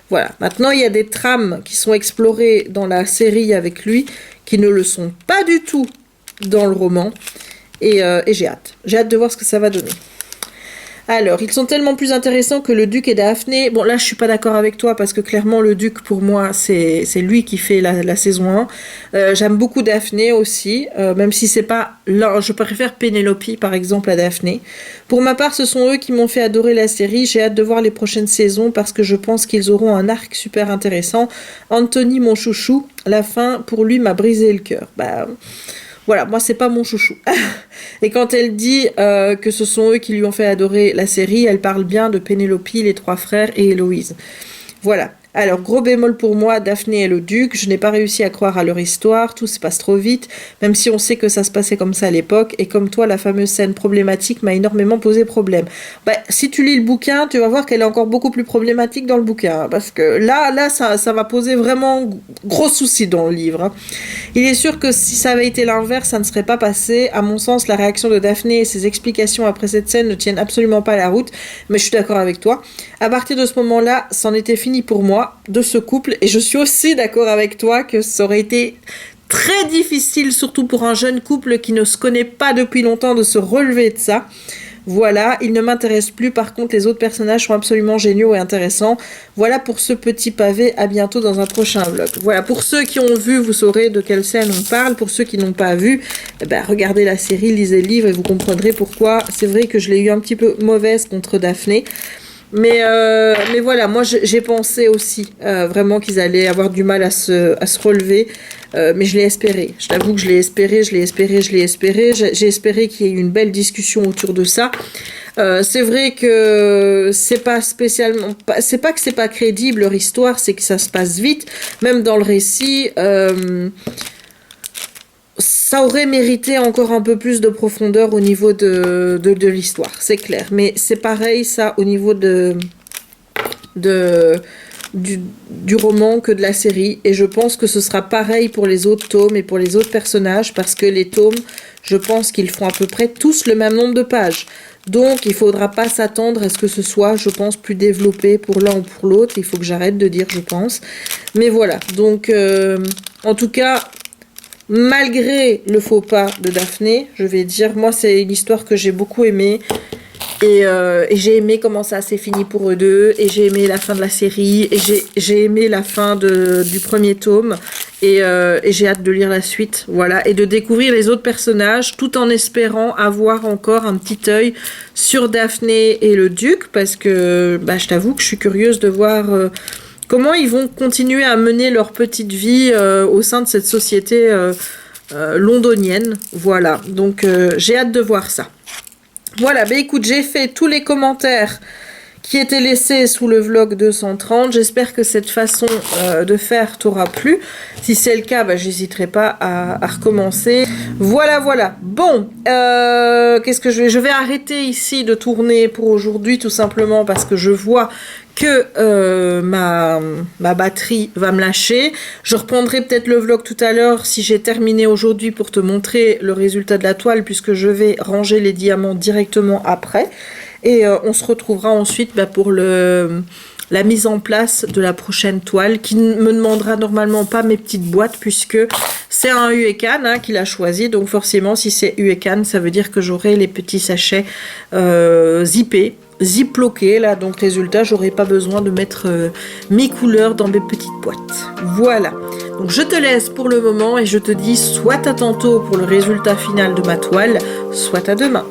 Voilà. Maintenant, il y a des trames qui sont explorées dans la série avec lui, qui ne le sont pas du tout dans le roman. Et j'ai hâte. J'ai hâte de voir ce que ça va donner. Alors, ils sont tellement plus intéressants que le Duc et Daphné. Bon, là, je suis pas d'accord avec toi parce que clairement, le Duc, pour moi, c'est lui qui fait la saison 1. J'aime beaucoup Daphné aussi, même si c'est pas... Là, je préfère Penelope, par exemple, à Daphné. Pour ma part, ce sont eux qui m'ont fait adorer la série. J'ai hâte de voir les prochaines saisons parce que je pense qu'ils auront un arc super intéressant. Anthony, mon chouchou, la fin, pour lui, m'a brisé le cœur. Voilà, moi c'est pas mon chouchou. Et quand elle dit que ce sont eux qui lui ont fait adorer la série, elle parle bien de Penelope, les trois frères et Héloïse. Voilà. Alors, gros bémol pour moi, Daphné et le Duc, je n'ai pas réussi à croire à leur histoire, tout se passe trop vite, même si on sait que ça se passait comme ça à l'époque, et comme toi, la fameuse scène problématique m'a énormément posé problème. Si tu lis le bouquin, tu vas voir qu'elle est encore beaucoup plus problématique dans le bouquin, parce que là, ça va poser vraiment gros soucis dans le livre. Hein. Il est sûr que si ça avait été l'inverse, ça ne serait pas passé. À mon sens, la réaction de Daphné et ses explications après cette scène ne tiennent absolument pas la route, mais je suis d'accord avec toi. À partir de ce moment-là, c'en était fini pour moi, de ce couple, et je suis aussi d'accord avec toi que ça aurait été très difficile, surtout pour un jeune couple qui ne se connaît pas depuis longtemps, de se relever de ça. Voilà, il ne m'intéresse plus, par contre les autres personnages sont absolument géniaux et intéressants. Voilà pour ce petit pavé, à bientôt dans un prochain vlog. Voilà, pour ceux qui ont vu, vous saurez de quelle scène on parle. Pour ceux qui n'ont pas vu, regardez la série, lisez le livre et vous comprendrez pourquoi. C'est vrai que je l'ai eu un petit peu mauvaise contre Daphné. Mais voilà, moi j'ai pensé aussi vraiment qu'ils allaient avoir du mal à se relever, mais je l'ai espéré. Je t'avoue que je l'ai espéré. J'ai espéré qu'il y ait une belle discussion autour de ça. C'est vrai que c'est pas spécialement, c'est pas que c'est pas crédible leur histoire, c'est que ça se passe vite. Même dans le récit, ça aurait mérité encore un peu plus de profondeur au niveau de l'histoire, c'est clair. Mais c'est pareil, ça, au niveau du roman que de la série. Et je pense que ce sera pareil pour les autres tomes et pour les autres personnages, parce que les tomes, je pense qu'ils font à peu près tous le même nombre de pages. Donc, il faudra pas s'attendre à ce que ce soit, je pense, plus développé pour l'un ou pour l'autre. Il faut que j'arrête de dire, je pense. Mais voilà, donc, en tout cas... Malgré le faux pas de Daphné, je vais dire, moi c'est une histoire que j'ai beaucoup aimée et j'ai aimé comment ça s'est fini pour eux deux, et j'ai aimé la fin de la série, et j'ai aimé la fin du premier tome, et j'ai hâte de lire la suite, voilà, et de découvrir les autres personnages tout en espérant avoir encore un petit œil sur Daphné et le Duc, parce que je t'avoue que je suis curieuse de voir... comment ils vont continuer à mener leur petite vie au sein de cette société londonienne. Voilà, donc j'ai hâte de voir ça. Voilà, écoute, j'ai fait tous les commentaires qui était laissé sous le vlog 230. J'espère que cette façon de faire t'aura plu. Si c'est le cas, j'hésiterai pas à recommencer. Voilà, voilà. Bon, qu'est-ce que je vais arrêter ici de tourner pour aujourd'hui, tout simplement parce que je vois que ma batterie va me lâcher. Je reprendrai peut-être le vlog tout à l'heure si j'ai terminé aujourd'hui pour te montrer le résultat de la toile, puisque je vais ranger les diamants directement après. Et on se retrouvera ensuite pour la mise en place de la prochaine toile, qui ne me demandera normalement pas mes petites boîtes, puisque c'est un Uecan qu'il a choisi. Donc forcément, si c'est Uecan, ça veut dire que j'aurai les petits sachets zippés, ziploqués là. Donc résultat, j'aurai pas besoin de mettre mes couleurs dans mes petites boîtes. Voilà. Donc je te laisse pour le moment et je te dis soit à tantôt pour le résultat final de ma toile, soit à demain.